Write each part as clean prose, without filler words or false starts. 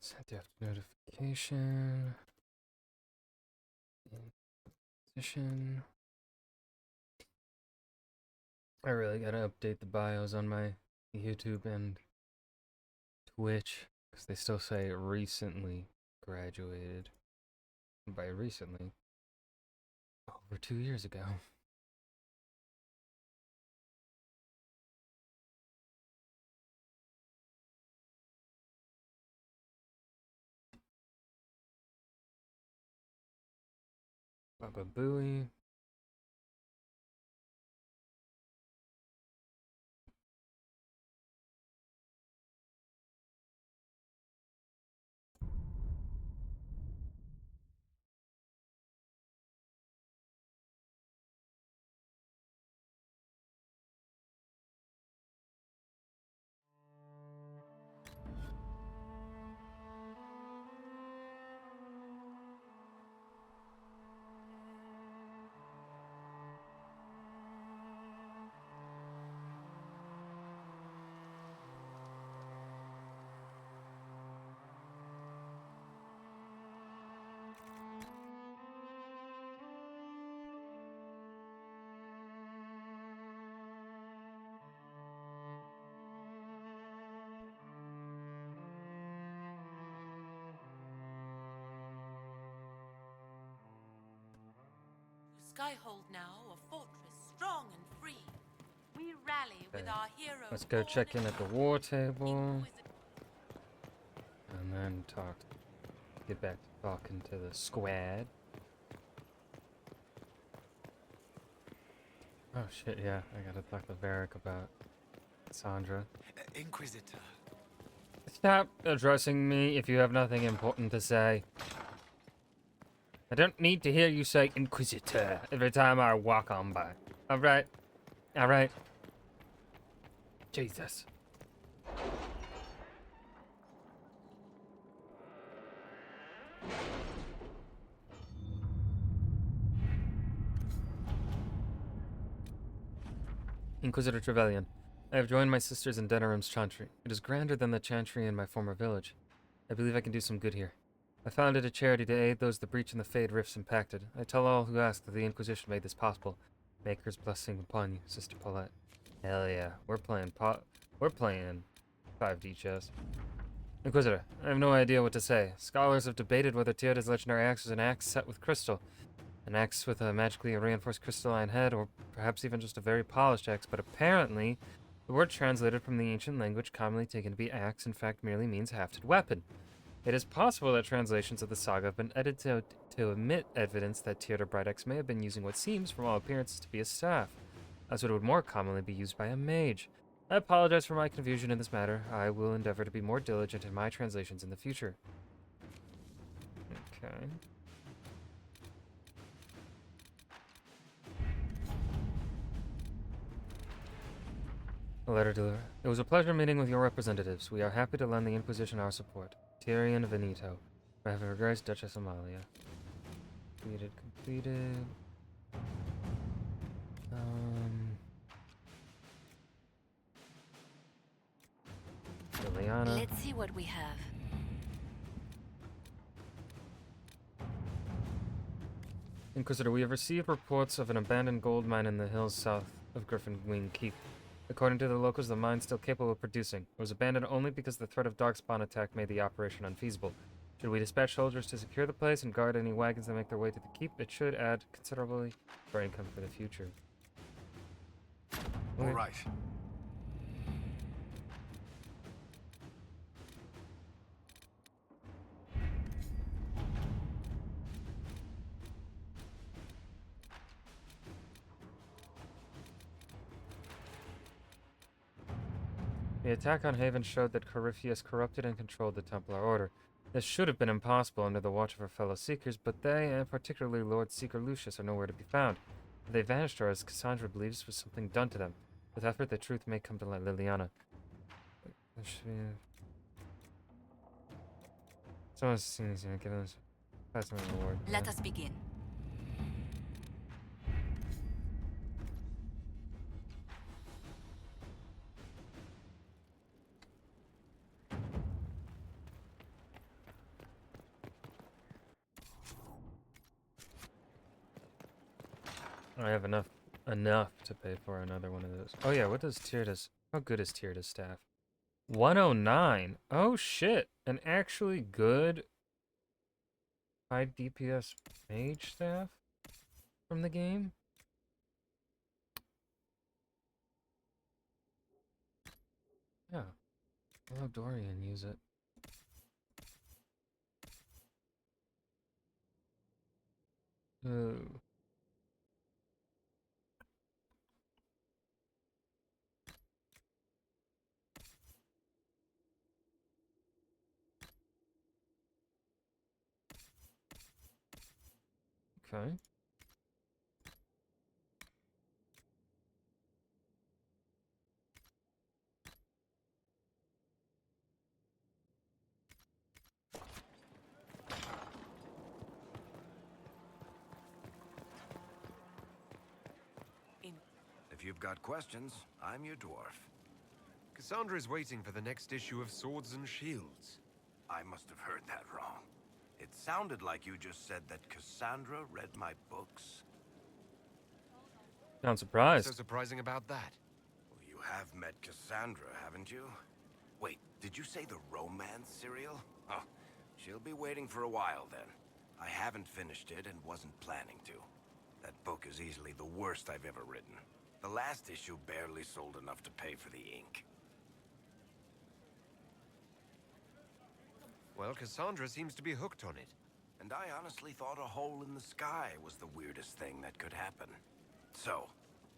Set death notification. Inquisition. I really gotta update the bios on my YouTube and Twitch because they still say recently graduated. By recently, over 2 years ago. Baba Booey. Skyhold now, a fortress strong and free. We rally with our heroes. Let's go check in at the war table. And then get back to talking to the squad. Oh shit, yeah, I gotta talk to Varric about Sandra. Inquisitor. Stop addressing me if you have nothing important to say. I don't need to hear you say Inquisitor every time I walk on by. Alright? Alright? Jesus. Inquisitor Trevelyan, I have joined my sisters in Denerim's chantry. It is grander than the chantry in my former village. I believe I can do some good here. I founded a charity to aid those the breach and the Fade rifts impacted. I tell all who ask that the Inquisition made this possible. Maker's blessing upon you, Sister Paulette. Hell yeah, we're playing 5D chess. Inquisitor, I have no idea what to say. Scholars have debated whether Teoda's legendary axe was an axe set with crystal. An axe with a magically reinforced crystalline head, or perhaps even just a very polished axe, but apparently, the word translated from the ancient language commonly taken to be axe, in fact, merely means hafted weapon. It is possible that translations of the saga have been edited to omit evidence that Teoda Brightaxe may have been using what seems, from all appearances, to be a staff, as it would more commonly be used by a mage. I apologize for my confusion in this matter. I will endeavor to be more diligent in my translations in the future. Okay. A letter delivered. It was a pleasure meeting with your representatives. We are happy to lend the Inquisition our support. Tyrion Veneto. I have regards, Duchess Amalia. Completed. Liliana. Let's see what we have. Inquisitor, we have received reports of an abandoned gold mine in the hills south of Griffin Wing Keep. According to the locals, the mine is still capable of producing. It was abandoned only because the threat of darkspawn attack made the operation unfeasible. Should we dispatch soldiers to secure the place and guard any wagons that make their way to the keep? It should add considerably to our income for the future. All right. The attack on Haven showed that Corypheus corrupted and controlled the Templar Order. This should have been impossible under the watch of our fellow Seekers, but they, and particularly Lord Seeker Lucius, are nowhere to be found. They vanished, or as Cassandra believes, was something done to them. With effort, the truth may come to light. Liliana. Someone's seen these, given us passing reward. Let us begin. I have enough to pay for another one of those. Oh yeah, what does Tyrda's? How good is Tyrda's staff? 109. Oh shit, an actually good high DPS mage staff from the game. Yeah, I'll have Dorian use it. Ooh. Okay. If you've got questions, I'm your dwarf. Cassandra is waiting for the next issue of Swords and Shields. I must have heard that wrong. It sounded like you just said that Cassandra read my books. Not surprised. So surprising about that? Well, you have met Cassandra, haven't you? Wait, did you say the romance serial? Oh, she'll be waiting for a while then. I haven't finished it and wasn't planning to. That book is easily the worst I've ever written. The last issue barely sold enough to pay for the ink. Well, Cassandra seems to be hooked on it. And I honestly thought a hole in the sky was the weirdest thing that could happen. So,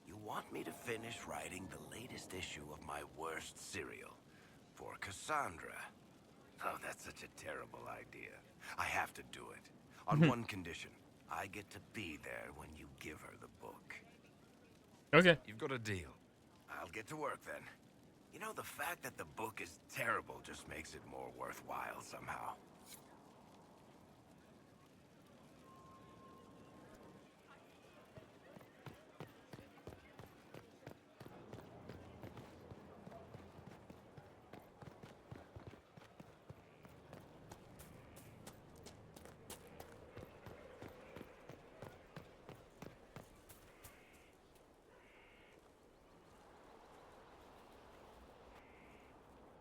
you want me to finish writing the latest issue of my worst serial for Cassandra? Oh, that's such a terrible idea. I have to do it. On one condition. I get to be there when you give her the book. Okay. You've got a deal. I'll get to work then. You know, the fact that the book is terrible just makes it more worthwhile somehow.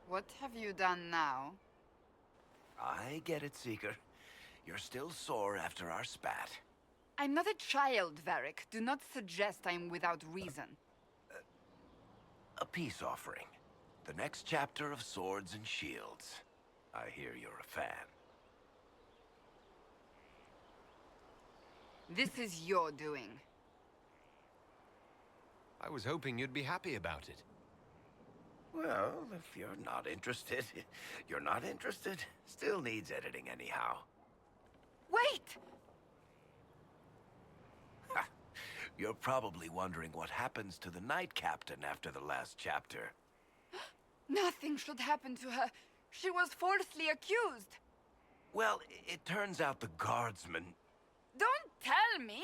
What have you done now? I get it, Seeker. You're still sore after our spat. I'm not a child, Varric. Do not suggest I'm without reason. A peace offering. The next chapter of Swords and Shields. I hear you're a fan. This is your doing. I was hoping you'd be happy about it. Well, if you're not interested, you're not interested. Still needs editing anyhow. Wait! You're probably wondering what happens to the Knight Captain after the last chapter. Nothing should happen to her. She was falsely accused. Well, it turns out the guardsman... Don't tell me!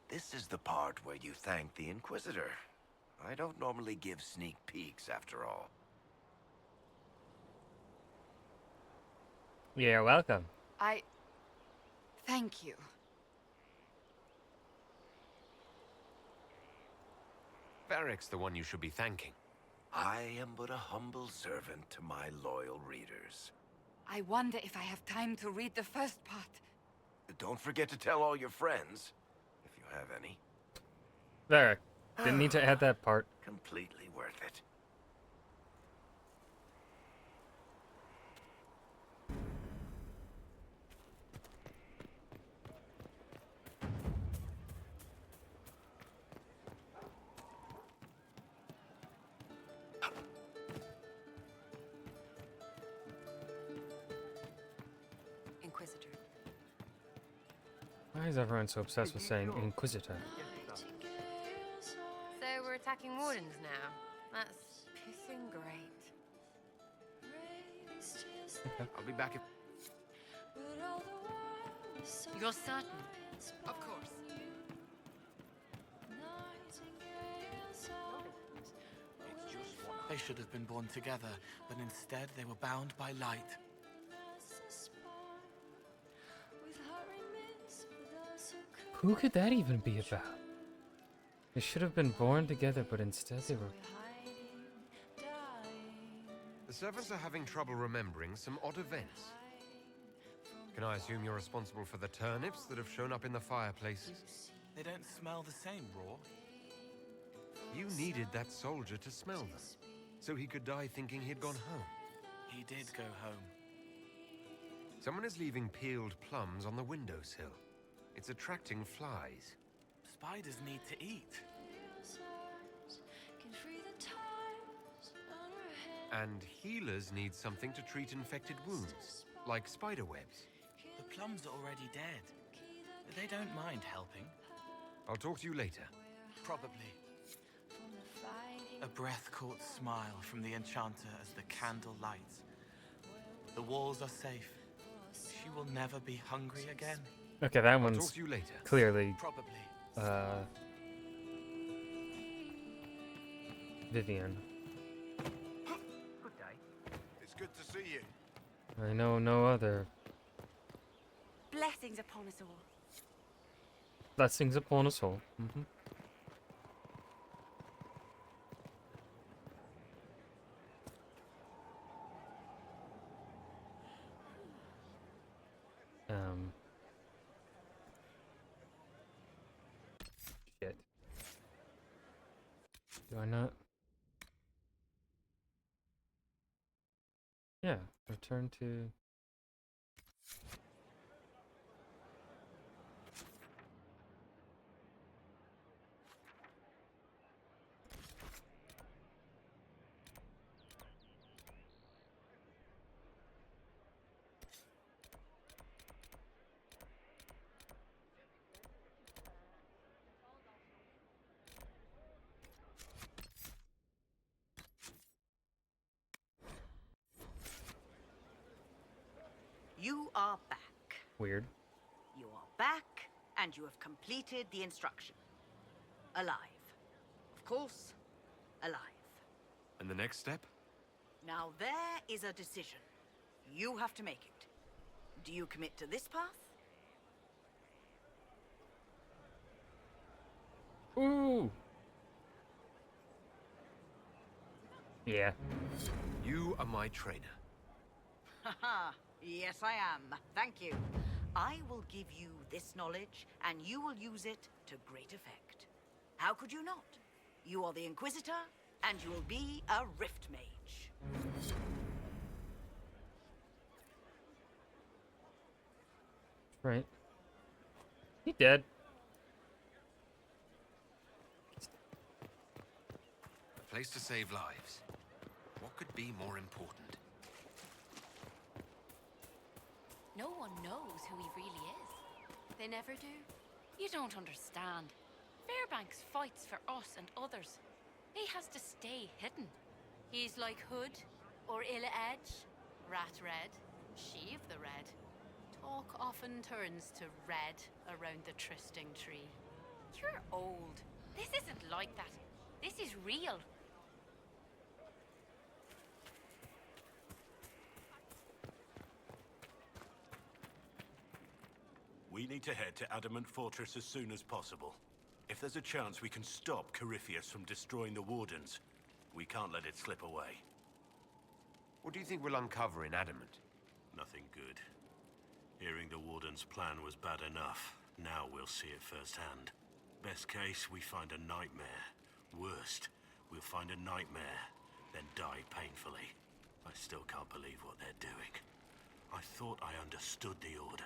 This is the part where you thank the Inquisitor. I don't normally give sneak peeks, after all. You're welcome. Thank you. Varric's the one you should be thanking. I am but a humble servant to my loyal readers. I wonder if I have time to read the first part. Don't forget to tell all your friends, if you have any. Varric. Didn't need to add that part. Completely worth it. Inquisitor. Why is everyone so obsessed with saying Inquisitor? So we're attacking wardens now. That's pissing great. I'll be back if... You're certain? Of course. They should have been born together, but instead they were bound by light. Who could that even be about? They should have been born together, but instead they were... The servants are having trouble remembering some odd events. Can I assume you're responsible for the turnips that have shown up in the fireplaces? They don't smell the same raw. You needed that soldier to smell them, so he could die thinking he'd gone home. He did go home. Someone is leaving peeled plums on the windowsill. It's attracting flies. Spiders need to eat. And healers need something to treat infected wounds, like spider webs. The plums are already dead. They don't mind helping. I'll talk to you later. Probably. A breath-caught smile from the enchanter as the candle lights. The walls are safe. She will never be hungry again. Okay, that I'll talk one's to you later. clearly, Probably. Vivian. Good day. It's good to see you. I know no other. Blessings upon us all. Blessings upon us all. Mm-hmm. Shit. Do I not? Yeah, return to... You are back. Weird. You are back, and you have completed the instruction. Alive. Of course, alive. And the next step? Now there is a decision. You have to make it. Do you commit to this path? Ooh! Yeah. You are my trainer. Haha, yes I am. Thank you. I will give you this knowledge, and you will use it to great effect. How could you not? You are the Inquisitor, and you will be a Rift Mage. Right. He dead. A place to save lives. What could be more important? No one knows who he really is. They never do. You don't understand. Fairbanks fights for us and others. He has to stay hidden. He's like Hood, or Illa Edge, Rat Red, Sheev the Red. Talk often turns to red around the trysting tree. You're old. This isn't like that. This is real. We need to head to Adamant Fortress as soon as possible. If there's a chance we can stop Corypheus from destroying the Wardens, we can't let it slip away. What do you think we'll uncover in Adamant? Nothing good. Hearing the Warden's plan was bad enough. Now we'll see it firsthand. Best case, we find a nightmare. Worst, we'll find a nightmare, then die painfully. I still can't believe what they're doing. I thought I understood the Order.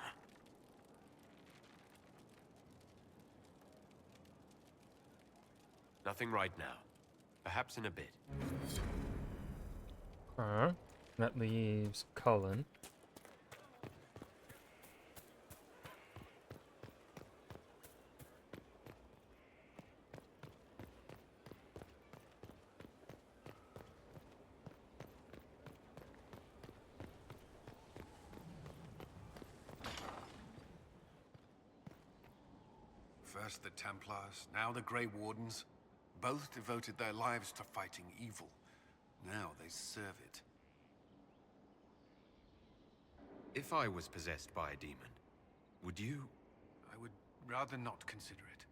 Nothing right now. Perhaps in a bit. That leaves Cullen. First the Templars, now the Grey Wardens. Both devoted their lives to fighting evil. Now they serve it. If I was possessed by a demon, would you... I would rather not consider it.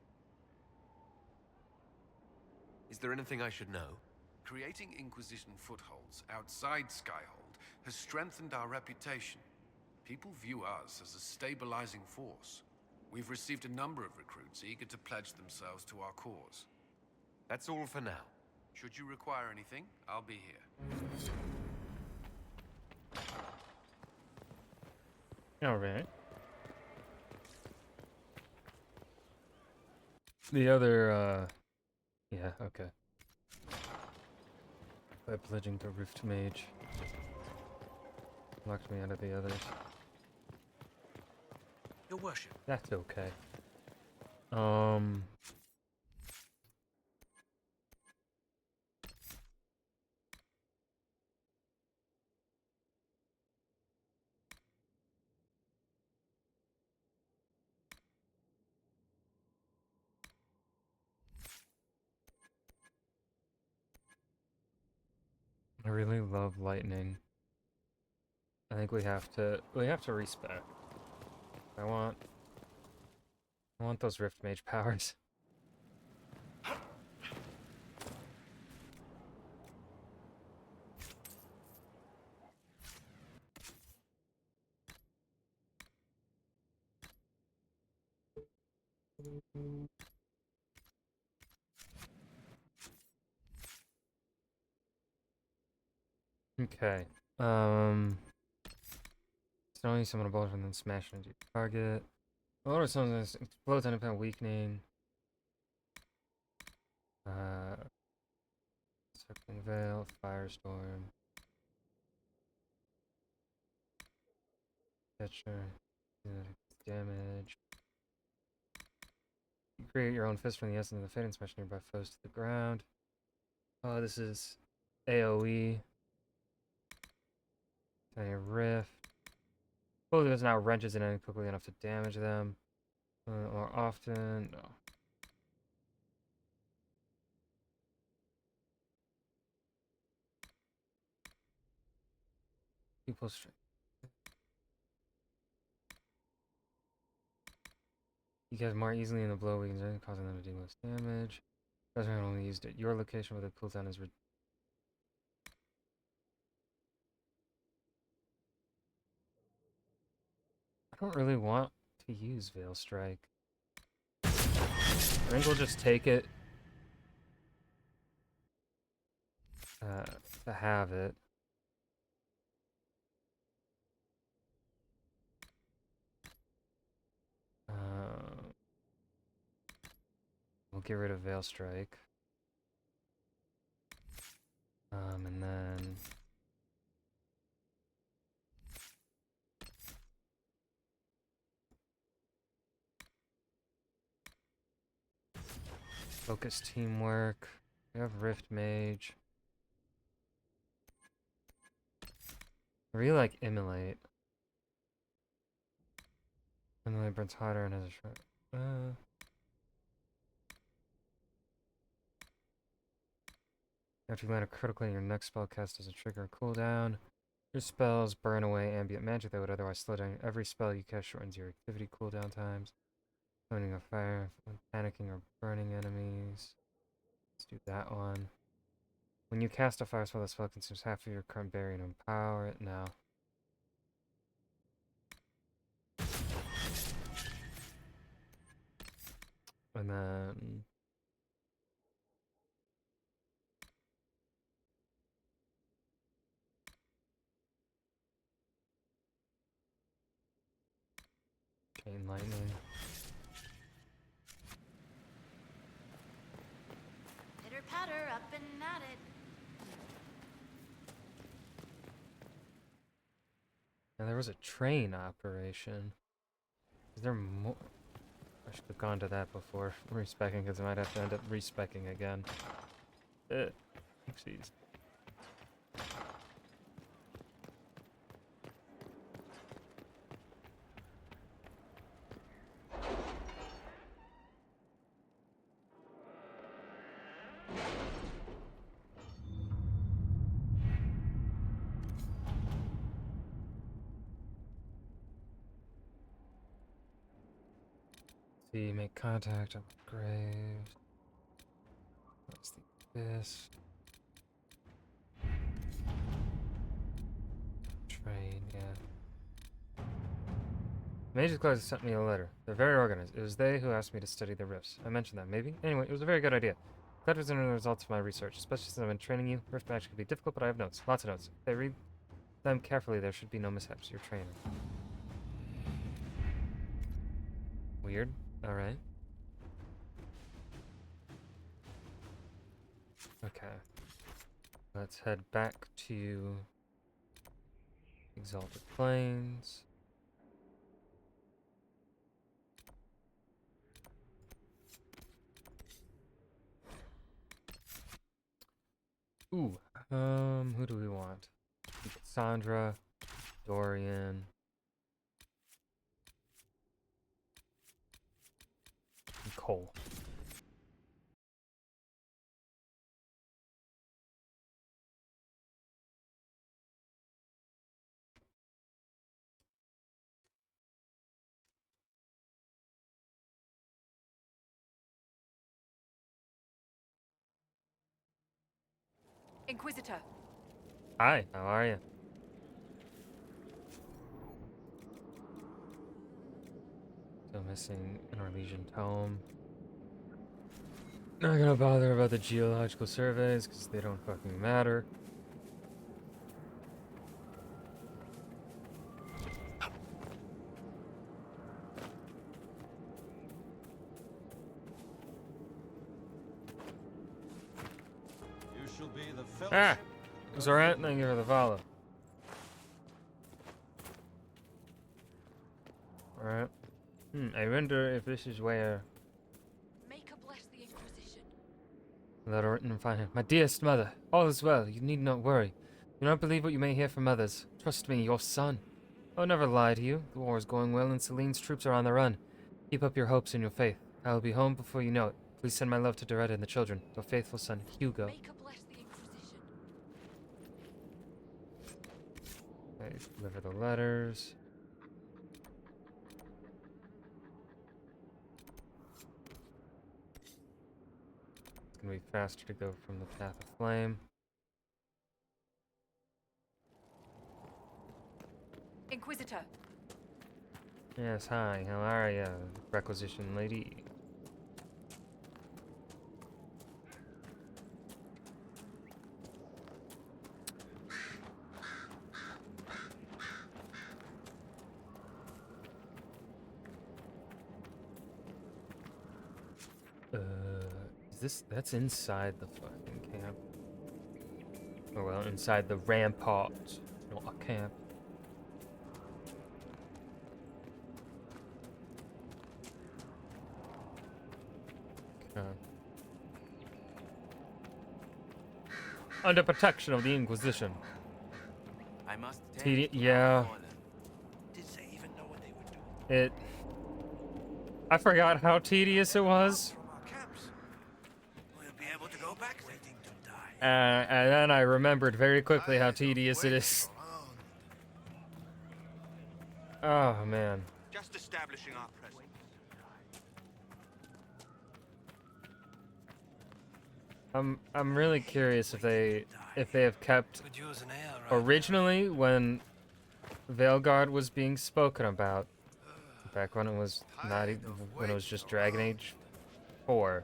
Is there anything I should know? Creating Inquisition footholds outside Skyhold has strengthened our reputation. People view us as a stabilizing force. We've received a number of recruits eager to pledge themselves to our cause. That's all for now. Should you require anything, I'll be here. Alright. The other, yeah, okay. By pledging to Rift Mage. Locked me out of the others. Your worship. That's okay. I really love lightning. I think we have to respec. I want those Rift Mage powers. Okay. It's only summon a bolt and then smash it into your target. Or something that explodes independent weakening. Circling Veil, Firestorm. Catcher. Damage. You create your own fist from the essence of the fate and smash nearby foes to the ground. Oh, this is AoE. Tiny Rift. Oh, there's now wrenches in it quickly enough to damage them. More often. No. Equal strength. You guys more easily in the blow weakens, causing them to do less damage. President only used at your location where the cooldown is I don't really want to use Veil Strike. I think we'll just take it to have it. We'll get rid of Veil Strike. And then focus teamwork. We have Rift Mage. I really like Immolate. Immolate burns hotter and has a short. After you land a critically, your next spell cast as a trigger cooldown. Your spells burn away ambient magic that would otherwise slow down. Every spell you cast shortens your activity cooldown times. Summoning a fire, panicking or burning enemies. Let's do that one. When you cast a fire spell, the spell consumes half of your current berry and empower it now. And then Chain Lightning. Pitter patter up and at it. Now there was a train operation. Is there more? I should have gone to that before respecking, because I might have to end up respecking again. Oopsies. See, make contact on the grave. What's the abyss? Train, yeah. Mage's Class sent me a letter. They're very organized. It was they who asked me to study the rifts. I mentioned that, maybe? Anyway, it was a very good idea. That was in the results of my research, especially since I've been training you. Rift magic can be difficult, but I have notes. Lots of notes. If they read them carefully, there should be no mishaps. Your training. Weird. Alright. Okay. Let's head back to Exalted Plains. Ooh, who do we want? Cassandra, Dorian, and Cole. Inquisitor. Hi, how are you? Still missing an Orlesian tome. Not gonna bother about the geological surveys, because they don't fucking matter. You shall be the Ah! fellowship. It's alright, thank you for the follow. Alright. I wonder if this is where Maker bless the Inquisition. letter written in fine hand. My dearest mother, all is well. You need not worry. Do not believe what you may hear from others. Trust me, your son. I will never lie to you. The war is going well, and Celine's troops are on the run. Keep up your hopes and your faith. I will be home before you know it. Please send my love to Doretta and the children. Your faithful son, Hugo. Maker bless the Inquisition. Okay, deliver the letters. It's gonna be faster to go from the Path of Flame. Inquisitor. Yes, hi, how are ya, requisition lady? That's inside the fucking camp. Oh well, inside the rampart, not a camp. Okay. Under protection of the Inquisition. I must Yeah. Did they even know what they were doing? It... I forgot how tedious it was. From our camps. We'll be able to go back waiting to die. And then I remembered very quickly how tedious it is. Oh, man. Just establishing our presence. I'm really curious if they have kept originally when Veilguard was being spoken about back when it was not even when it was just Dragon Age 4.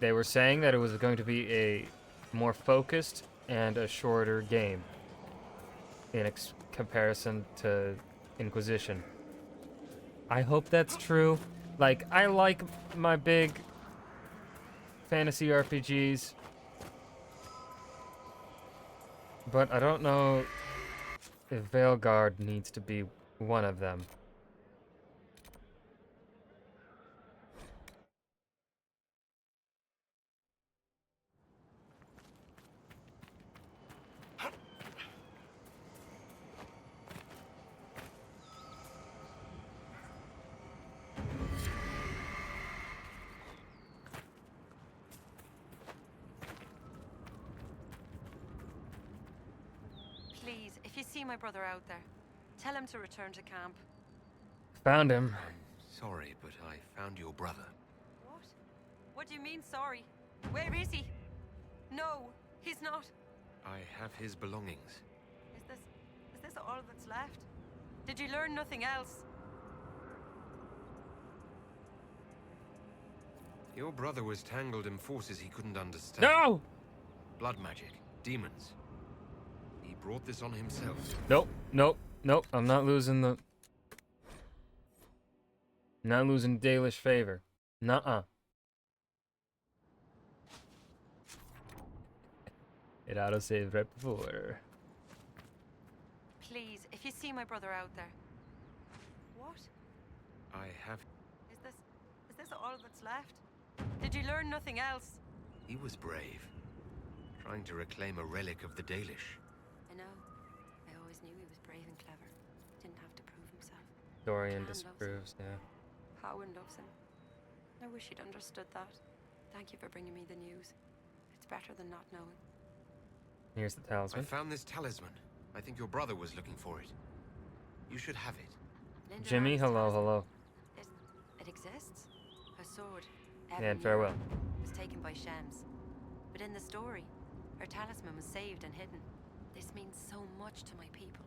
They were saying that it was going to be a more focused and a shorter game in comparison to Inquisition. I hope that's true. Like, I like my big fantasy RPGs, but I don't know if Veilguard needs to be one of them. Please, if you see my brother out there, tell him to return to camp. Found him. Sorry, but I found your brother. What? What do you mean, sorry? Where is he? No, he's not. I have his belongings. Is this all that's left? Did you learn nothing else? Your brother was tangled in forces he couldn't understand. No! Blood magic, demons. He brought this on himself. Nope, nope, nope. I'm not losing the... Not losing Dalish favor. Nuh-uh. It autosaved right before. Please, if you see my brother out there. What? I have... Is this all that's left? Did you learn nothing else? He was brave. Trying to reclaim a relic of the Dalish. I know. I always knew he was brave and clever. Didn't have to prove himself. Dorian Clan loves disapproves, yeah. Howard loves him. I wish he'd understood that. Thank you for bringing me the news. It's better than not knowing. Here's the I talisman. found this talisman. I think your brother was looking for it. You should have it. Linda Jimmy, Rand's hello, talisman. hello. It exists? A sword. And farewell. Was taken by Shems. But in the story, her talisman was saved and hidden. This means so much to my people.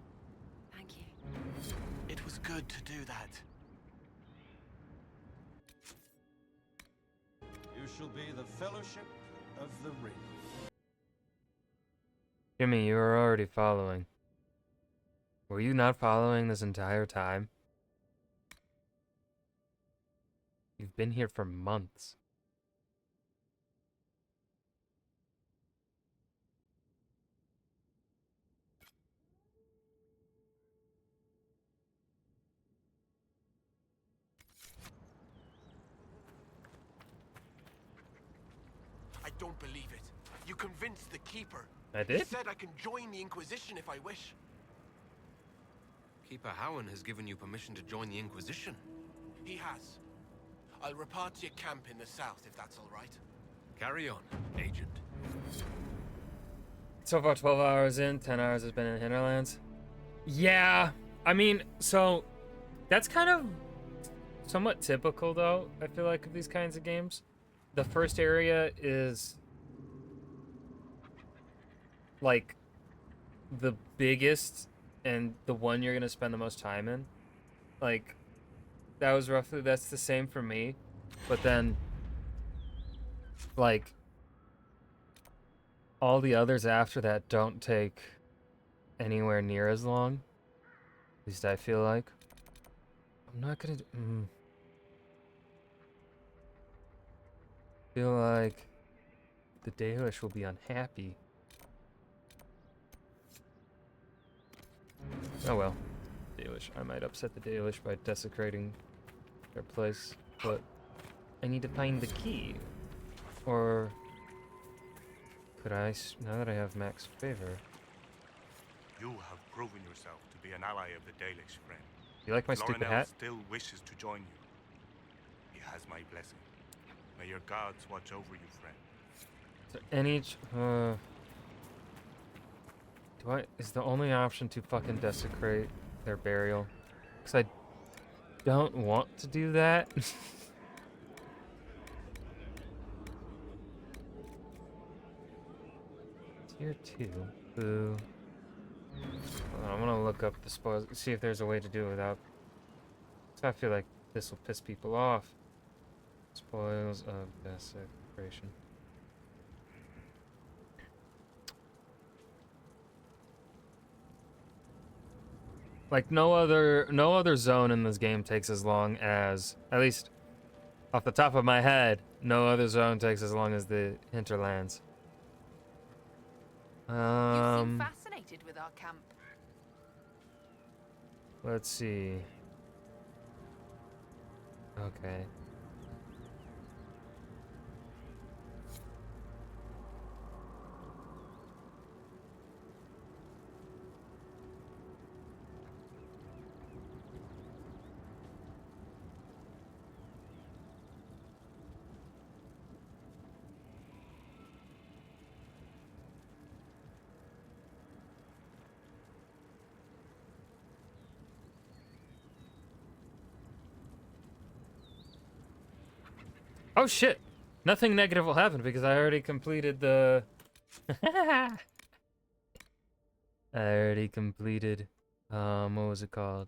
Thank you. It was good to do that. You shall be the Fellowship of the Ring. Jimmy, you were already following. Were you not following this entire time? You've been here for months. I don't believe it. You convinced the Keeper. I did? He said I can join the Inquisition if I wish. Keeper Howen has given you permission to join the Inquisition. He has. I'll report to your camp in the south if that's all right. Carry on, Agent. So far, 12 hours in, 10 hours has been in Hinterlands. Yeah, I mean, so that's kind of somewhat typical, though, I feel like, of these kinds of games. The first area is like the biggest and the one you're gonna spend the most time in. Like, that's the same for me. But then, like, all the others after that don't take anywhere near as long. At least I feel like. I'm not gonna feel like the Dalish will be unhappy. Oh well. Dalish. I might upset the Dalish by desecrating their place, but I need to find the key. Or could I, now that I have max favor? You have proven yourself to be an ally of the Dalish, friend. You like my stupid Lorinel hat? still wishes to join you. He has my blessing. May your gods watch over you, friend. Is there any is the only option to fucking desecrate their burial? Because I don't want to do that. Tier 2. Boo. Hold on, I'm gonna look up the spoils, see if there's a way to do it without. So I feel like this will piss people off. Spoils of desecration. Like no other zone in this game takes as long as, at least off the top of my head, no other zone takes as long as the Hinterlands. You seem fascinated with our camp. Let's see. Okay. Oh shit! Nothing negative will happen because I already completed the... I already completed... what was it called?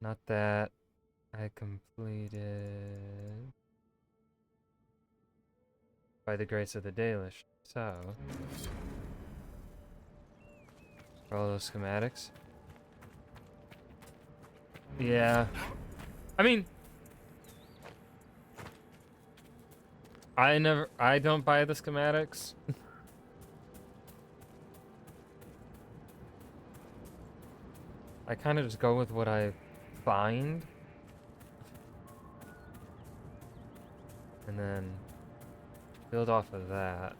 Not that. I completed... By the grace of the Dalish. So... all those schematics. Yeah. I mean... I don't buy the schematics. I kind of just go with what I find. And then build off of that.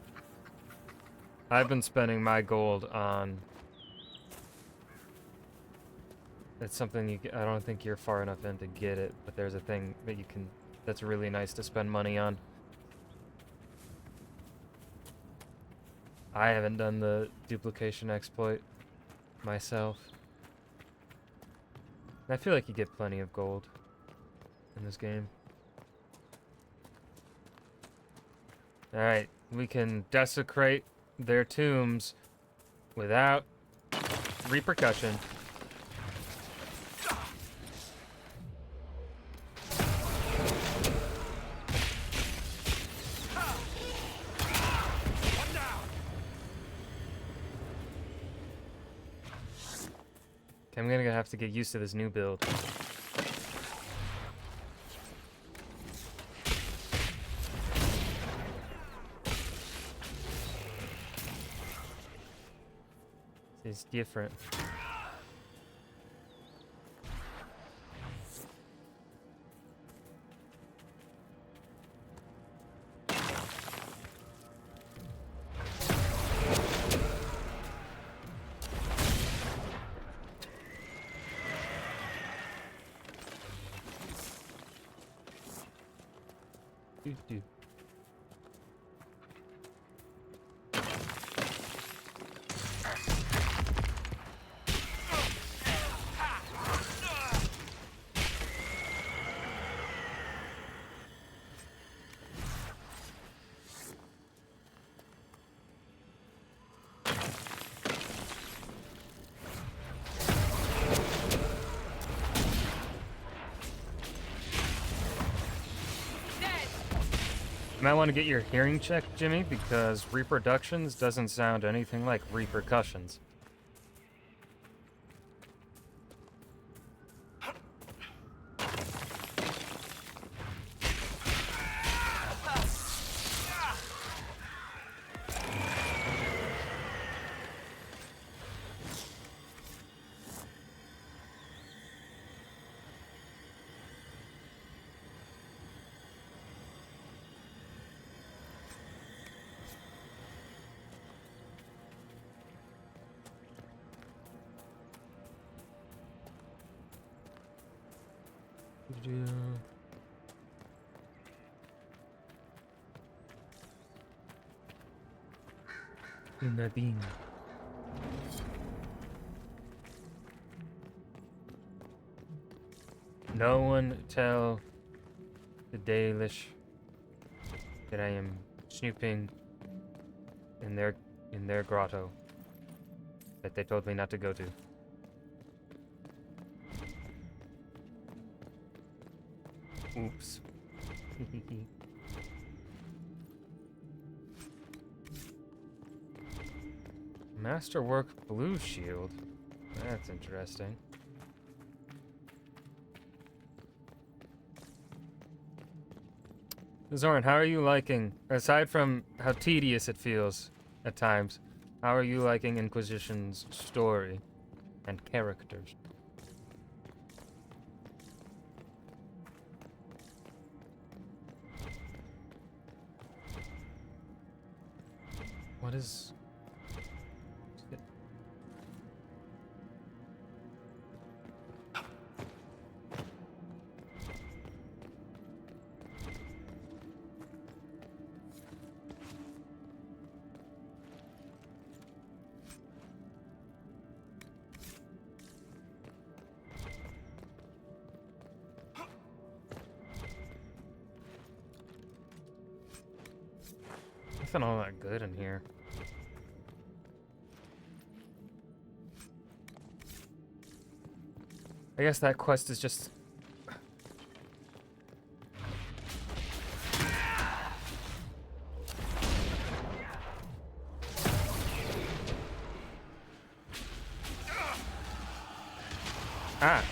I've been spending my gold on... It's something you... I don't think you're far enough in to get it, but there's a thing that you can... That's really nice to spend money on. I haven't done the duplication exploit myself. I feel like you get plenty of gold in this game. Alright, we can desecrate their tombs without repercussion. Okay, I'm gonna have to get used to this new build. It's different. Do. You might want to get your hearing checked, Jimmy, because reproductions doesn't sound anything like repercussions. Nadine. No one tell the Dalish that I am snooping in their grotto that they told me not to go to. Oops. Masterwork blue shield. That's interesting. Zoran, how are you liking, aside from how tedious it feels at times, how are you liking Inquisition's story and characters? What is... nothing all that good in here. I guess that quest is just... Ah.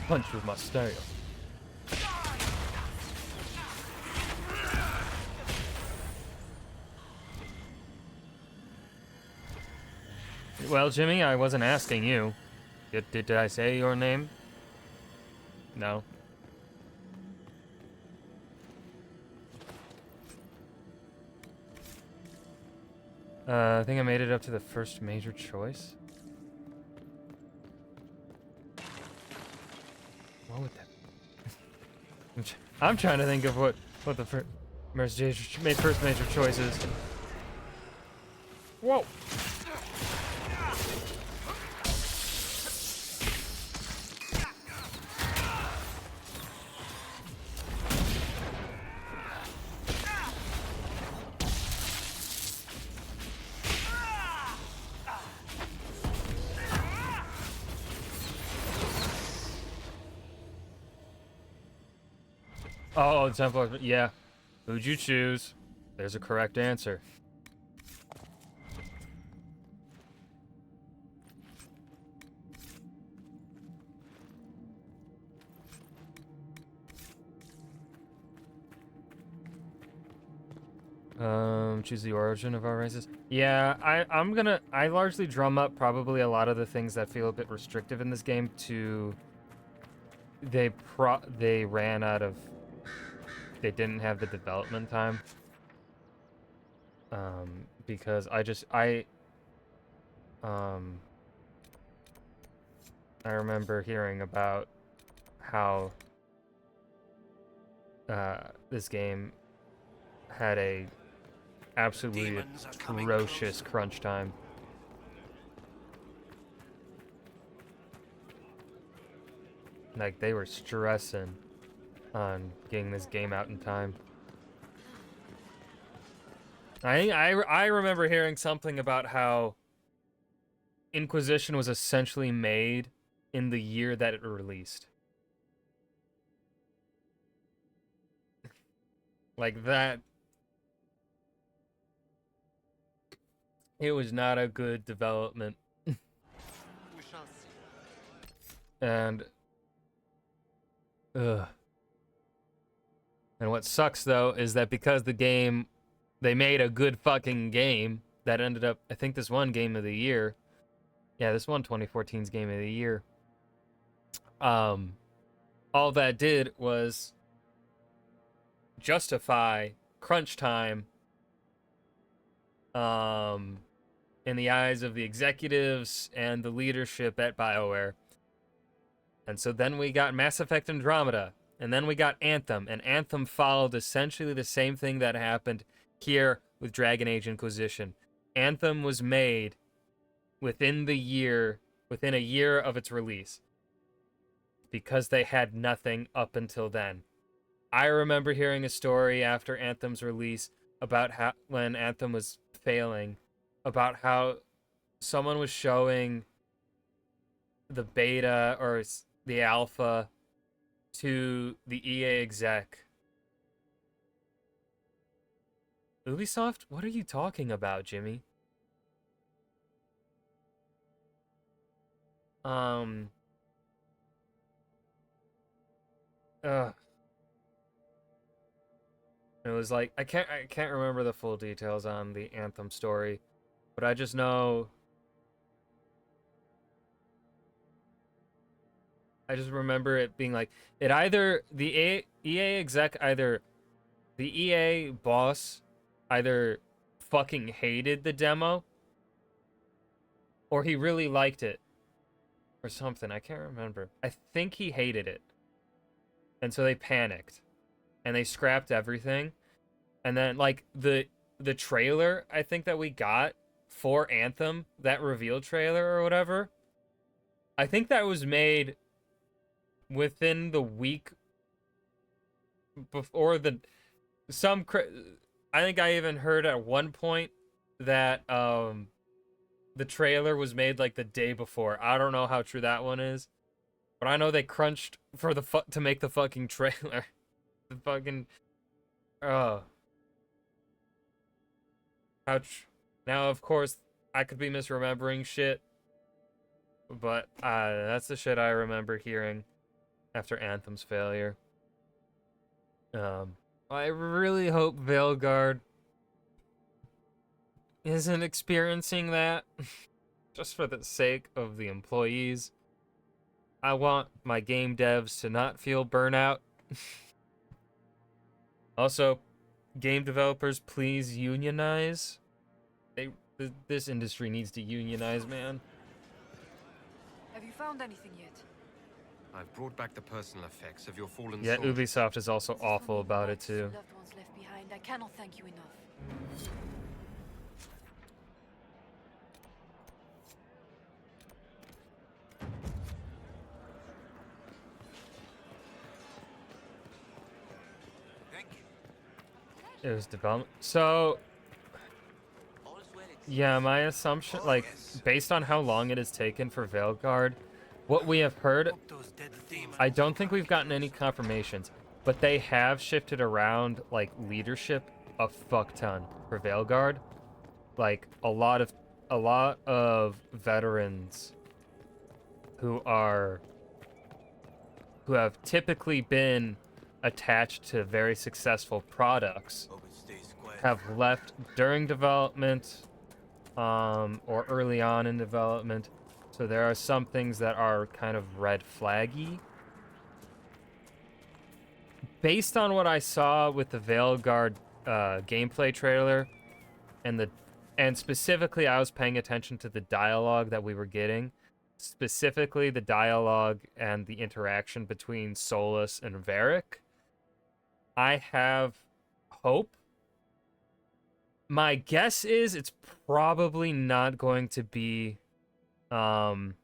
Punch with my style. Well, Jimmy, I wasn't asking you. Did I say your name? No. I think I made it up to the first major choice. What would that? I'm trying to think of what the first major choice is. Whoa. Oh, the Temple. Yeah. Who'd you choose? There's a correct answer. Choose the origin of our races. Yeah, I largely drum up probably a lot of the things that feel a bit restrictive in this game to... They ran out of... They didn't have the development time. Because I remember hearing about how this game had a absolutely atrocious crunch time. Like, they were stressing on getting this game out in time. I remember hearing something about how Inquisition was essentially made in the year that it released. Like that. It was not a good development. We shall see. And and what sucks though is that because they made a good fucking game that ended up, I think this won Game of the Year. Yeah, this won 2014's Game of the Year. All that did was justify crunch time in the eyes of the executives and the leadership at BioWare. And so then we got Mass Effect Andromeda, and then we got Anthem, and Anthem followed essentially the same thing that happened here with Dragon Age Inquisition. Anthem was made within a year of its release, because they had nothing up until then. I remember hearing a story after Anthem's release about how, when Anthem was failing, about how someone was showing the beta or the alpha to the EA exec. Ubisoft? What are you talking about, Jimmy? It was like I can't remember the full details on the Anthem story, but I just know I just remember it being like it either the EA exec, either the EA boss either fucking hated the demo or he really liked it or something. I can't remember. I think he hated it. And so they panicked and they scrapped everything. And then like the trailer I think that we got for Anthem, that reveal trailer or whatever, I think that was made within the week before I think I even heard at one point that the trailer was made like the day before. I don't know how true that one is, but I know they crunched for to make the fucking trailer. The fucking ouch. Now of course I could be misremembering shit, but that's the shit I remember hearing after Anthem's failure. I really hope Veilguard isn't experiencing that, just for the sake of the employees. I want my game devs to not feel burnout. Also, game developers, please unionize. This industry needs to unionize, man. Have you found anything yet? I've brought back the personal effects of your fallen Yeah, soldier. Ubisoft is also awful about it too. Loved ones left behind. I cannot thank you enough. Thank you. It was development. So, yeah, my assumption, like, based on how long it has taken for Veilguard, what we have heard, I don't think we've gotten any confirmations, but they have shifted around, like, leadership a fuck ton for Veilguard. Like, a lot of veterans who have typically been attached to very successful products have left during development, or early on in development. So there are some things that are kind of red flaggy. Based on what I saw with the Veilguard gameplay trailer, and specifically I was paying attention to the dialogue that we were getting, specifically the dialogue and the interaction between Solus and Varric. I have hope. My guess is it's probably not going to be what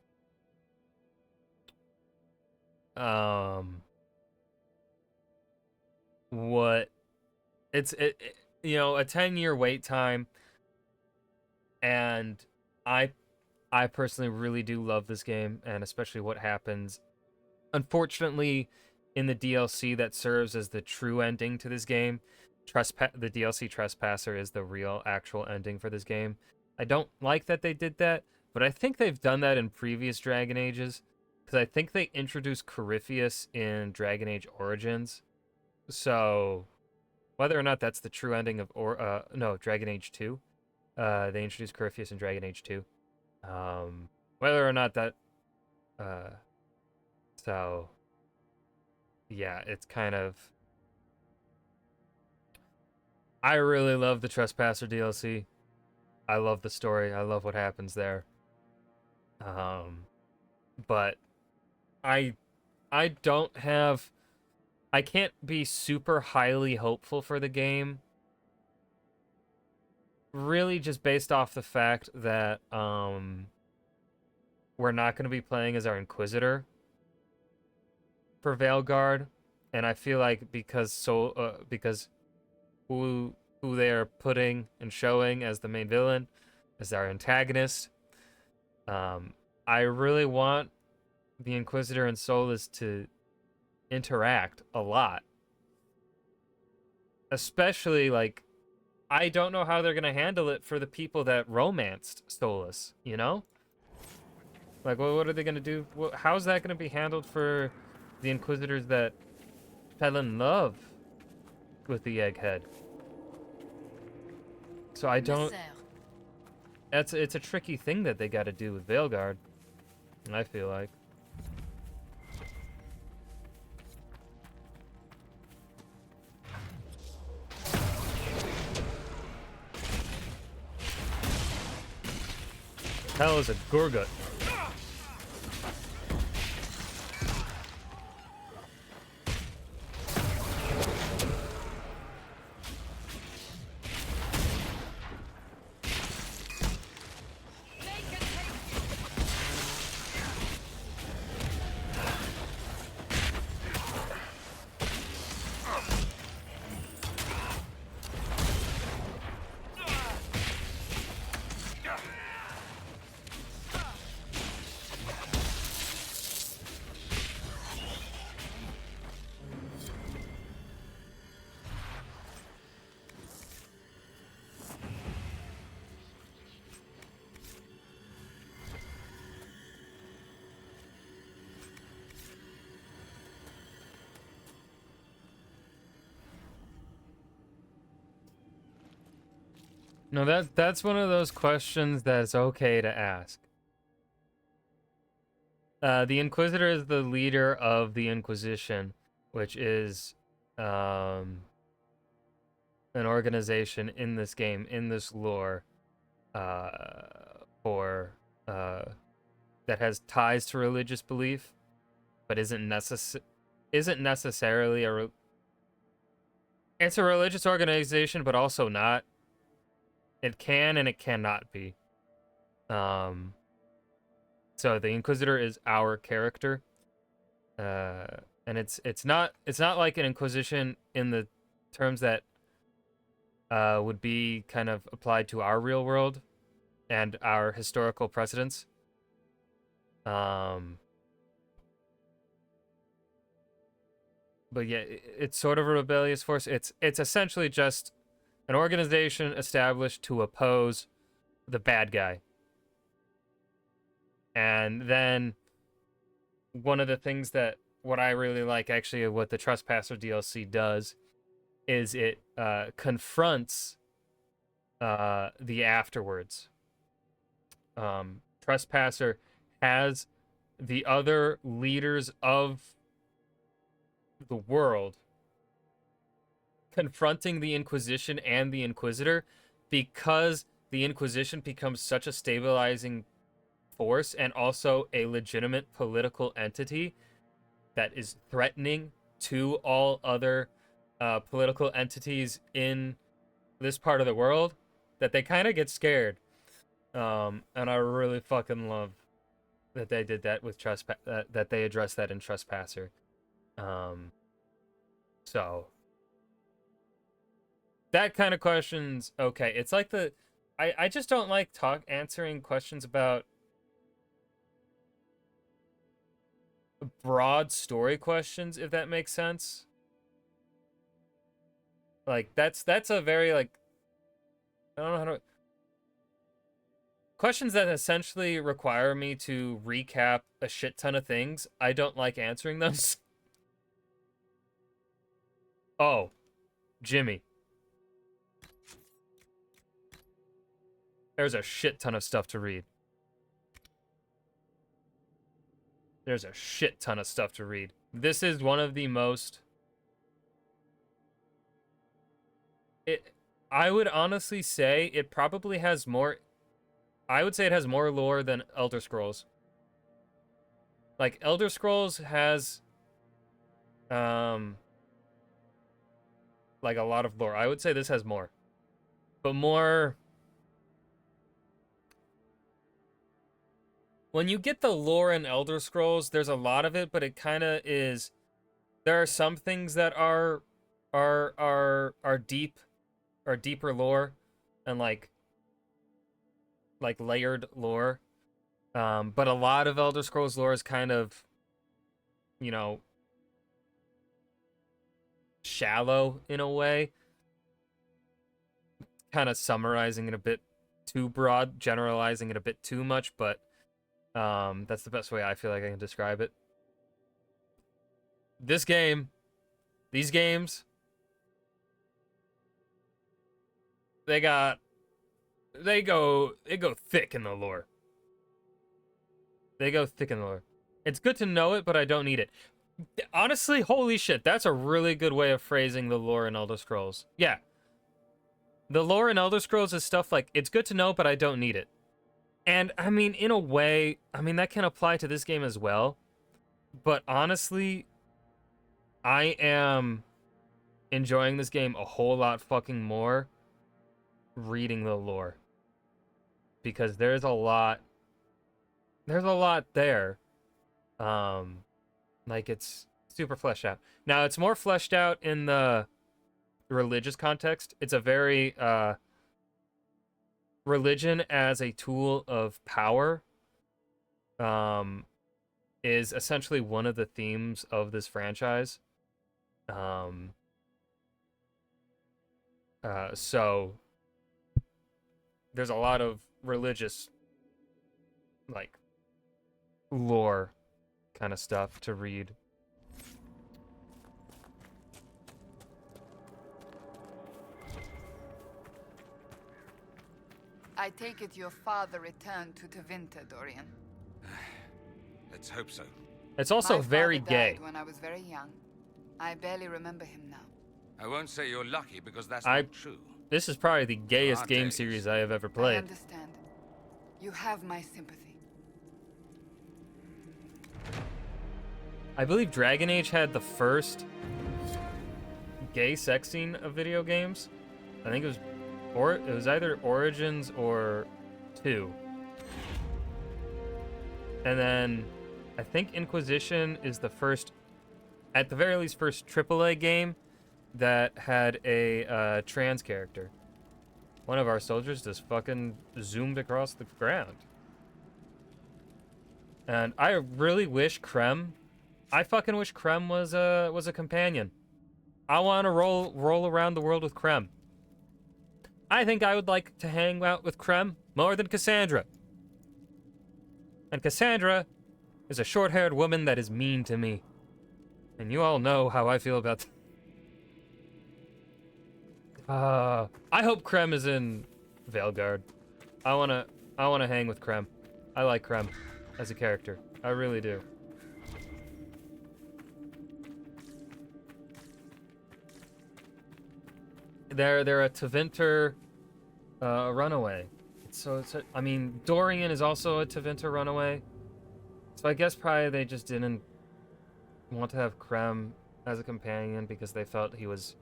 you know, a 10-year wait time, and I personally really do love this game, and especially what happens unfortunately in the DLC that serves as the true ending to this game. The DLC Trespasser is the real actual ending for this game. I don't like that they did that, but I think they've done that in previous Dragon Ages, because I think they introduced Corypheus in Dragon Age Origins. So whether or not that's the true ending of Dragon Age 2, they introduced Corypheus in Dragon Age 2. Whether or not that so yeah, it's kind of, I really love the Trespasser DLC. I love the story. I love what happens there. But I can't be super highly hopeful for the game. Really just based off the fact that we're not going to be playing as our Inquisitor for Veilguard, and I feel like because who they are putting and showing as the main villain, as our antagonist, I really want the Inquisitor and Solus to interact a lot. Especially, like, I don't know how they're going to handle it for the people that romanced Solus, you know? Like, what are they going to do? How's that going to be handled for the Inquisitors that fell in love with the Egghead? So I don't... It's a tricky thing that they got to do with Veilguard, I feel like. Hell is a Gorgut. No, that's one of those questions that's okay to ask. The Inquisitor is the leader of the Inquisition, which is an organization in this game, in this lore, for that has ties to religious belief, but isn't necessarily it's a religious organization, but also not. It can and it cannot be. So the Inquisitor is our character, and it's not like an Inquisition in the terms that would be kind of applied to our real world and our historical precedents. But yeah, it's sort of a rebellious force. It's essentially just an organization established to oppose the bad guy. And then one of the things that what I really like, actually, what the Trespasser DLC does is it confronts the afterwards. Trespasser has the other leaders of the world confronting the Inquisition and the Inquisitor, because the Inquisition becomes such a stabilizing force and also a legitimate political entity that is threatening to all other political entities in this part of the world, that they kind of get scared. And I really fucking love that they did that with that they addressed that in Trespasser. So that kind of questions, okay. It's like I just don't like answering questions about broad story questions, if that makes sense. Like that's a very, like, I don't know how to questions that essentially require me to recap a shit ton of things. I don't like answering those. Oh, Jimmy. There's a shit ton of stuff to read. There's a shit ton of stuff to read. This is one of the most... I would honestly say it probably has more... I would say it has more lore than Elder Scrolls. Like, Elder Scrolls has... like, a lot of lore. I would say this has more. But more... When you get the lore in Elder Scrolls, there's a lot of it, but it kind of is... There are some things that are deep, or deeper lore, and like layered lore. But a lot of Elder Scrolls lore is kind of, you know, shallow in a way. Kind of summarizing it a bit too broad, generalizing it a bit too much, but that's the best way I feel like I can describe it. This game, these games, they go thick in the lore. They go thick in the lore. It's good to know it, but I don't need it. Honestly, holy shit, that's a really good way of phrasing the lore in Elder Scrolls. Yeah. The lore in Elder Scrolls is stuff like, it's good to know, but I don't need it. And, I mean, in a way, I mean, that can apply to this game as well. But honestly, I am enjoying this game a whole lot fucking more reading the lore. Because there's a lot there. Like, it's super fleshed out. Now, it's more fleshed out in the religious context. It's a very, religion as a tool of power is essentially one of the themes of this franchise. So there's a lot of religious, like, lore kind of stuff to read. I take it your father returned to Tevinter, Dorian. Let's hope so. It's also My very father gay. died when I was very young. I barely remember him now. I won't say you're lucky because that's I- not true. This is probably the gayest Our game days. series I have ever I played. understand. You have my sympathy. I believe Dragon Age had the first gay sex scene of video games. I think it was either Origins or 2. And then I think Inquisition is the first, at the very least, first AAA game that had a trans character. One of our soldiers just fucking zoomed across the ground. And I really wish I fucking wish Krem was a companion. I want to roll around the world with Krem. I think I would like to hang out with Krem more than Cassandra. And Cassandra is a short-haired woman that is mean to me. And you all know how I feel about I hope Krem is in Veilguard. I wanna hang with Krem. I like Krem as a character. I really do. They're a Tevinter runaway. I mean, Dorian is also a Tevinter runaway. So I guess probably they just didn't want to have Krem as a companion because they felt he was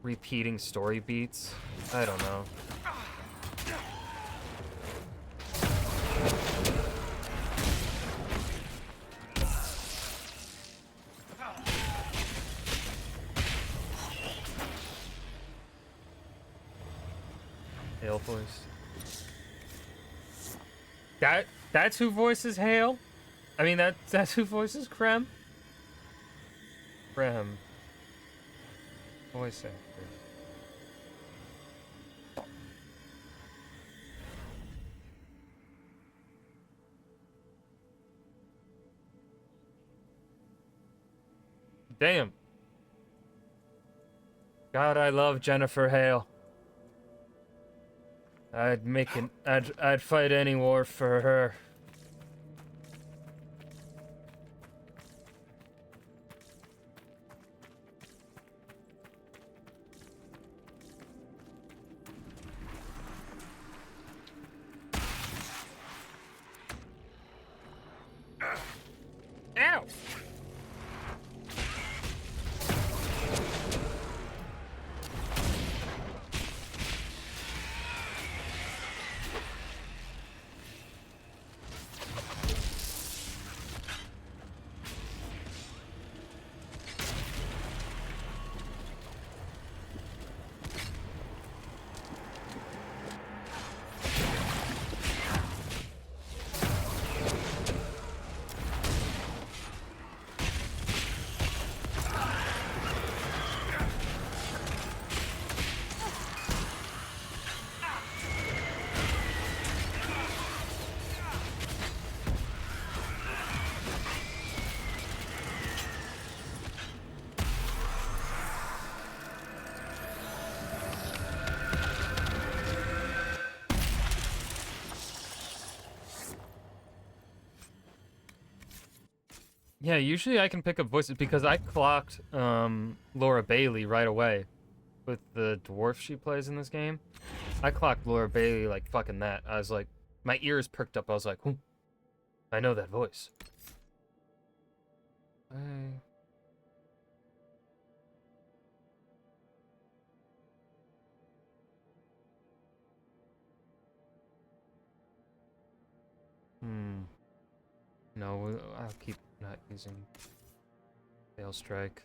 repeating story beats. I don't know. Hail voice. That's who voices Hail? I mean that's who voices Krem? Krem. Voice actor. Damn. God, I love Jennifer Hale. I'd fight any war for her. Ow! Yeah, usually I can pick up voices because I clocked Laura Bailey right away with the dwarf she plays in this game. I clocked Laura Bailey like fucking that. I was like, my ears perked up. I was like, I know that voice. No, I'll keep not using Fail Strike.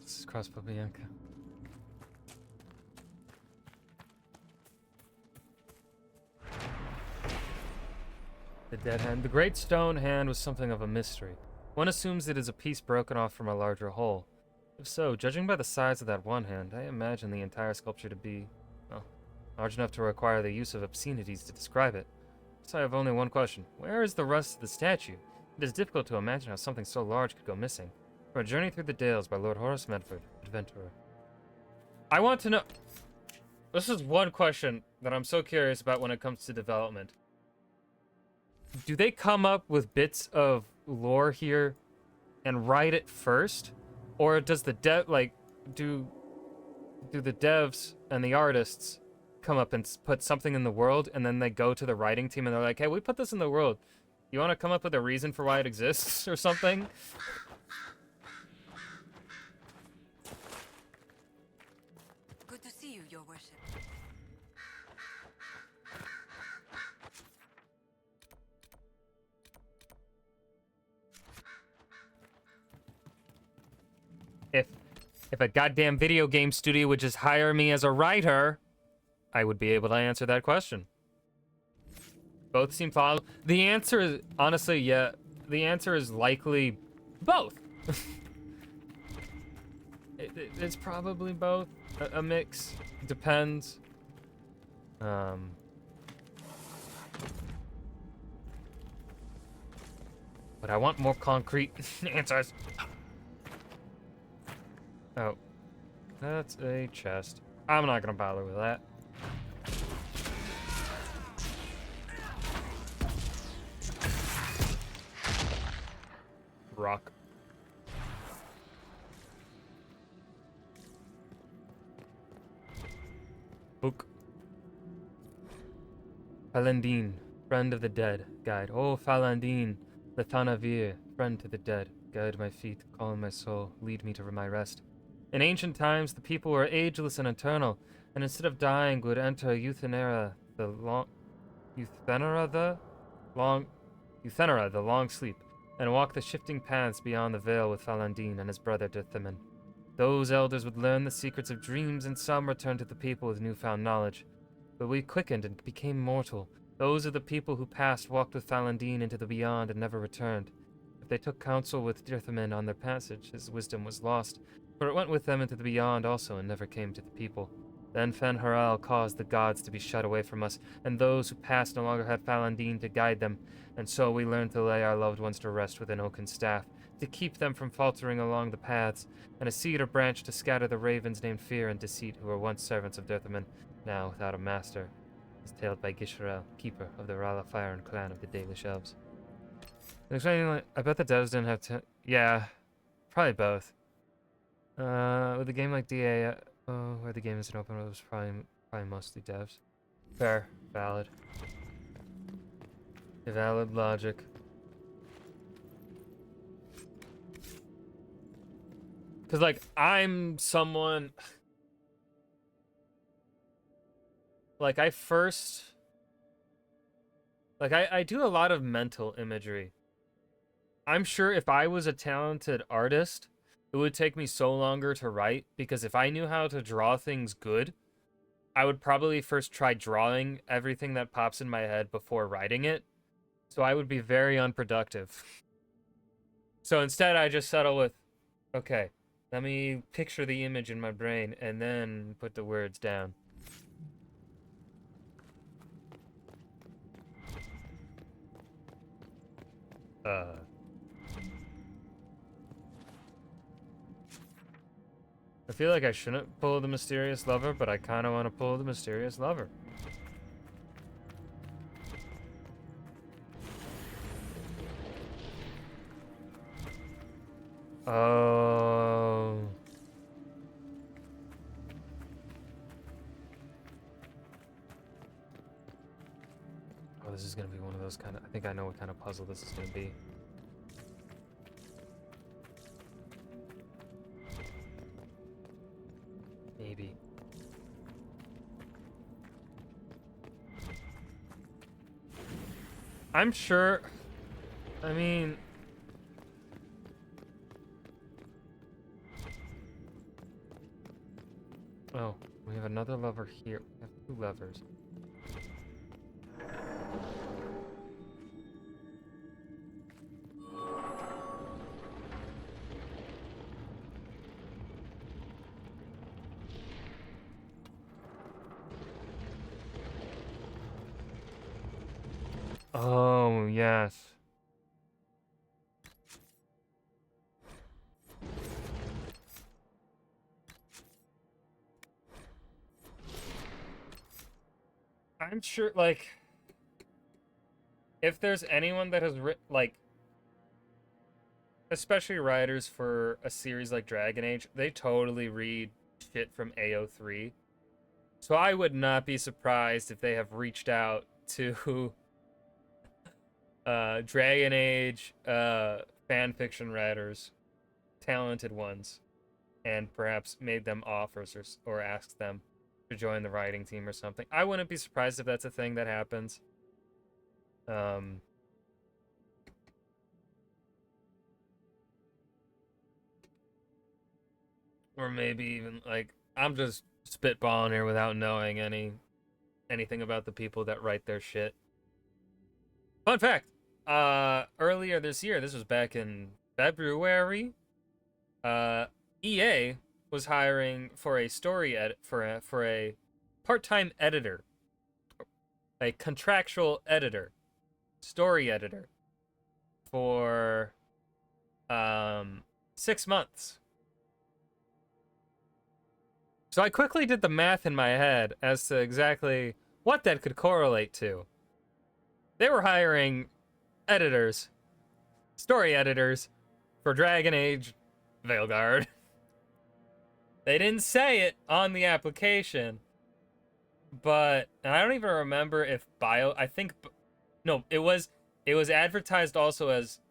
This is crossbow Bianca. The dead hand. The great stone hand was something of a mystery. One assumes it is a piece broken off from a larger whole. If so, judging by the size of that one hand, I imagine the entire sculpture to be, well, large enough to require the use of obscenities to describe it. So I have only one question. Where is the rest of the statue? It is difficult to imagine how something so large could go missing. For A Journey Through the Dales by Lord Horace Medford, Adventurer. I want to know... This is one question that I'm so curious about when it comes to development. Do they come up with bits of lore here and write it first? Or does the do the devs and the artists come up and put something in the world, and then they go to the writing team and they're like, hey, we put this in the world. You want to come up with a reason for why it exists or something? Good to see you, Your Worship. If a goddamn video game studio would just hire me as a writer, I would be able to answer that question. Both seem follow. The answer is, honestly, yeah. The answer is likely both. It's probably both. A mix. Depends. But I want more concrete answers. Oh. That's a chest. I'm not gonna bother with that. Rock. Book. Falandine, friend of the dead, guide. Oh, Falandine, Lethanavir, friend to the dead, guide my feet, calm my soul, lead me to my rest. In ancient times, the people were ageless and eternal, and instead of dying, would enter Euthenera, the long sleep, and walk the shifting paths beyond the veil with Falandine and his brother Dirthiman. Those elders would learn the secrets of dreams, and some returned to the people with newfound knowledge. But we quickened and became mortal. Those of the people who passed walked with Falandine into the beyond and never returned. If they took counsel with Dirthiman on their passage, his wisdom was lost, for it went with them into the beyond also and never came to the people. Then Fen-Haral caused the gods to be shut away from us, and those who passed no longer had Falandine to guide them, and so we learned to lay our loved ones to rest with an oaken staff, to keep them from faltering along the paths, and a cedar branch to scatter the ravens named Fear and Deceit, who were once servants of Dirthiman, now without a master, as tailed by Gisharel, keeper of the Rala Fire and clan of the Dalish Elves. I bet the devs didn't have to... Yeah, probably both. With a game like DA, where the game isn't open, it was probably mostly devs. Fair. Valid. Valid logic. Because, like, I'm someone... Like, I do a lot of mental imagery. I'm sure if I was a talented artist, it would take me so longer to write, because if I knew how to draw things good, I would probably first try drawing everything that pops in my head before writing it. So I would be very unproductive. So instead, I just settle with, okay, let me picture the image in my brain and then put the words down. I feel like I shouldn't pull the mysterious lover, but I kind of want to pull the mysterious lover. Oh. Oh, this is going to be one of those kind of... I think I know what kind of puzzle this is going to be. Maybe. I'm sure... I mean... Oh, we have another lever here. We have 2 levers. Oh, yes. I'm sure, like, if there's anyone that has written, like, especially writers for a series like Dragon Age, they totally read shit from AO3. So I would not be surprised if they have reached out to Dragon Age fan fiction writers, talented ones, and perhaps made them offers or asked them to join the writing team or something. I wouldn't be surprised if that's a thing that happens. Or maybe even, like, I'm just spitballing here without knowing anything about the people that write their shit. Fun fact, earlier this year, this was back in February, EA was hiring for a story edit for a part-time editor, a contractual editor, story editor for 6 months. So I quickly did the math in my head as to exactly what that could correlate to. They were hiring editors, story editors, for Dragon Age Veilguard. They didn't say it on the application, but and I don't even remember if it was advertised also as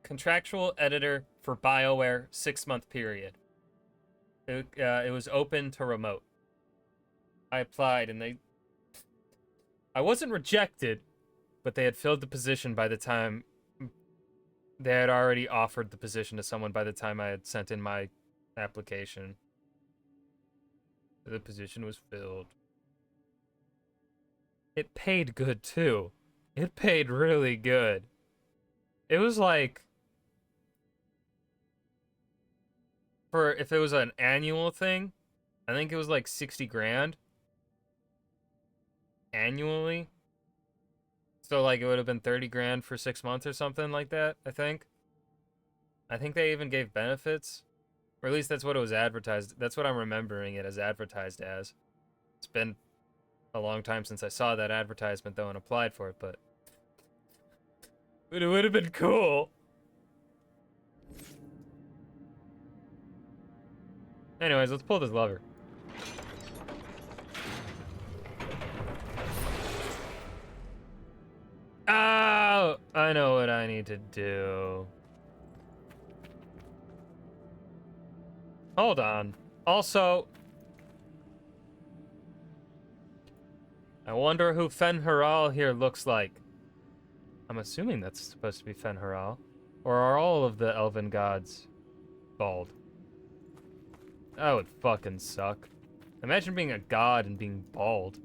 contractual editor for BioWare 6-month period. It was open to remote. I applied and I wasn't rejected, but they had filled the position by the time they had already offered the position to someone by the time I had sent in my application. The position was filled. It paid good too. It paid really good. It was like, for if it was an annual thing, I think it was like 60 grand annually. So like it would have been 30 grand for 6 months or something like that, I think. I think they even gave benefits. Or at least that's what it was advertised. That's what I'm remembering it as advertised as. It's been a long time since I saw that advertisement though and applied for it, but it would have been cool. Anyways, let's pull this lever. Oh, I know what I need to do. Hold on. Also, I wonder who Fen-Haral here looks like. I'm assuming that's supposed to be Fen-Haral. Or are all of the elven gods bald? That would fucking suck. Imagine being a god and being bald.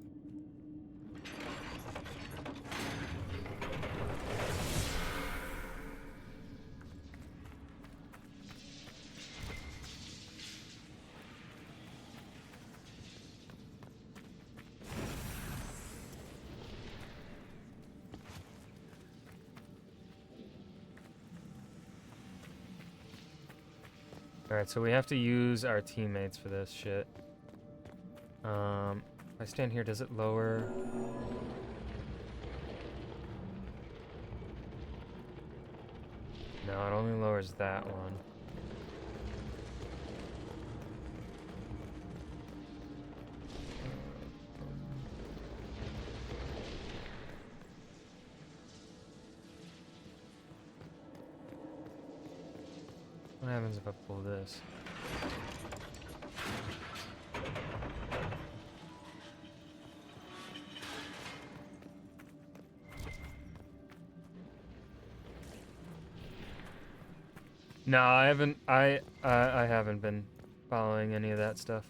Alright, so we have to use our teammates for this shit. If I stand here, does it lower? No, it only lowers that one. What happens if I pull this? No, I haven't. I haven't been following any of that stuff.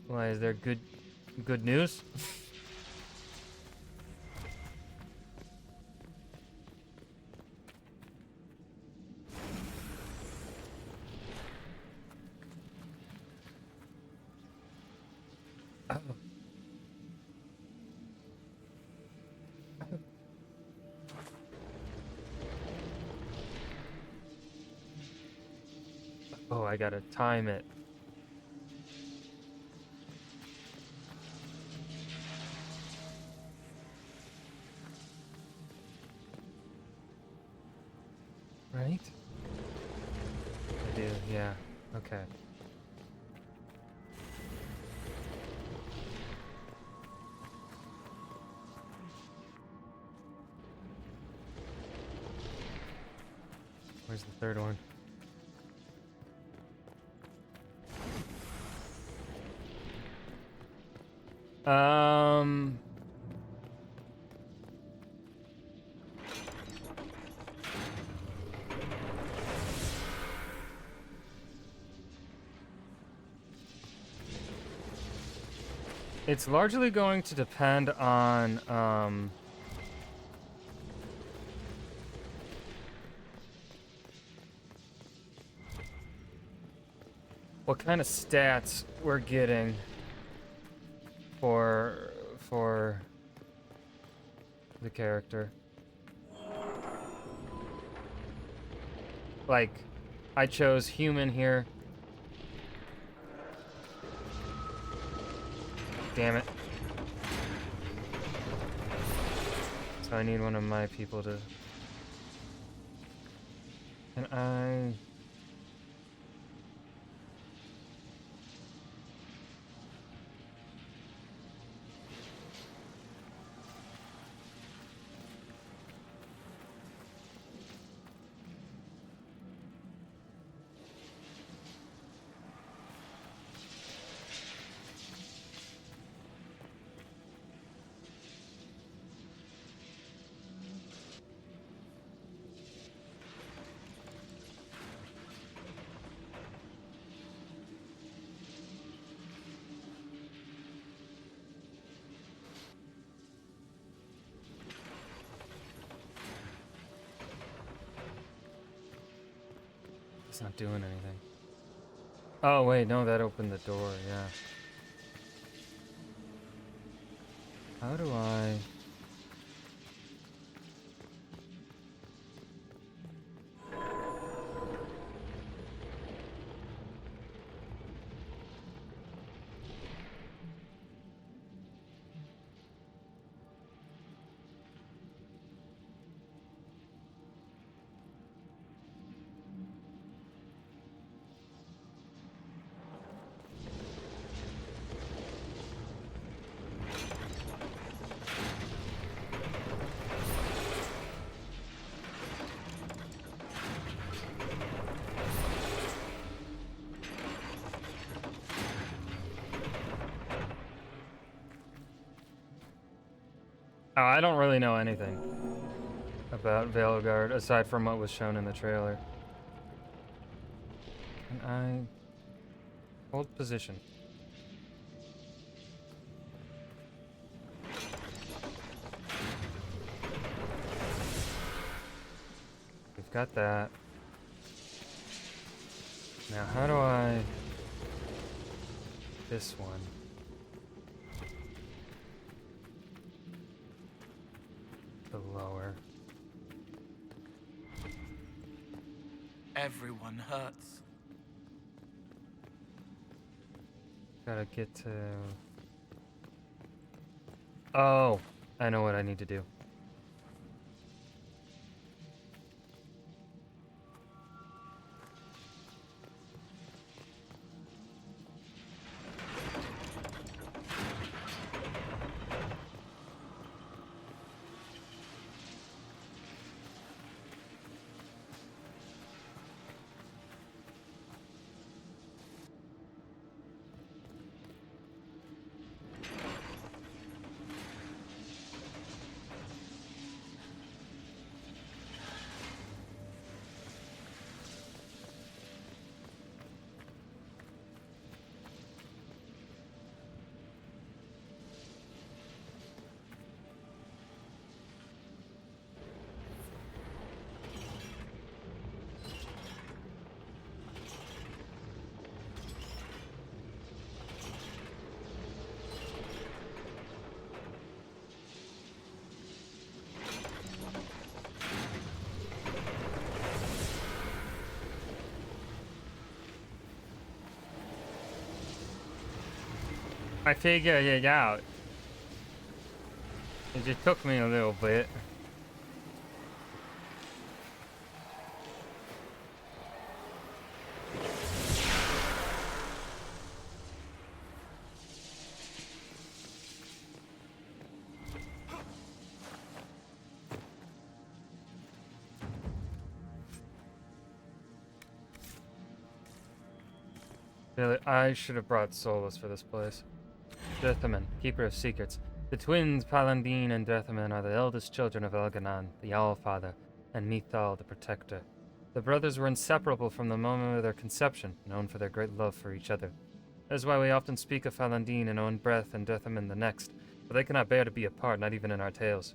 Why, is there good news? Oh, I gotta time it. Right? I do, yeah. Okay. Where's the third one? It's largely going to depend on, what kind of stats we're getting for the character. Like, I chose human here. Damn it. So I need one of my people to... Can I... It's not doing anything. Oh, wait, no, that opened the door, yeah. How do I... Oh, I don't really know anything about Veilguard aside from what was shown in the trailer. Can I hold position? We've got that. Now, how do I... This one. The lower. Everyone hurts. Gotta get to... Oh, I know what I need to do. I figured it out. It just took me a little bit. Really, I should have brought Solus for this place. Dirthaman, Keeper of Secrets. The twins Palandine and Dirthaman are the eldest children of Elganan, the Allfather, and Mithal, the Protector. The brothers were inseparable from the moment of their conception, known for their great love for each other. That is why we often speak of Palandine in one breath and Dirthaman the next, but they cannot bear to be apart, not even in our tales.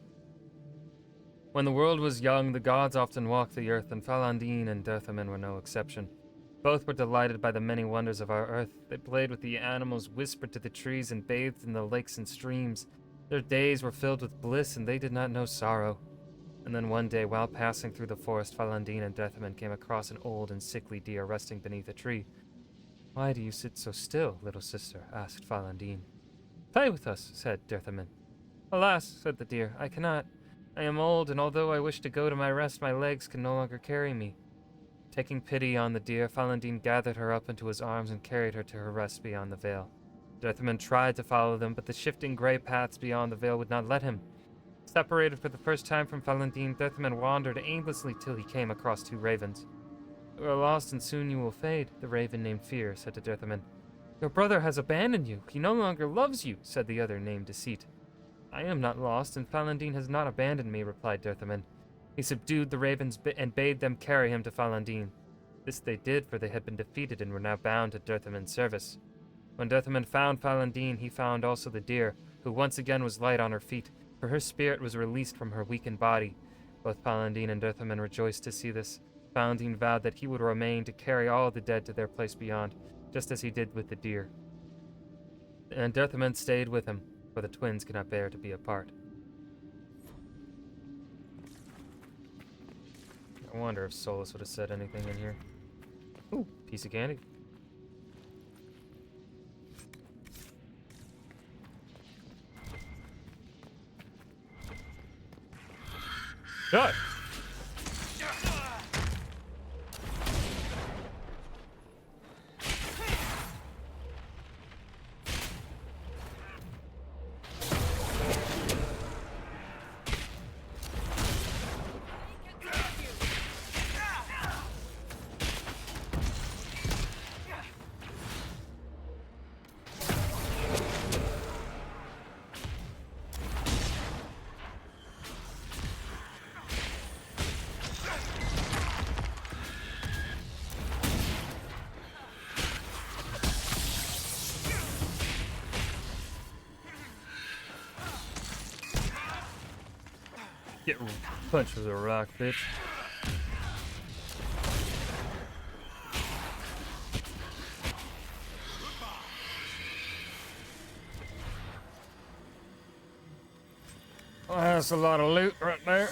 When the world was young, the gods often walked the earth, and Palandine and Dirthaman were no exception. Both were delighted by the many wonders of our earth. They played with the animals, whispered to the trees, and bathed in the lakes and streams. Their days were filled with bliss, and they did not know sorrow. And then one day, while passing through the forest, Palandine and Dirthaman came across an old and sickly deer resting beneath a tree. "Why do you sit so still, little sister?" asked Palandine. "Play with us," said Dirthaman. "Alas," said the deer, "I cannot. I am old, and although I wish to go to my rest, my legs can no longer carry me." Taking pity on the deer, Palandine gathered her up into his arms and carried her to her rest beyond the veil. Dirthaman tried to follow them, but the shifting gray paths beyond the veil would not let him. Separated for the first time from Palandine, Dirthaman wandered aimlessly till he came across two ravens. "You are lost and soon you will fade," the raven named Fear said to Dirthaman. "Your brother has abandoned you. He no longer loves you," said the other named Deceit. "I am not lost, and Palandine has not abandoned me," replied Dirthaman. He subdued the ravens and bade them carry him to Palandine. This they did, for they had been defeated and were now bound to Dirthaman's service. When Dirthaman found Palandine, he found also the deer, who once again was light on her feet, for her spirit was released from her weakened body. Both Palandine and Dirthaman rejoiced to see this. Palandine vowed that he would remain to carry all the dead to their place beyond, just as he did with the deer. And Dirthaman stayed with him, for the twins could not bear to be apart. I wonder if Solus would have said anything in here. Ooh, piece of candy. Good. Get punched with a rock, bitch. Well, that's a lot of loot right there.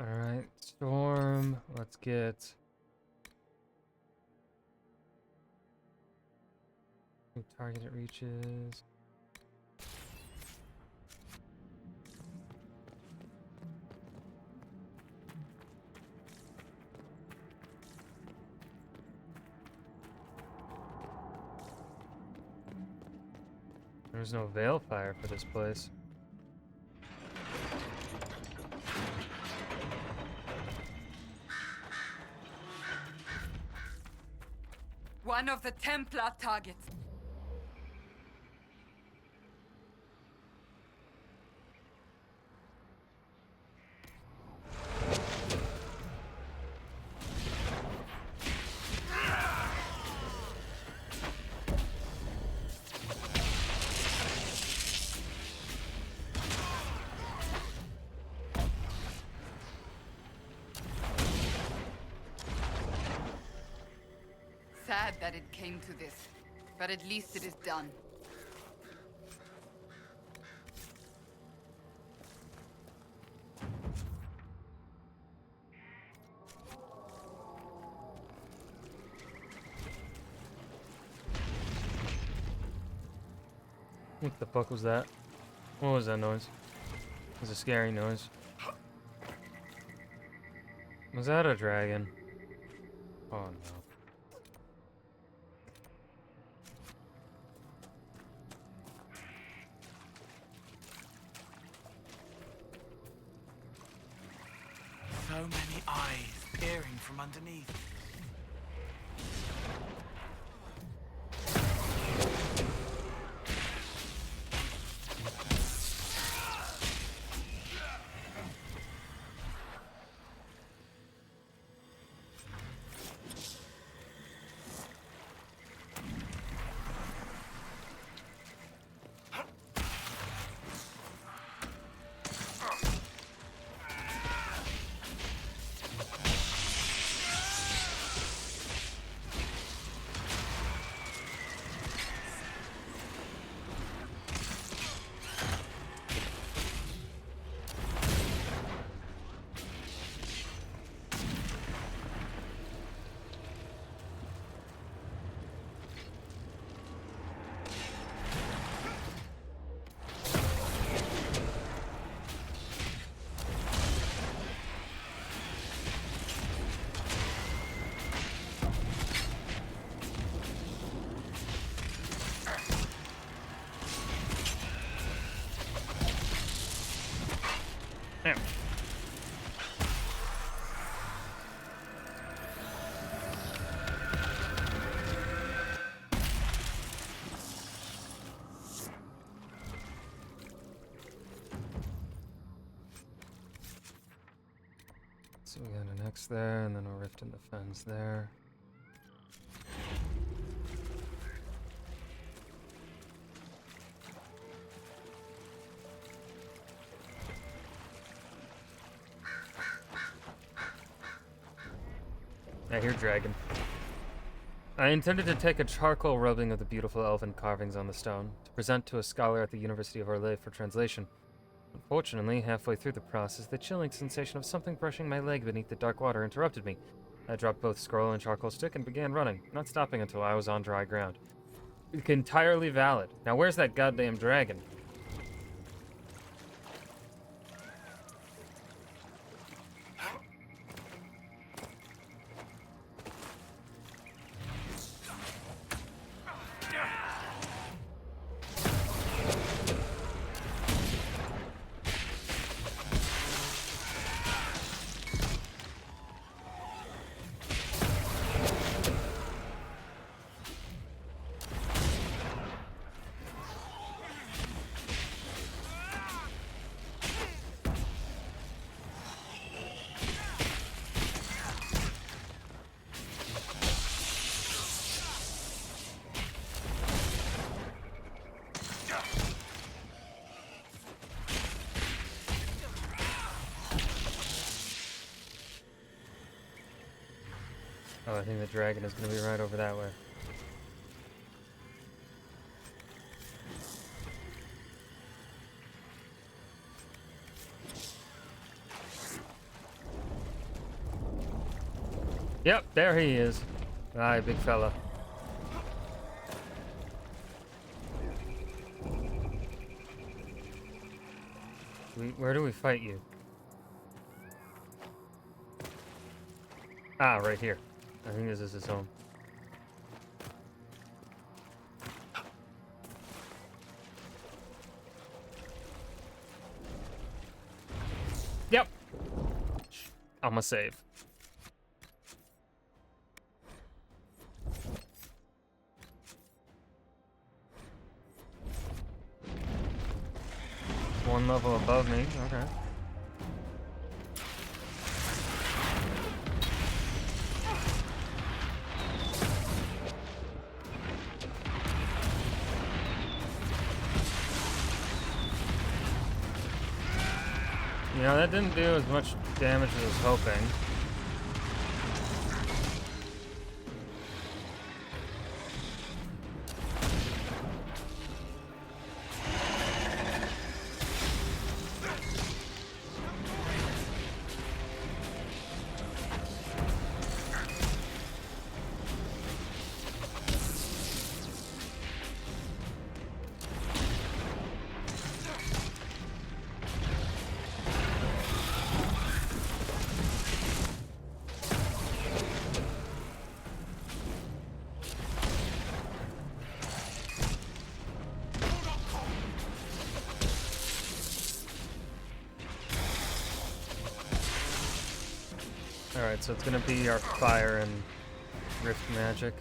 Alright, Storm. Let's get... New target it reaches. There's no veil fire for this place. One of the Templar targets. sad that it came to this, but at least it is done. What the fuck was that? What was that noise? It was a scary noise. Was that a dragon? Oh no. So many eyes peering from underneath. Damn. So we got an X there, and then a rift in the fence there. I hear dragon. I intended to take a charcoal rubbing of the beautiful elven carvings on the stone to present to a scholar at the University of Orlais for translation. Unfortunately, halfway through the process, the chilling sensation of something brushing my leg beneath the dark water interrupted me. I dropped both scroll and charcoal stick and began running, not stopping until I was on dry ground. Entirely valid. Now where's that goddamn dragon? Oh, I think the dragon is going to be right over that way. Yep, there he is. Aye, big fella. Where do we fight you? Ah, right here. I think this is his home. Yep. I'ma save. One level above me. Okay. Yeah, that didn't do as much damage as I was hoping. Alright, so it's gonna be our fire and rift magic.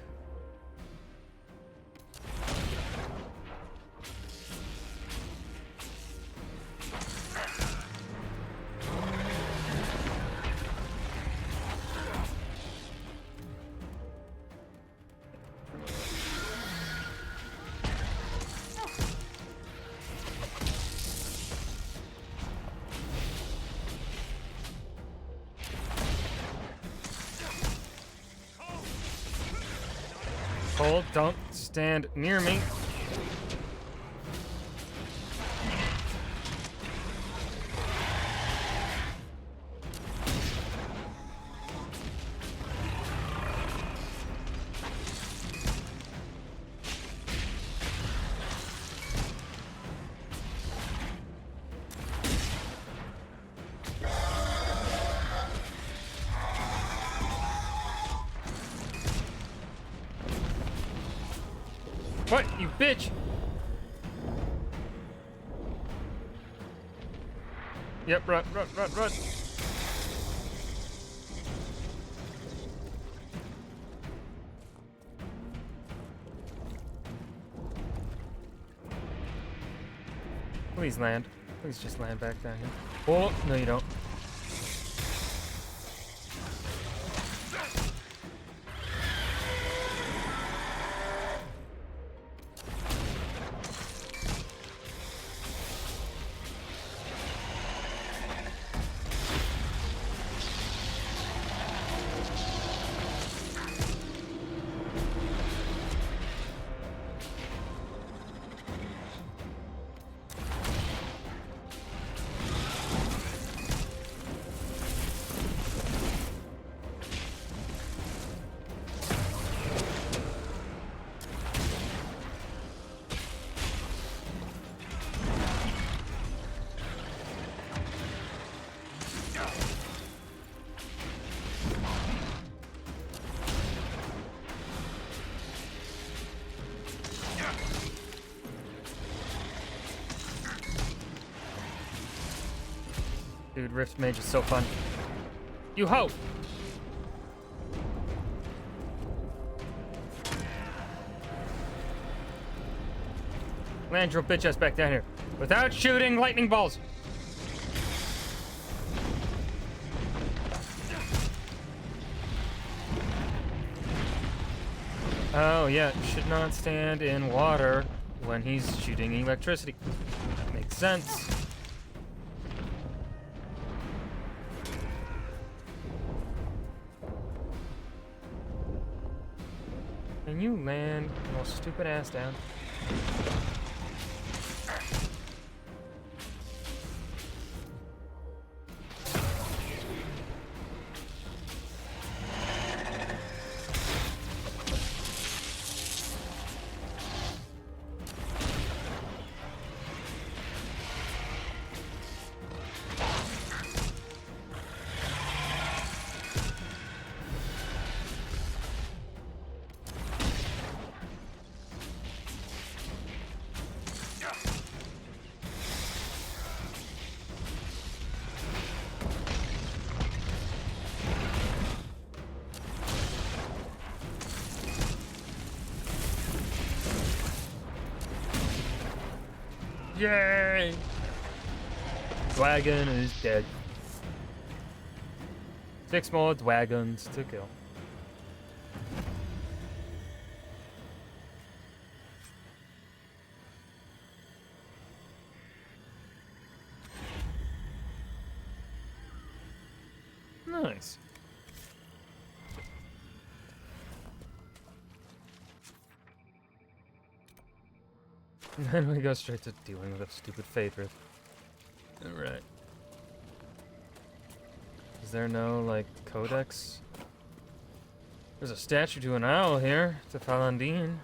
Cole, don't stand near me. What, you bitch? Yep, run. Please land. Please just land back down here. Oh, no you don't. Dude, Rift Mage is so fun. You ho! Land your bitch ass back down here. Without shooting lightning balls! Oh yeah, should not stand in water when he's shooting electricity. That makes sense. Can you land your stupid ass down? Yay! Dragon is dead. 6 more dragons to kill. Nice. And then we go straight to dealing with a stupid Phaedra. Alright. Is there no, like, codex? There's a statue to an owl here, to Falandine.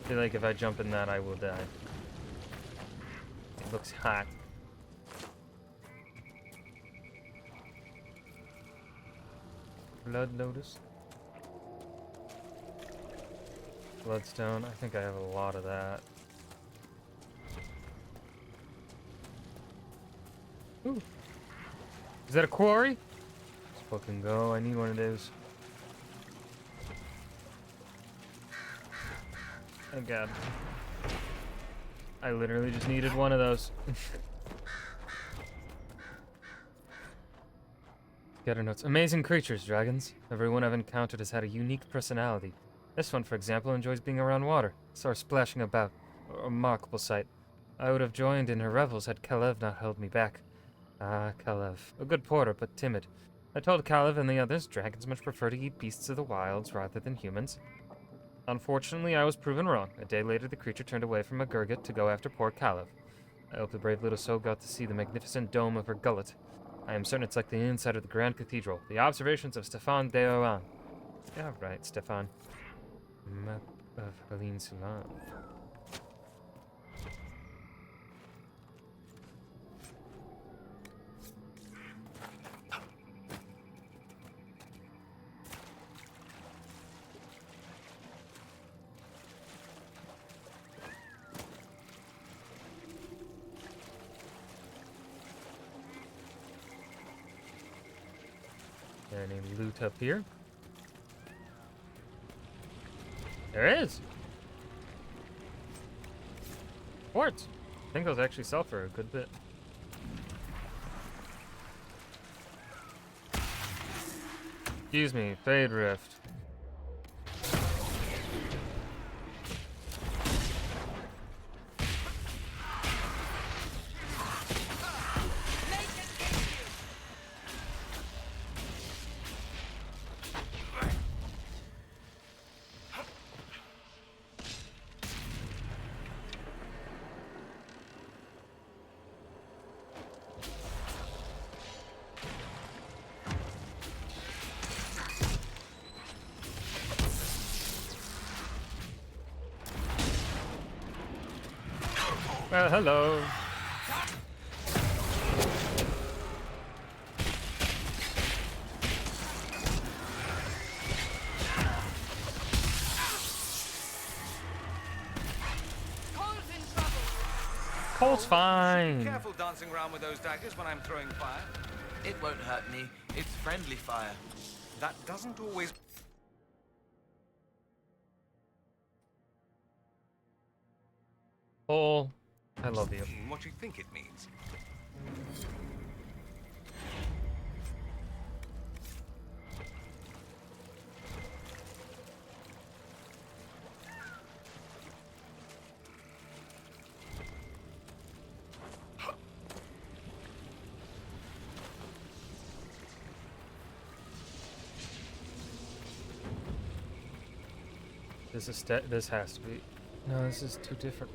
I feel like if I jump in that, I will die. It looks hot. Blood Lotus. Bloodstone, I think I have a lot of that. Ooh. Is that a quarry? Let's fucking go. I need one of those. Oh god. I literally just needed one of those. Getter notes. Amazing creatures, dragons. Everyone I've encountered has had a unique personality. This one, for example, enjoys being around water. Saw her splashing about. A remarkable sight. I would have joined in her revels had Kalev not held me back. Ah, Kalev. A good porter, but timid. I told Kalev and the others dragons much prefer to eat beasts of the wilds rather than humans. Unfortunately, I was proven wrong. A day later, the creature turned away from a Gurgit to go after poor Kalev. I hope the brave little soul got to see the magnificent dome of her gullet. I am certain it's like the inside of the Grand Cathedral. The observations of Stefan de Oran. Yeah, right, Stefan. Map of Helene Sulan. Any loot up here? There is! Quartz! I think those actually sell for a good bit. Excuse me, Fade Rift. Well, hello. Cole's fine. Careful dancing around with those daggers when I'm throwing fire. It won't hurt me. It's friendly fire. That doesn't always... Cole, I love you. What you think it means. This has to be. No, this is too different.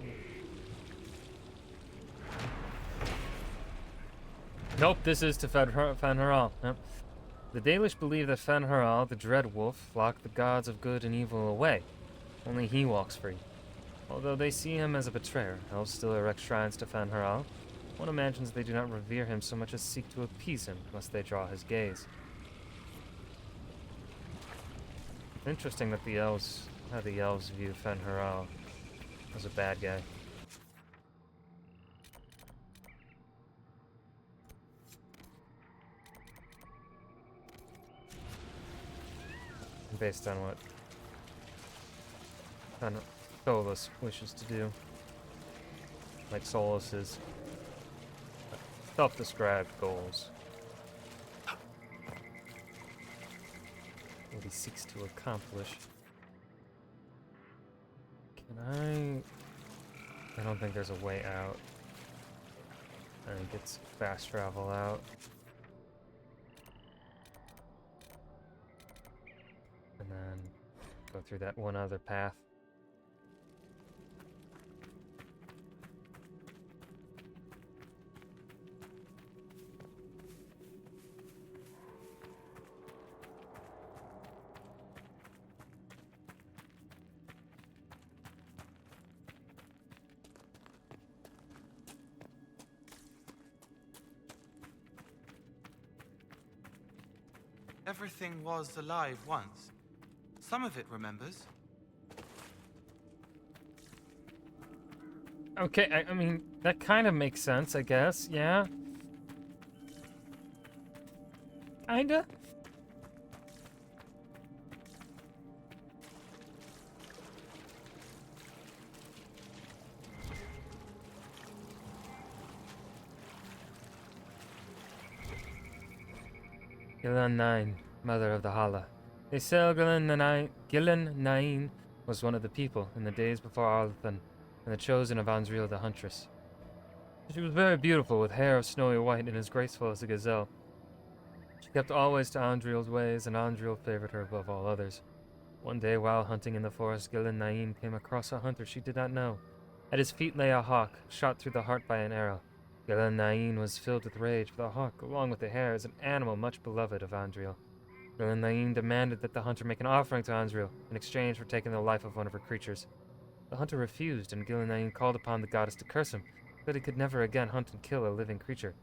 Nope, this is to Fen'Haral. Yep. The Dalish believe that Fen'Haral, the Dread Wolf, locked the gods of good and evil away. Only he walks free. Although they see him as a betrayer, elves still erect shrines to Fen'Haral. One imagines they do not revere him so much as seek to appease him, lest they draw his gaze. Interesting that how the elves view Fen'Haral as a bad guy. Based on what kind of Solus wishes to do. Like Solus's self-described goals. What he seeks to accomplish. Can I don't think there's a way out. I think it's fast travel out. And then go through that one other path. Everything was alive once. Some of it remembers. Okay, I mean, that kind of makes sense, I guess, yeah. Kinda? Gillen Nine, mother of the Hala. They say Gillen Nain was one of the people in the days before Arlathan, and the chosen of Ansriel the Huntress. She was very beautiful, with hair of snowy white and as graceful as a gazelle. She kept always to Andriel's ways, and Andriel favored her above all others. One day, while hunting in the forest, Gillen Nain came across a hunter she did not know. At his feet lay a hawk, shot through the heart by an arrow. Gillen Nain was filled with rage, for the hawk, along with the hare, is an animal much beloved of Andriel. Gillen Nain demanded that the hunter make an offering to Andriel in exchange for taking the life of one of her creatures. The hunter refused, and Gillen Nain called upon the goddess to curse him, so that he could never again hunt and kill a living creature.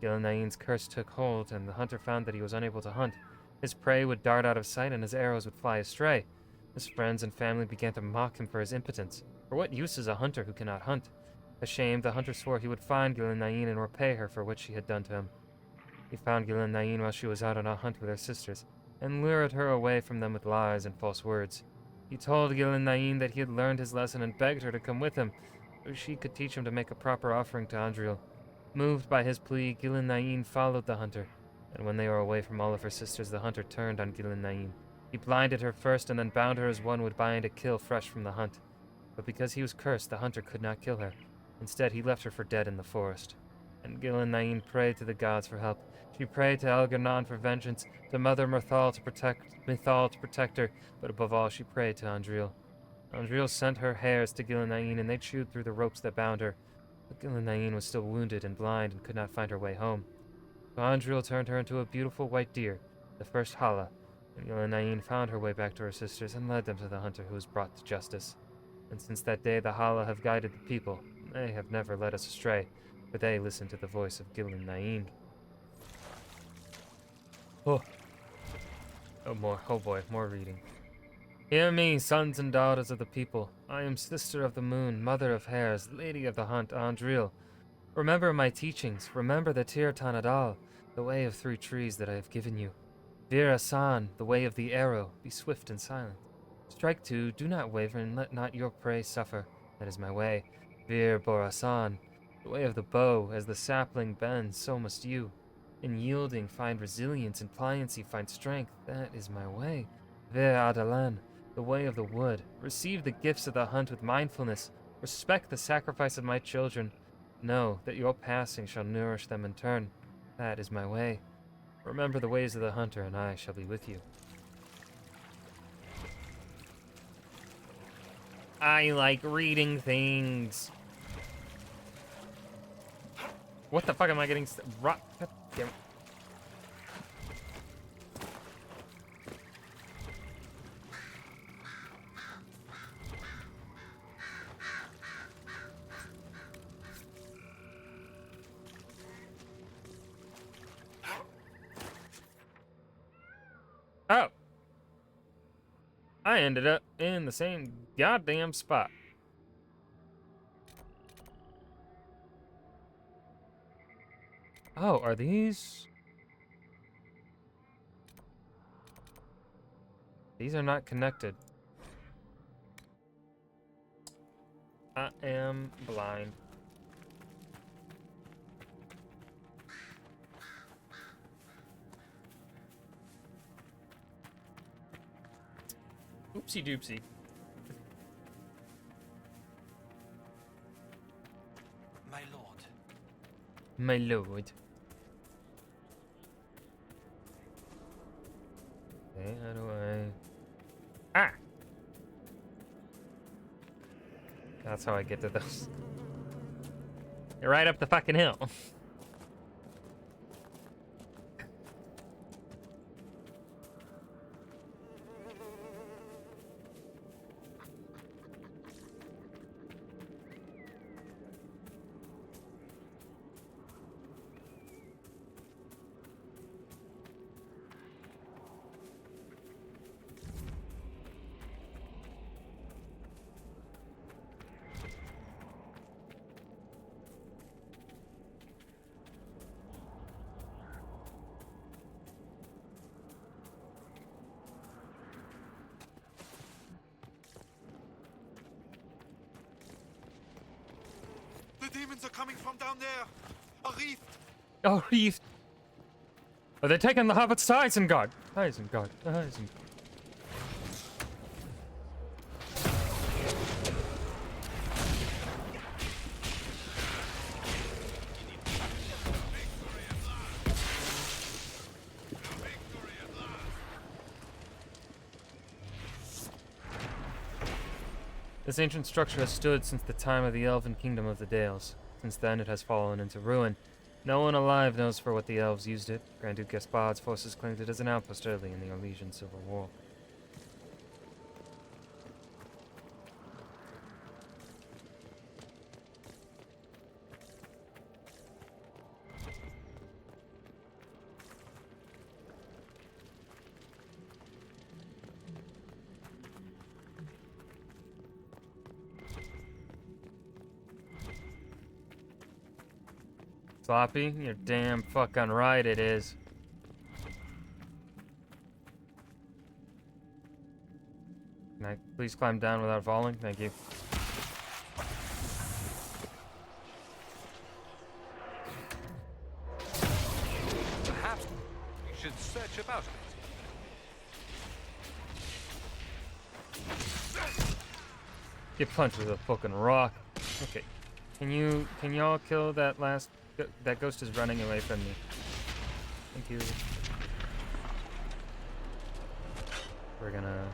Gillen Nain's curse took hold, and the hunter found that he was unable to hunt. His prey would dart out of sight, and his arrows would fly astray. His friends and family began to mock him for his impotence. For what use is a hunter who cannot hunt? Ashamed, the hunter swore he would find Gillen Nain and repay her for what she had done to him. He found Gillen Nain while she was out on a hunt with her sisters, and lured her away from them with lies and false words. He told Gillen Nain that he had learned his lesson and begged her to come with him, so she could teach him to make a proper offering to Andriel. Moved by his plea, Gillen Nain followed the hunter, and when they were away from all of her sisters, the hunter turned on Gillen Nain. He blinded her first and then bound her as one would bind a kill fresh from the hunt. But because he was cursed, the hunter could not kill her. Instead, he left her for dead in the forest. And Gillen Nain prayed to the gods for help. She prayed to Elgar'nan for vengeance, to Mother Mithal to protect her, but above all, she prayed to Andriel. Andriel sent her hares to Gillen Nain, and they chewed through the ropes that bound her. But Gillen Nain was still wounded and blind and could not find her way home. So Andriel turned her into a beautiful white deer, the first Hala, and Gillen Nain found her way back to her sisters and led them to the hunter who was brought to justice. And since that day, the Hala have guided the people. They have never led us astray, for they listen to the voice of Gillen Nain. Oh boy, more reading. Hear me, sons and daughters of the people. I am sister of the moon, mother of hares, lady of the hunt, Andriel. Remember my teachings. Remember the Tir Tanadal, the way of 3 trees that I have given you. Vir Asan, the way of the arrow. Be swift and silent. Strike 2, do not waver, and let not your prey suffer. That is my way. Vir Borasan, the way of the bow. As the sapling bends, so must you. In yielding, find resilience. In pliancy, find strength. That is my way. Vir Adalan, the way of the wood. Receive the gifts of the hunt with mindfulness. Respect the sacrifice of my children. Know that your passing shall nourish them in turn. That is my way. Remember the ways of the hunter, and I shall be with you. I like reading things. What the fuck am I getting? God damn it. Oh. I ended up in the same goddamn spot. Oh, are these? These are not connected. I am blind. Oopsie doopsie. My lord. My lord. Okay, how do I... Ah! That's how I get to those. You're right up the fucking hill. demons are coming from down there. A reef. Oh, Reef. Are they taking the hobbits to Isengard? Isengard. Isengard. This ancient structure has stood since the time of the elven kingdom of the Dales. Since then, it has fallen into ruin. No one alive knows for what the elves used it. Grand Duke Gaspad's forces claimed it as an outpost early in the Orlesian Civil War. Sloppy? You're damn fucking right it is. Can I please climb down without falling? Thank you. Perhaps you should search about a bit. Get punched with a fucking rock. Okay. Can y'all kill that last... That ghost is running away from me. Thank you. We're gonna...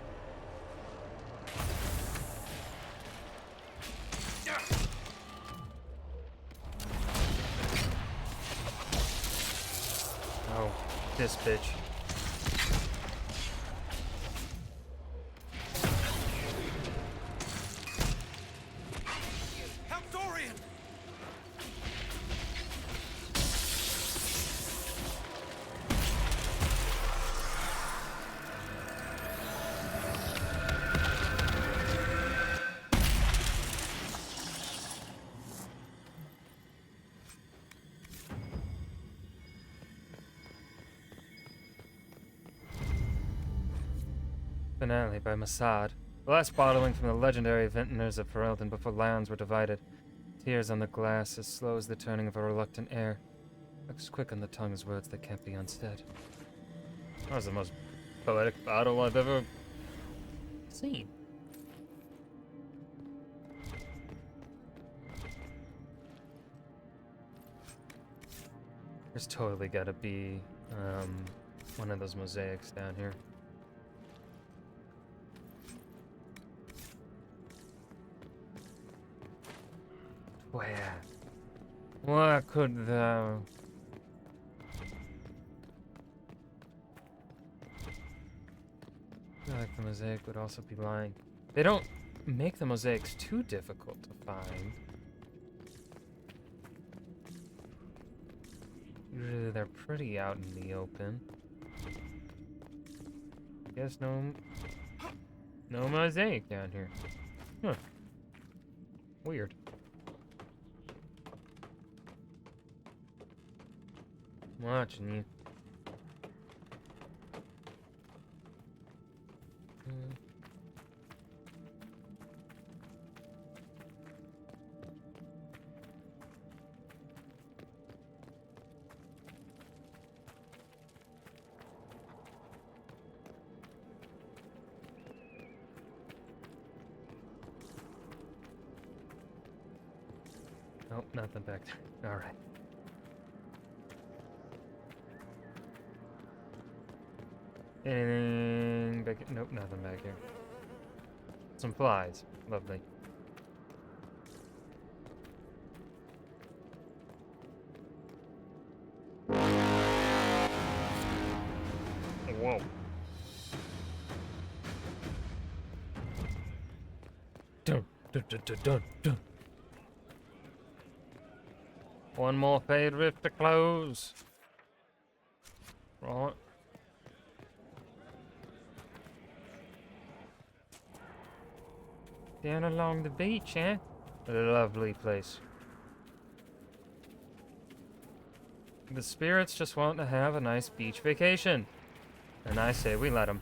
Oh, this bitch. Finale by Masad. The last bottling from the legendary vintners of Ferelden before lands were divided. Tears on the glass as slow as the turning of a reluctant air. Looks quick on the tongue as words that can't be unsaid. That was the most poetic battle I've ever seen. There's totally gotta be one of those mosaics down here. Where? Where could thou? I feel like the mosaic would also be lying. They don't make the mosaics too difficult to find. Usually they're pretty out in the open. Guess no mosaic down here. Huh. Weird. I'm watching you. Nope, nothing back there. Alright. Anything back here? Nope, nothing back here. Some flies. Lovely. Whoa. Dun, dun, dun, dun, dun, dun. One more fade rift to close. Right. Down along the beach, eh? A lovely place. The spirits just want to have a nice beach vacation. And I say we let them.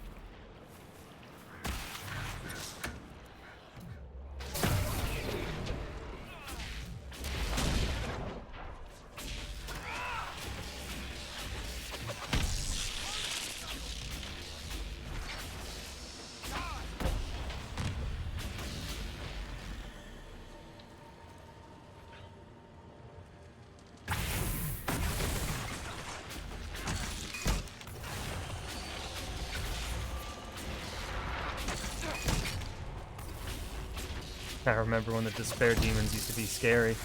I remember when the despair demons used to be scary.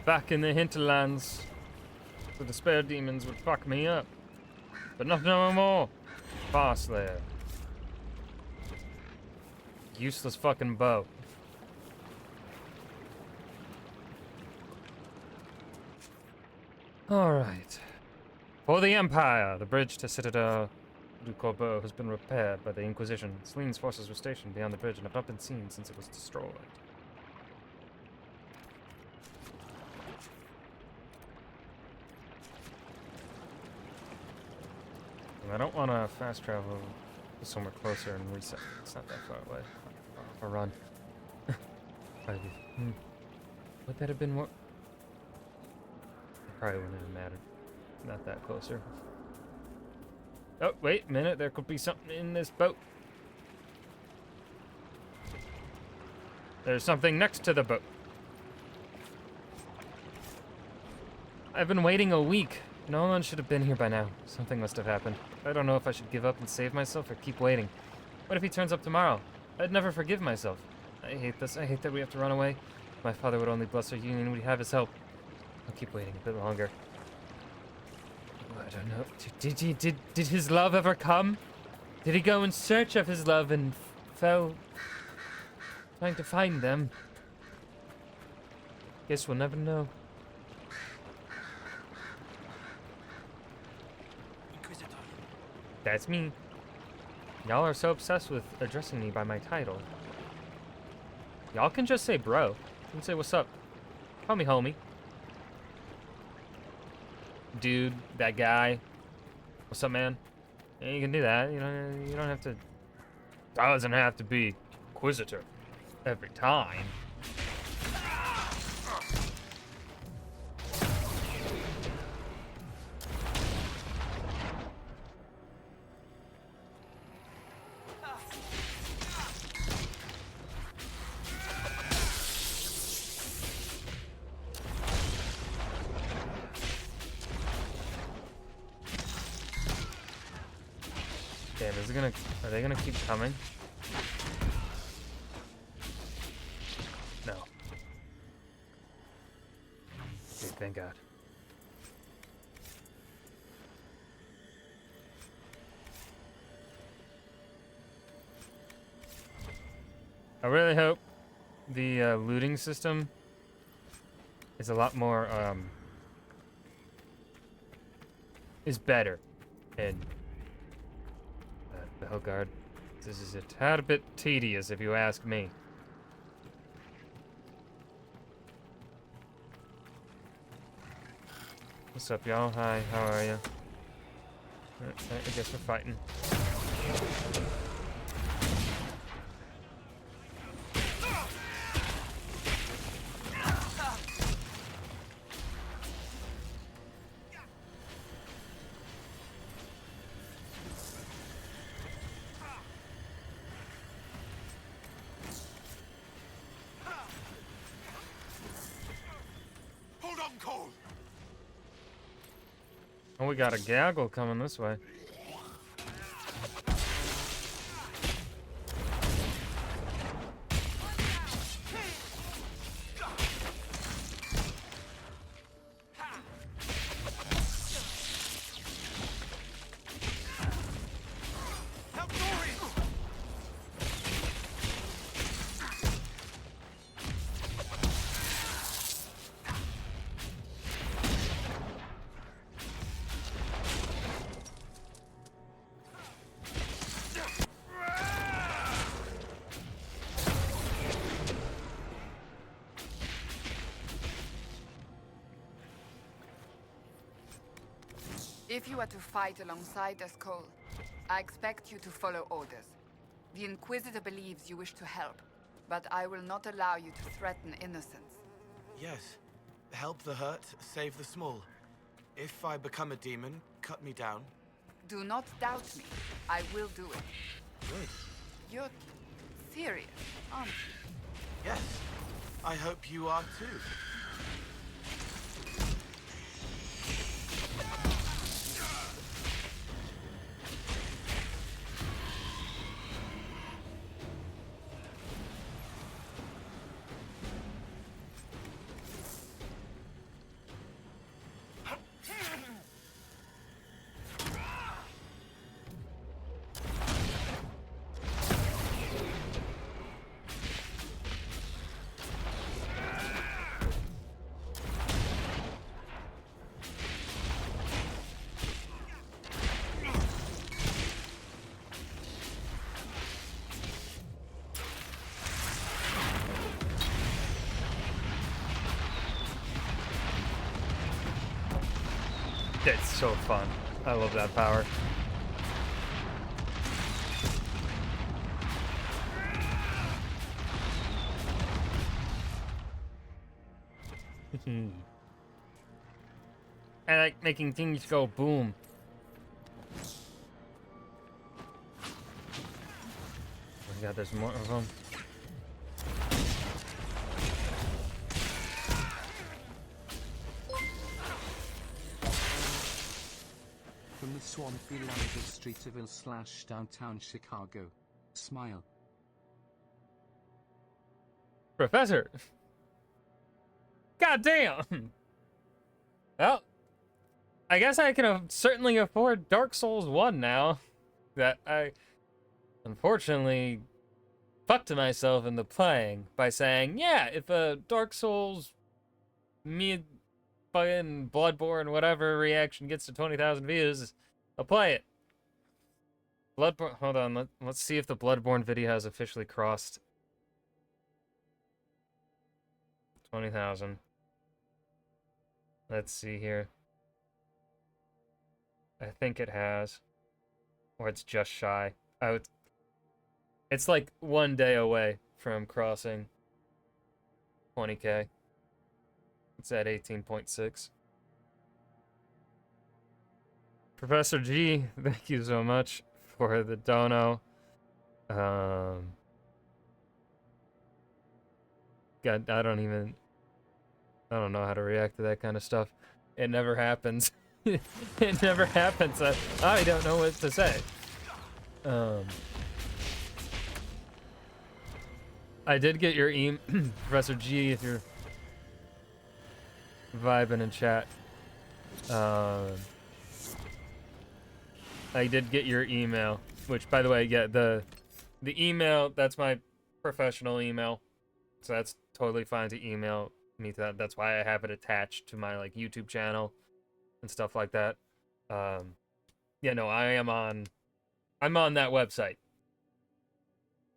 Back in the hinterlands, the despair demons would fuck me up. But not no more. Boss there. Useless fucking bow. Alright. For the Empire, the bridge to Citadel du Corbeau has been repaired by the Inquisition. Celine's forces were stationed beyond the bridge and have not been seen since it was destroyed. I don't want to fast travel somewhere closer and reset. It's not that far away. I'll run. Would that have been what? Probably wouldn't have mattered. Not that closer. Oh, wait a minute. There could be something in this boat. There's something next to the boat. I've been waiting a week. No one should have been here by now. Something must have happened. I don't know if I should give up and save myself or keep waiting. What if he turns up tomorrow? I'd never forgive myself. I hate this. I hate that we have to run away. If my father would only bless our union, we'd have his help. I'll keep waiting a bit longer. Oh, I don't know. Did his love ever come? Did he go in search of his love and fell trying to find them? Guess we'll never know. That's me. Y'all are so obsessed with addressing me by my title. Y'all can just say bro. You can say what's up. Call me homie. Dude, that guy. What's up, man? Yeah, you can do that. You don't have to. Doesn't have to be Inquisitor every time. Damn, are they gonna keep coming? No. Okay, thank God. I really hope the looting system is a lot more, is better in the Hellguard. This is a tad bit tedious, if you ask me. What's up, y'all? Hi, how are you? I guess we're fighting. Oh, we got a gaggle coming this way. If you are to fight alongside us, Cole, I expect you to follow orders. The Inquisitor believes you wish to help, but I will not allow you to threaten innocents. Yes. Help the hurt, save the small. If I become a demon, cut me down. Do not doubt me. I will do it. Good. You're serious, aren't you? Yes. I hope you are too. It's so fun. I love that power. I like making things go boom. Oh my god, there's more of them. From the swampy land of Streeterville / downtown Chicago. Smile. Professor! God damn! Well, I guess I can certainly afford Dark Souls 1 now. That I, unfortunately, fucked myself into playing by saying, yeah, if a Dark Souls, me, fucking Bloodborne, whatever reaction gets to 20,000 views, I'll play it. Bloodborne, hold on, let's see if the Bloodborne video has officially crossed 20,000. Let's see here. I think it has. Or it's just shy. It's like 1 day away from crossing 20K. It's at 18.6. Professor G, thank you so much for the dono. God, I don't know how to react to that kind of stuff. It never happens. It never happens. I don't know what to say. I did get your Professor G, if you're vibing in chat. I did get your email, which, by the way, yeah, the email, that's my professional email. So that's totally fine to email me that. That's why I have it attached to my like YouTube channel and stuff like that. Yeah, no, I'm on that website.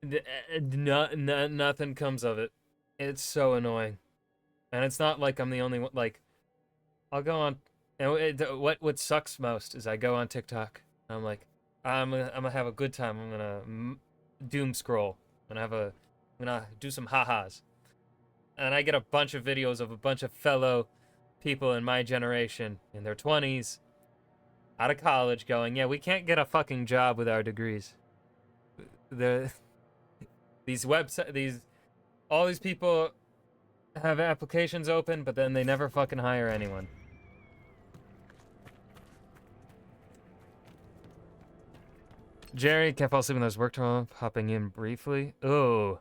Nothing comes of it. It's so annoying. And it's not like I'm the only one. Like, I'll go on, and what sucks most is I go on TikTok and I'm like, I'm gonna have a good time. I'm gonna doom scroll. I'm gonna do some ha-has. And I get a bunch of videos of a bunch of fellow people in my generation in their 20s, out of college, going, yeah, we can't get a fucking job with our degrees. All these people have applications open, but then they never fucking hire anyone. Jerry, can't fall asleep when there's work tomorrow. Popping in briefly. Oh.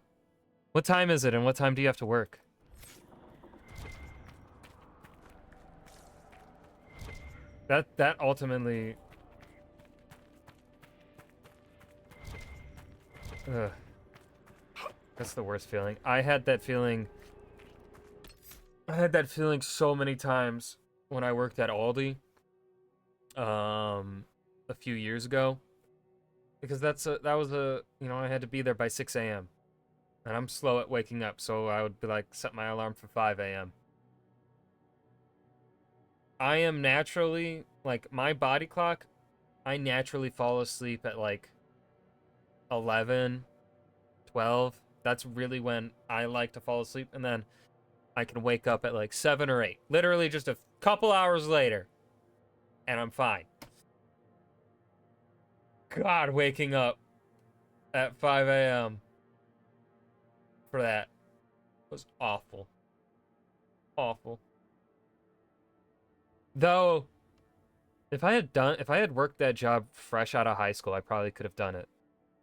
What time is it, and what time do you have to work? That ultimately... Ugh. That's the worst feeling. I had that feeling so many times when I worked at Aldi a few years ago. Because I had to be there by 6 a.m. And I'm slow at waking up, so I would be like, set my alarm for 5 a.m. I am naturally, like, my body clock, I naturally fall asleep at like 11, 12. That's really when I like to fall asleep, and then I can wake up at like 7 or 8. Literally just a couple hours later, and I'm fine. God, waking up at 5 a.m. for that was awful. Awful. Though, if I had worked that job fresh out of high school, I probably could have done it.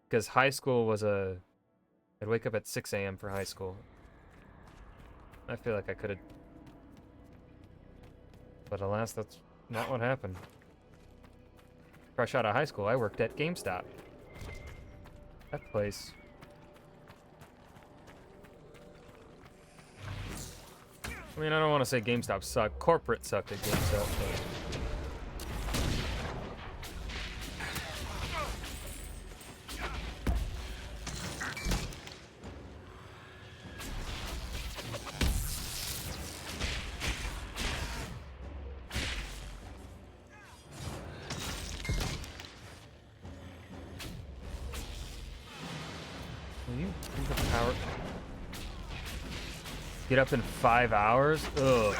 Because high school was I'd wake up at 6 a.m. for high school. I feel like I could have. But alas, that's not what happened. Fresh out of high school, I worked at GameStop. That place. I mean, I don't want to say GameStop sucked. Corporate sucked at GameStop, but... Will you think of power? Get up in 5 hours? Ugh.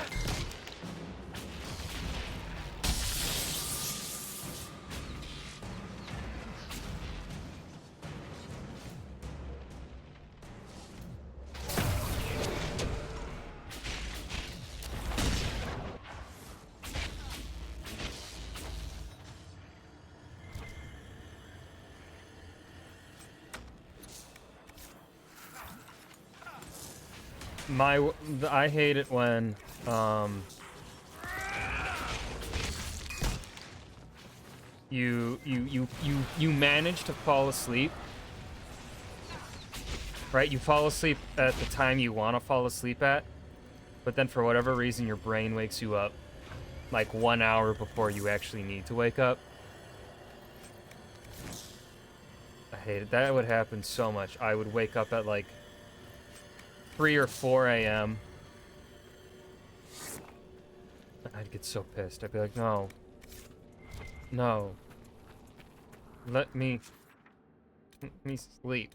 I hate it when you manage to fall asleep, right? You fall asleep at the time you want to fall asleep at, but then for whatever reason your brain wakes you up like 1 hour before you actually need to wake up. I hate it. That would happen so much. I would wake up at like 3 or 4 a.m. I'd get so pissed. I'd be like, no. No. Let me sleep.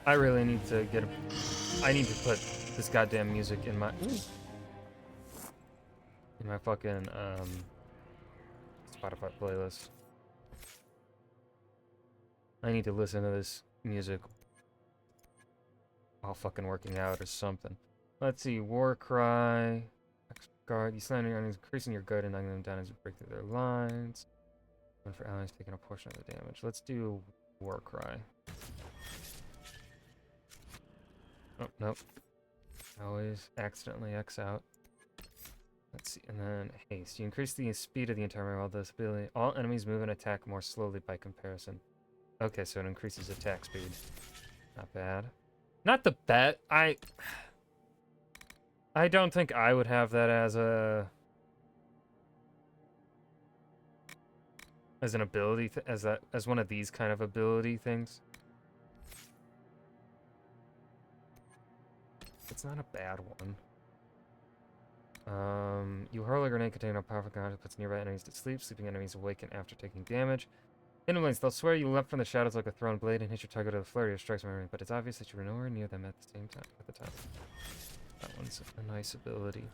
I really need to get I need to put this goddamn music in my fucking Spotify playlist. I need to listen to this music while fucking working out or something. Let's see, War Cry. Guard. You slander your enemies, increasing your guard and knocking them down as you break through their lines. And for allies taking a portion of the damage. Let's do War Cry. Oh, nope. Always accidentally X out. Let's see, and then haste. You increase the speed of the entire map while this ability. All enemies move and attack more slowly by comparison. Okay, so it increases attack speed. Not bad. Not the bet. I don't think I would have that as an ability, as one of these kind of ability things. It's not a bad one. You hurl a grenade containing a powerful grenade, puts nearby enemies to sleep. Sleeping enemies awaken after taking damage. Enemies, they'll swear you leapt from the shadows like a thrown blade and hit your target with a flurry of strikes, but it's obvious that you were nowhere near them at the same time. That one's a nice ability.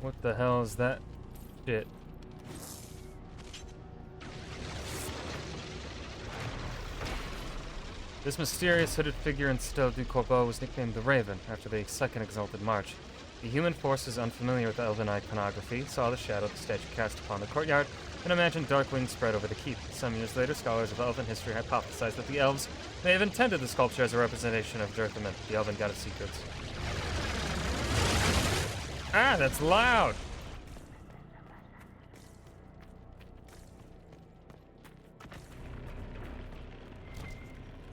What the hell is that shit? This mysterious hooded figure in Stele du Corbeau was nicknamed the Raven after the second exalted march. The human forces unfamiliar with elven iconography saw the shadow the statue cast upon the courtyard and imagined dark wings spread over the keep. Some years later, scholars of elven history hypothesized that the elves may have intended the sculpture as a representation of Dirthaman, the elven god of secrets. Ah, that's loud!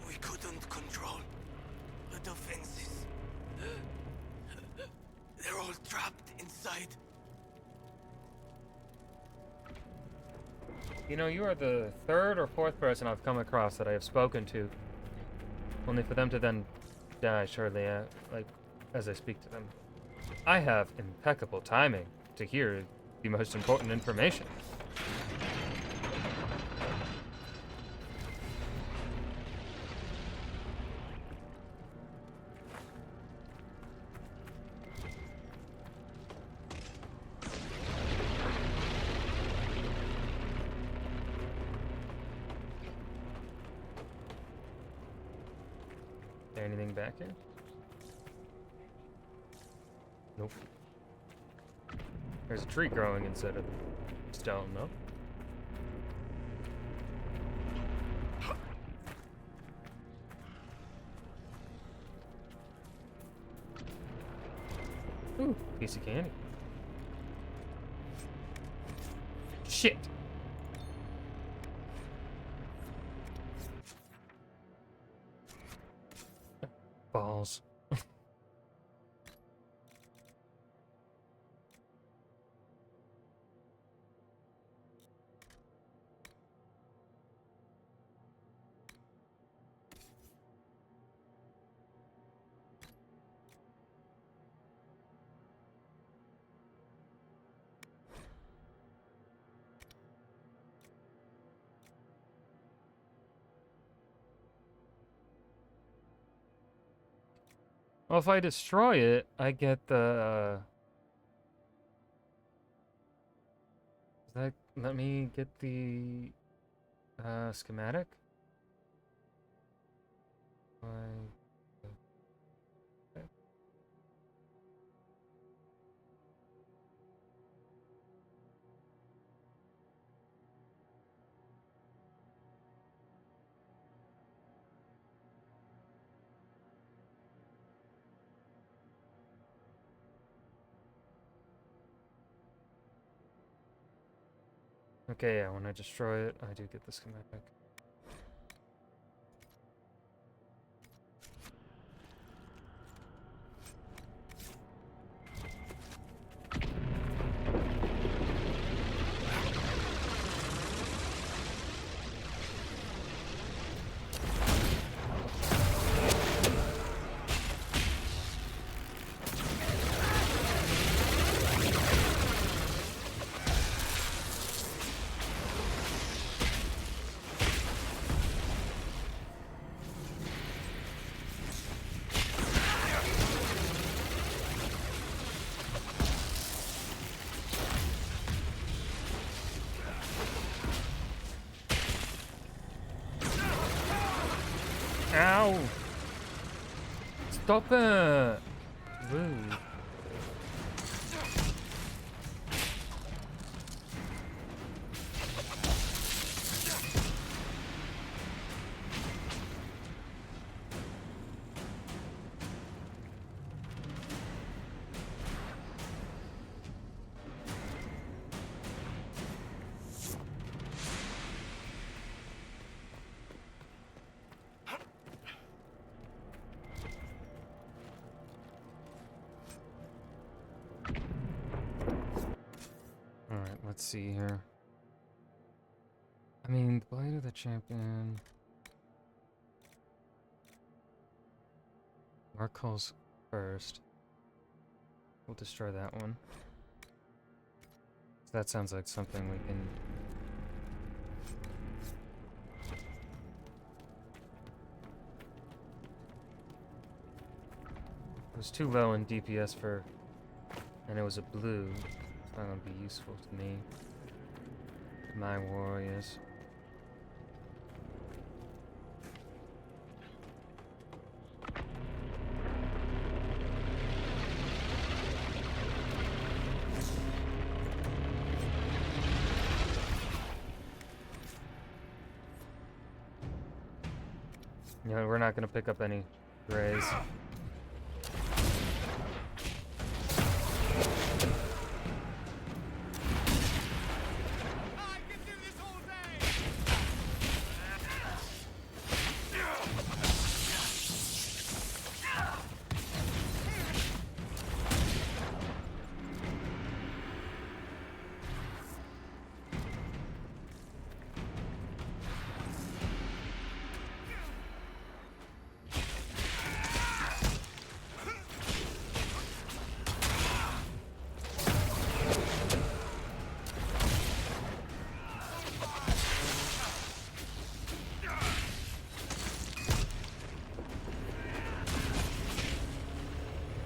We couldn't control the defenses. They're all trapped inside. You know, you are the third or fourth person I've come across that I have spoken to, only for them to then die shortly, as I speak to them. I have impeccable timing to hear the most important information. Anything back here? Nope. There's a tree growing instead of stone, no? Ooh, piece of candy. Shit! Balls. Well, if I destroy it, I get the, does that let me get the, schematic? Okay, yeah, when I destroy it, I do get the schematic. Ow! Stop it! Rude. Let's see here. I mean, the Blade of the Champion. Markle's first. We'll destroy that one. That sounds like something we can... It was too low in DPS for... And it was a blue. It's not going to be useful to me. My warriors. You know, we're not gonna pick up any grays.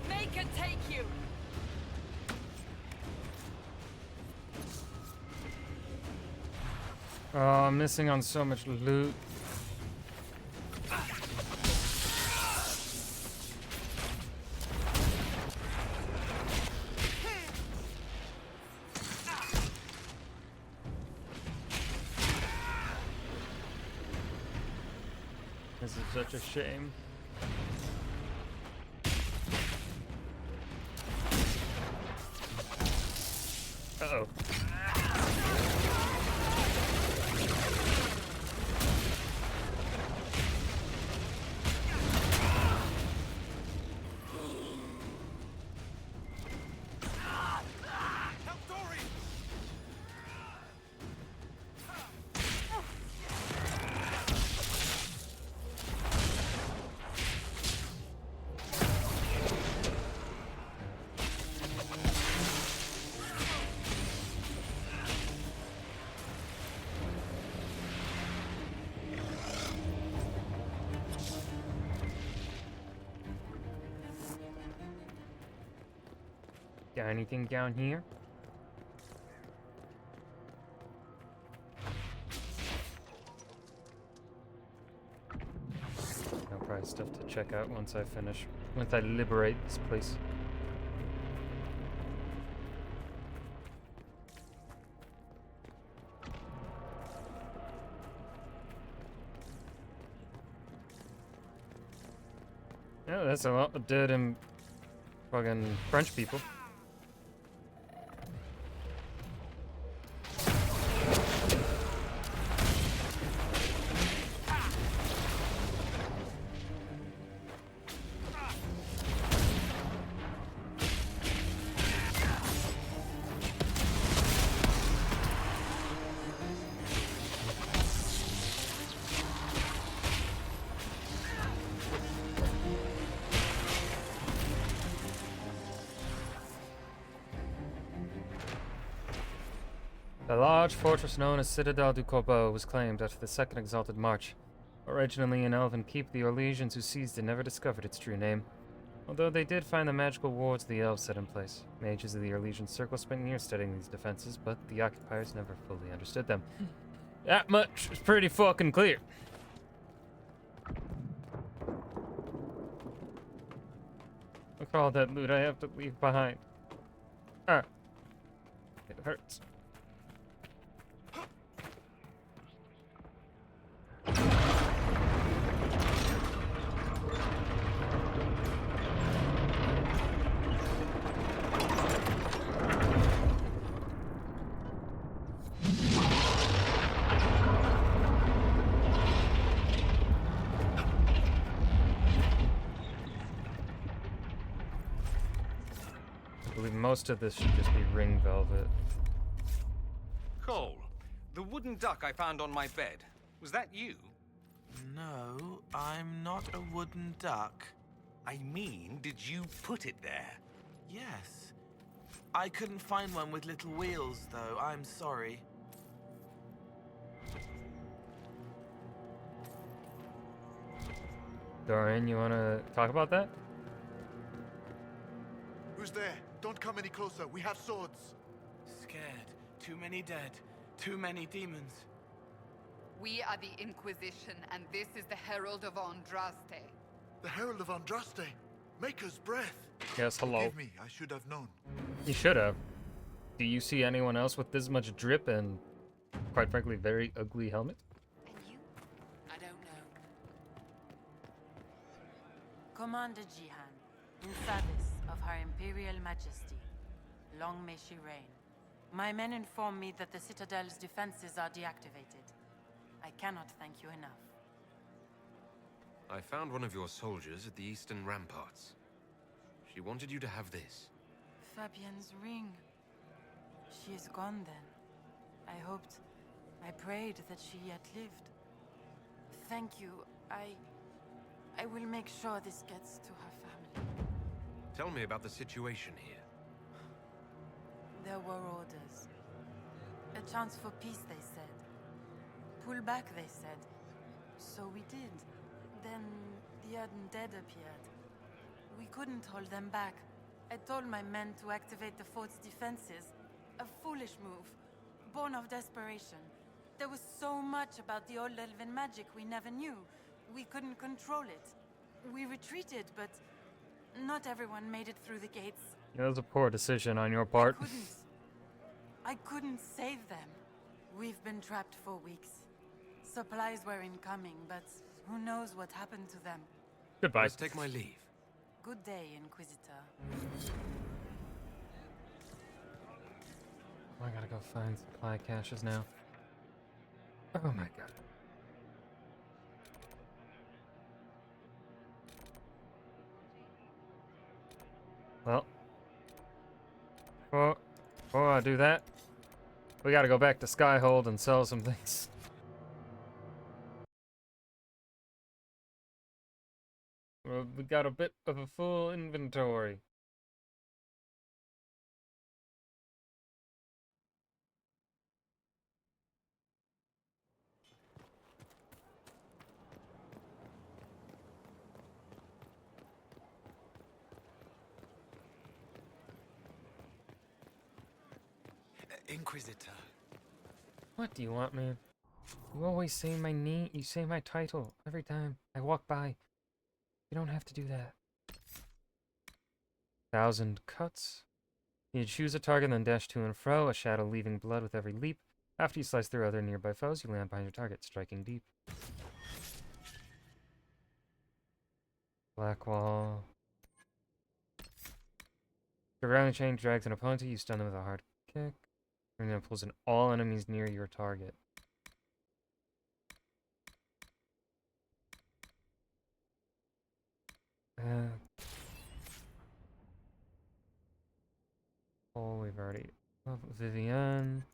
Make it take you! Oh, I'm missing on so much loot. This is such a shame. Uh-oh. Got anything down here? No, probably stuff to check out once I liberate this place. Yeah, that's a lot of dead and fucking French people. The large fortress known as Citadel du Corbeau was claimed after the Second Exalted March. Originally an elven keep, the Orlesians who seized it never discovered its true name. Although they did find the magical wards the elves set in place. Mages of the Orlesian Circle spent years studying these defenses, but the occupiers never fully understood them. That much is pretty fucking clear. Look at all that loot I have to leave behind. Ah. It hurts. I believe most of this should just be ring velvet. Cole, the wooden duck I found on my bed, was that you? No, I'm not a wooden duck. I mean, did you put it there? Yes. I couldn't find one with little wheels, though. I'm sorry. Dorian, you wanna talk about that? Who's there? Don't come any closer. We have swords. Scared. Too many dead. Too many demons. We are the Inquisition, and this is the Herald of Andraste. The Herald of Andraste? Maker's breath. Yes, hello. Forgive me, I should have known. You should have. Do you see anyone else with this much drip and, quite frankly, very ugly helmet? I don't know. Commander Jihan, in service of Her Imperial Majesty. Long may she reign. My men inform me that the Citadel's defenses are deactivated. I cannot thank you enough. I found one of your soldiers at the eastern ramparts. She wanted you to have this. Fabienne's ring. She is gone then. I prayed that she yet lived. Thank you. I will make sure this gets to her family. Tell me about the situation here. There were orders. A chance for peace, they said. Pull back, they said. So we did. Then the undead appeared. We couldn't hold them back. I told my men to activate the fort's defenses. A foolish move, born of desperation. There was so much about the old elven magic we never knew. We couldn't control it. We retreated, but not everyone made it through the gates. That was a poor decision on your part. I couldn't save them. We've been trapped for weeks. Supplies were incoming, but who knows what happened to them. Goodbye. Let's take my leave. Good day, Inquisitor. I gotta go find supply caches now. Oh my god. Well, before I do that, we gotta go back to Skyhold and sell some things. Well, we got a bit of a full inventory. Inquisitor. What do you want, man? You always say my name, you say my title every time I walk by. You don't have to do that. 1,000 cuts. You choose a target, then dash to and fro, a shadow leaving blood with every leap. After you slice through other nearby foes, you land behind your target, striking deep. Black wall. The rounding chain drags an opponent, you stun them with a hard kick. And then pulls in all enemies near your target. Oh, we've already... Vivienne.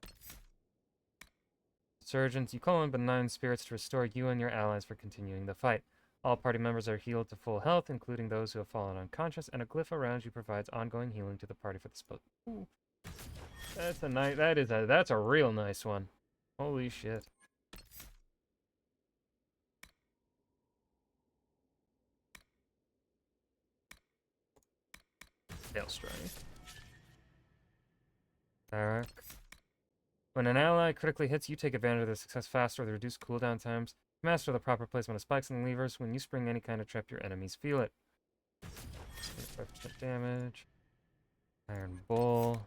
Surgeons, you call in benign spirits to restore you and your allies for continuing the fight. All party members are healed to full health, including those who have fallen unconscious, and a glyph around you provides ongoing healing to the party for the spell. Ooh. That's a nice... That's a real nice one. Holy shit. Fail strike. Barak. When an ally critically hits, you take advantage of their success faster with reduced cooldown times. Master the proper placement of spikes and levers. When you spring any kind of trap, your enemies feel it. 5% damage. Iron Bull.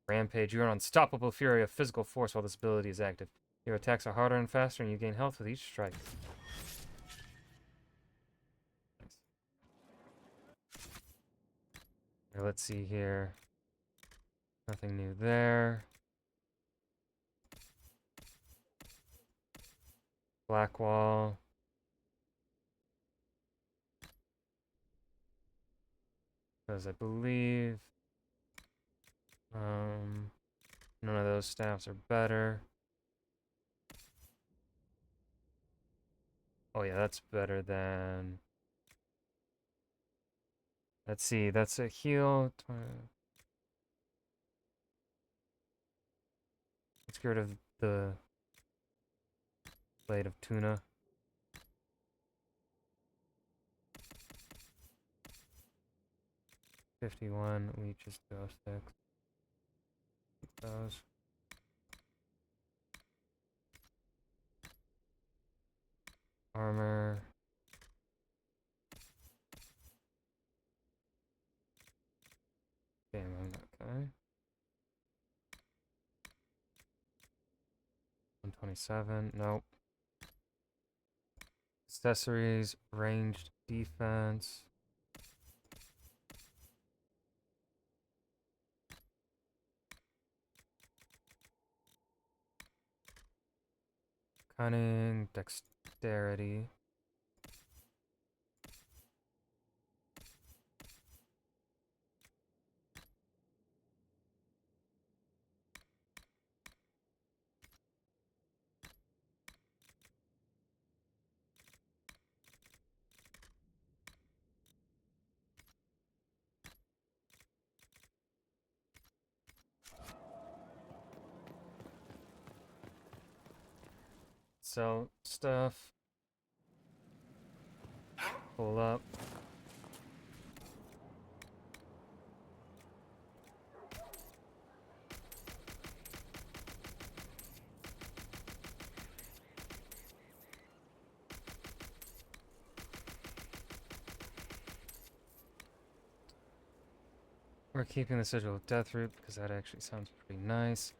Rampage. You are an unstoppable fury of physical force while this ability is active. Your attacks are harder and faster, and you gain health with each strike. Nice. Here, let's see here. Nothing new there. Black wall. Because I believe none of those staffs are better. Oh yeah, that's better than... Let's see, that's a heal. Let's get rid of the blade of tuna. $51 leeches, ghost sticks. Keep those. Armor. Damn, okay. 127, nope. Accessories, ranged defense. Cunning, dexterity. Sell stuff. Pull up. We're keeping the sigil of Deathroot because that actually sounds pretty nice.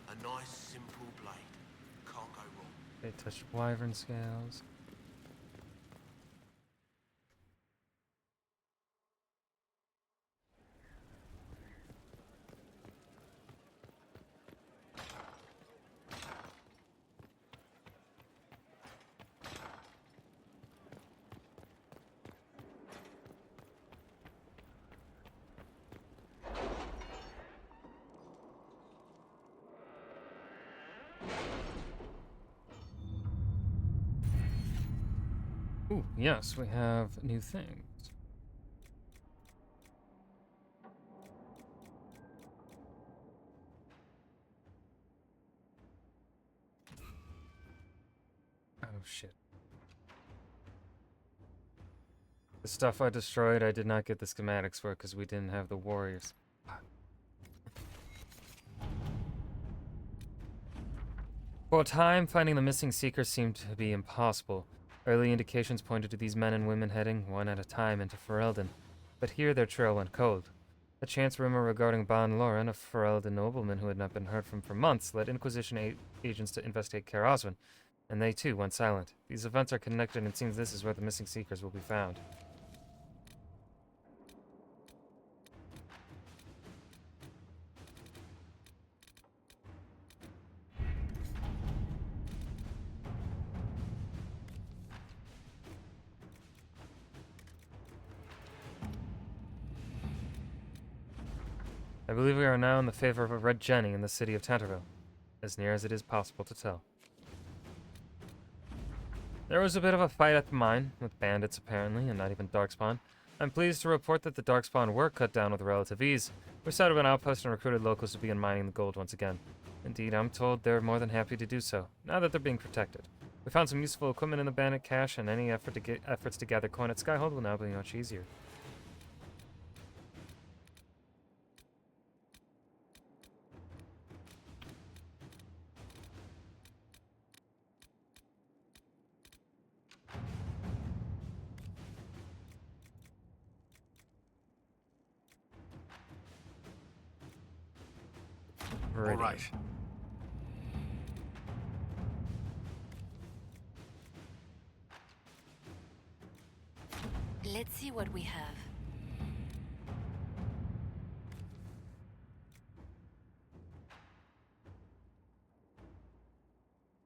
A nice, simple blade. Can't go wrong. They touch wyvern scales. Ooh, yes, we have new things. Oh, shit. The stuff I destroyed, I did not get the schematics for because we didn't have the warriors. For a time, finding the missing seekers seemed to be impossible. Early indications pointed to these men and women heading, one at a time, into Ferelden. But here their trail went cold. A chance rumor regarding Ban Loren, a Ferelden nobleman who had not been heard from for months, led Inquisition agents to investigate Kaer Oswin, and they too went silent. These events are connected, and it seems this is where the missing seekers will be found. I believe we are now in the favor of a Red Jenny in the city of Tanterville, as near as it is possible to tell. There was a bit of a fight at the mine, with bandits apparently, and not even Darkspawn. I'm pleased to report that the Darkspawn were cut down with relative ease. We set up an outpost and recruited locals to begin mining the gold once again. Indeed, I'm told they're more than happy to do so, now that they're being protected. We found some useful equipment in the bandit cache, and any efforts to gather coin at Skyhold will now be much easier. All right. Let's see what we have.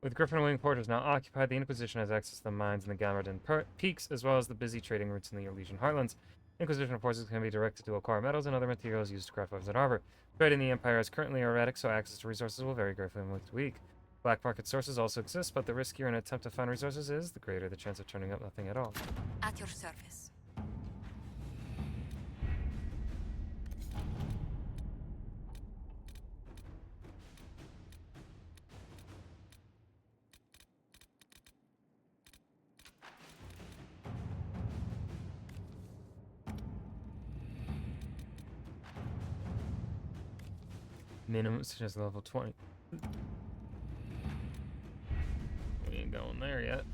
With Griffin Wing quarters now occupied, the Inquisition has access to the mines in the Galmardin peaks, as well as the busy trading routes in the Elysian Heartlands. Inquisition forces can be directed to acquire metals and other materials used to craft weapons and armor. Trade in the Empire is currently erratic, so access to resources will vary greatly from week to week. Black market sources also exist, but the riskier an attempt to find resources is, the greater the chance of turning up nothing at all. At your service. Minimum suggests level 20. We ain't going there yet.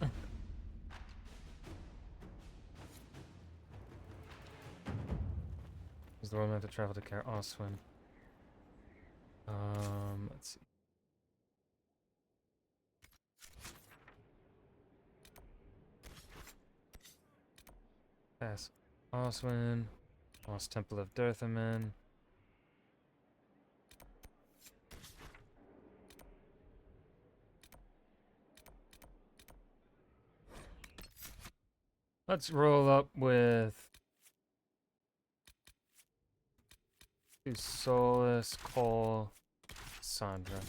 the road meant to travel to Car Oswin. Let's see. Pass Oswin. Lost Temple of Dirthaman. Let's roll up with Solus, Cole, Sandra.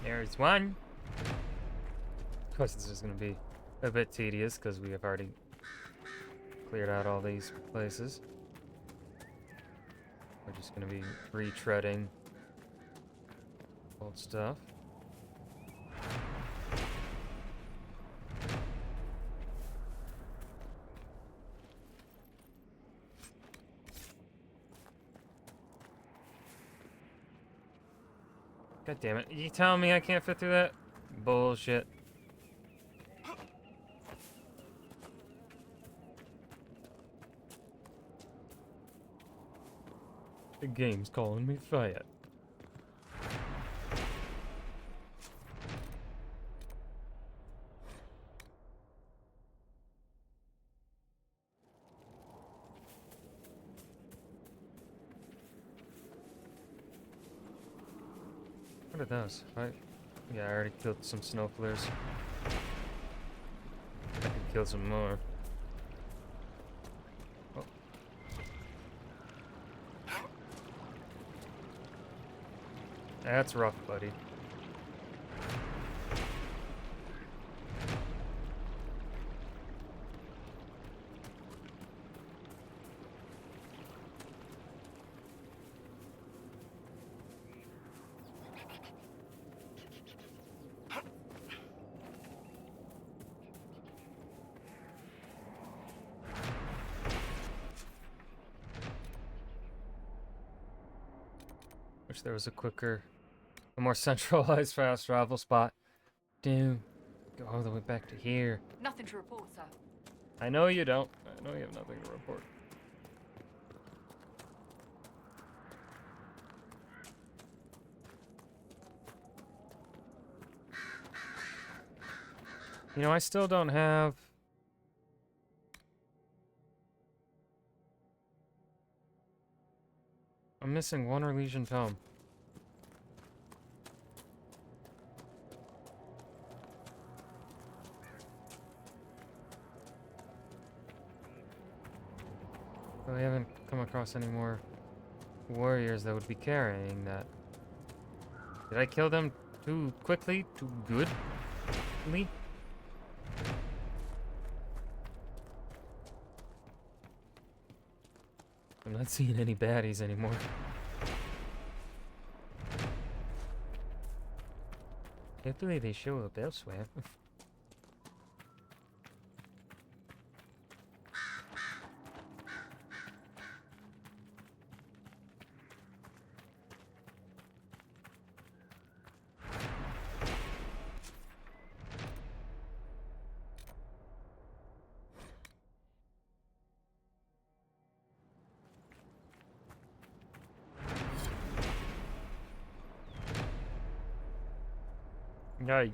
There's one. Of course, this is going to be a bit tedious because we have already cleared out all these places. We're just going to be retreading old stuff. God damn it. You telling me I can't fit through that? Bullshit. The game's calling me fat. What are those? Right? Yeah, I already killed some snowflares. I could kill some more. Oh. That's rough, buddy. Wish there was a quicker, a more centralized fast travel spot. Dude, go all the way back to here. Nothing to report, sir. I know you don't. I know you have nothing to report. You know, I still don't have... I'm missing one Orlesian tome. I haven't come across any more warriors that would be carrying that. Did I kill them too quickly? Too goodly? I'm not seeing any baddies anymore. Can't believe they show up elsewhere. Yay.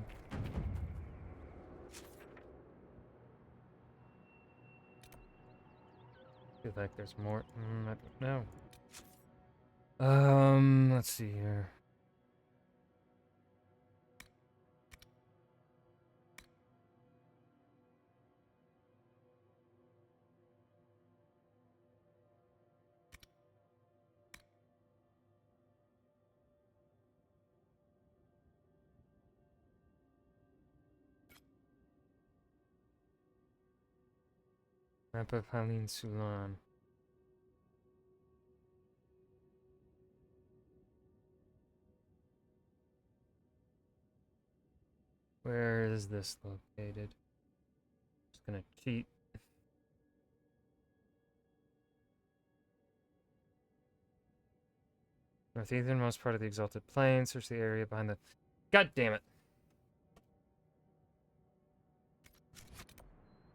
Feel like there's more. I don't know. Let's see here. Map of Haline Sulan. Where is this located? Just gonna cheat. Northeasternmost part of the Exalted Plain. Search the area behind the... God damn it!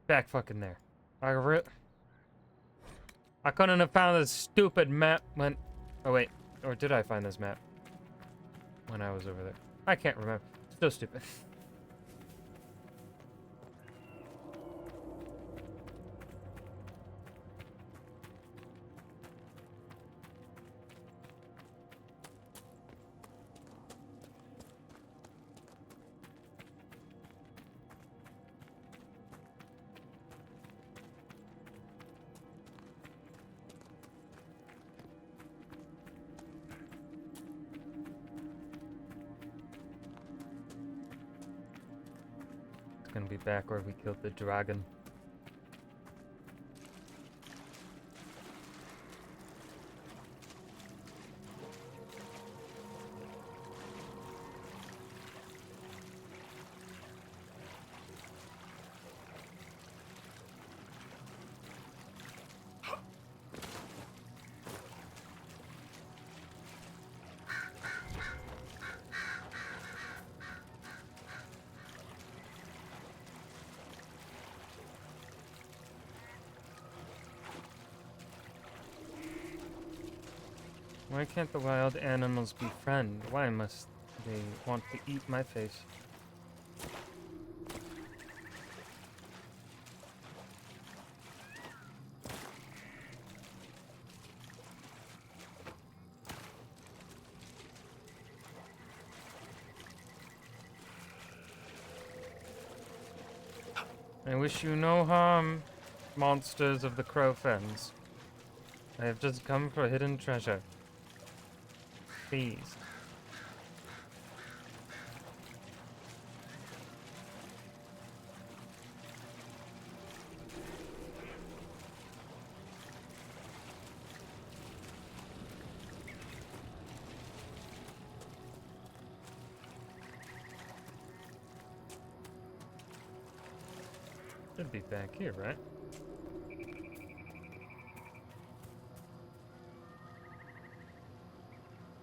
Back fucking there. I couldn't have found this stupid map when... Oh wait, or did I find this map? When I was over there. I can't remember. Still stupid. Gonna be back where we killed the dragon. Why can't the wild animals be friends? Why must they want to eat my face? I wish you no harm, monsters of the Crow Fens. I have just come for hidden treasure. Please. Should be back here, right?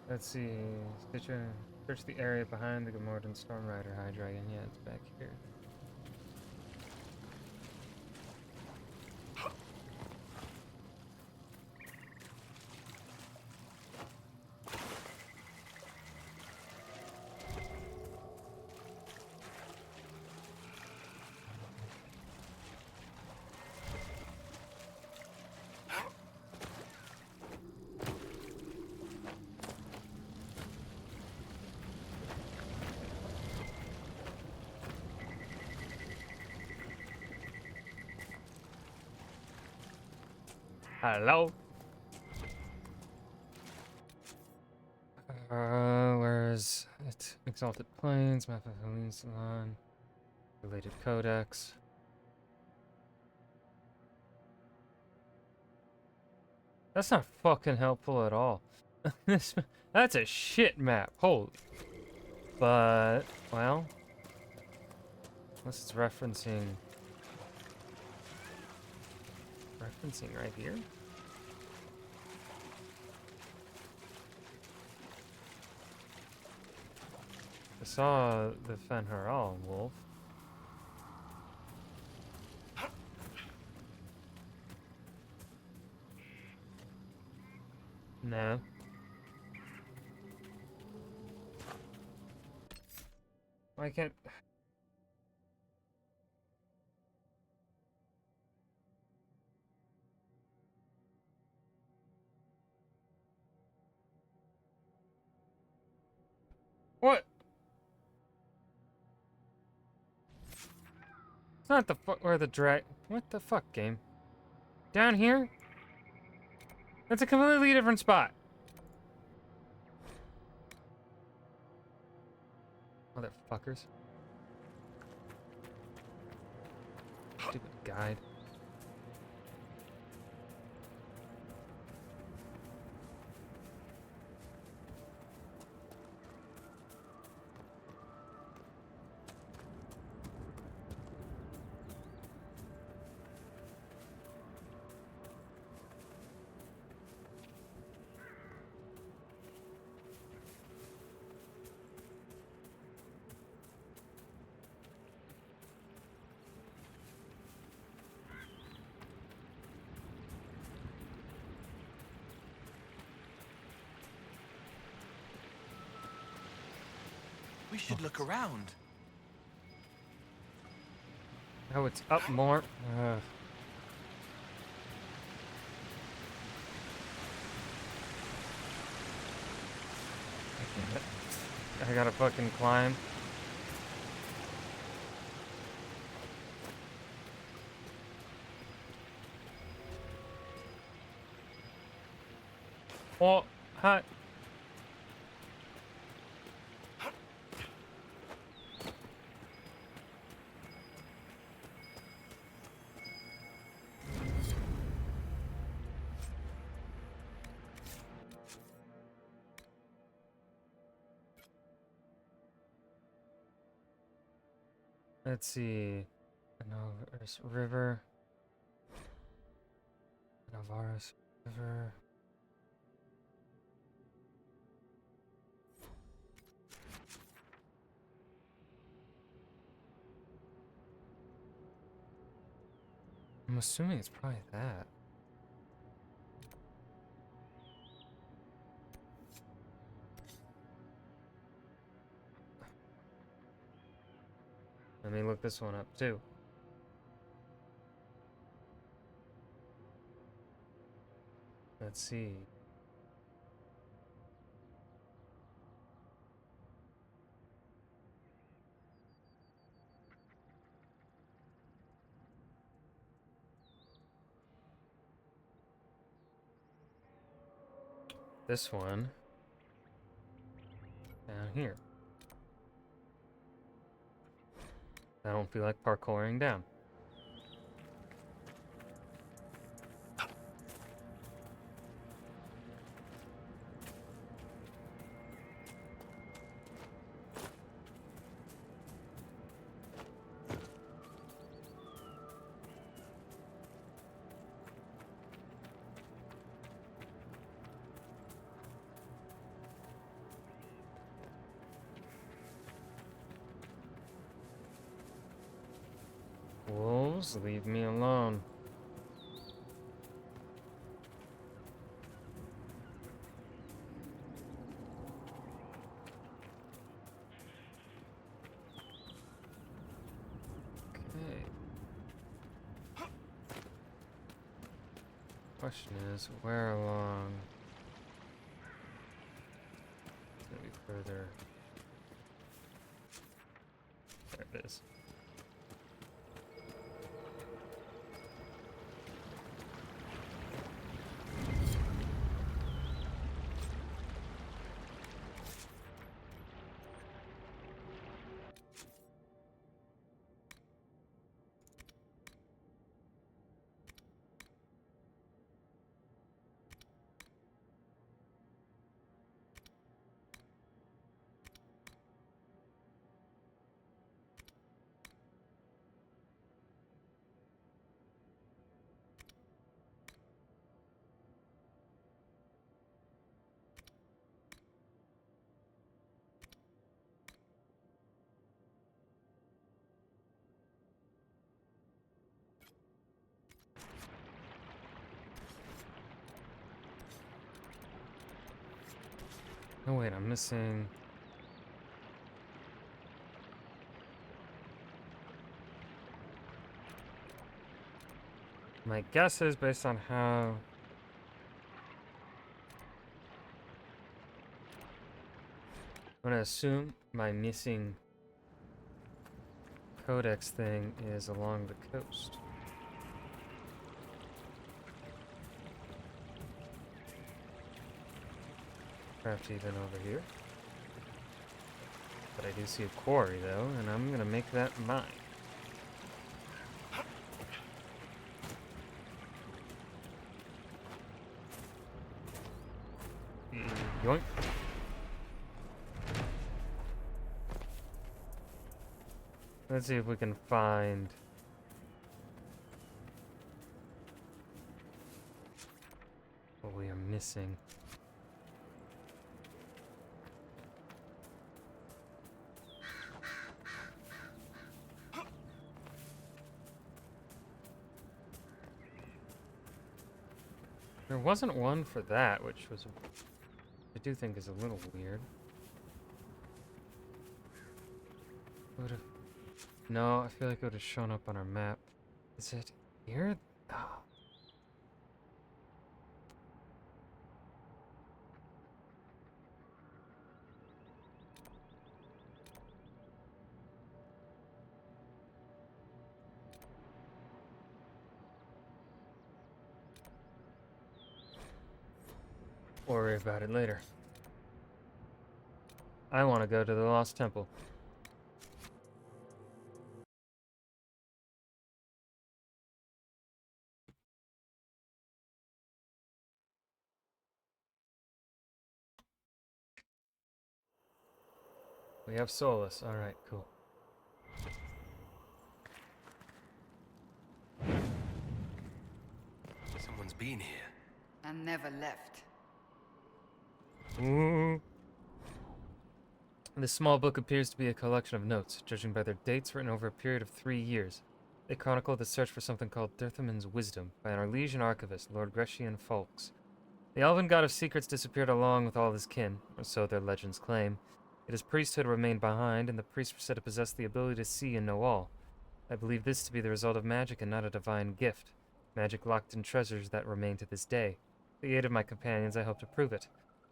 Let's see. Search the area behind the Gamorrean Stormrider High Dragon. Yeah, it's back here. Hello? Where is it? Exalted Plains, Map of Haline Salon, related codex. That's not fucking helpful at all. That's a shit map, holy. But, well, unless it's referencing right here. I saw the Fenharal wolf. No. Why can't... What? It's not the fuck where the What the fuck, game? Down here? That's a completely different spot. Motherfuckers. Stupid guide. We should look around. Oh, it's up more. I gotta fucking climb. Oh, hi. Let's see. Navarus River. Navarus River. I'm assuming it's probably that. Let me look this one up too. Let's see. This one down here. I don't feel like parkouring down. Wolves, leave me alone. Okay. Question is, where along? It's gonna be further. There it is. Oh wait, I'm missing. My guess is based on how I'm gonna assume my missing codex thing is along the coast. Perhaps even over here. But I do see a quarry though, and I'm gonna make that mine. Yoink. Let's see if we can find what we are missing. There wasn't one for that, which was, I do think is a little weird. Would have. No, I feel like it would have shown up on our map. Is it here? Oh. Worry about it later. I want to go to the Lost Temple. We have Solus. Alright, cool. Someone's been here. And never left. Ooh. This small book appears to be a collection of notes, judging by their dates written over a period of 3 years. They chronicle the search for something called Dirthaman's Wisdom by our Liege archivist, Lord Grecian Folks. The elven god of secrets disappeared along with all his kin, or so their legends claim. Yet his priesthood remained behind, and the priests were said to possess the ability to see and know all. I believe this to be the result of magic and not a divine gift. Magic locked in treasures that remain to this day. With the aid of my companions, I hope to prove it.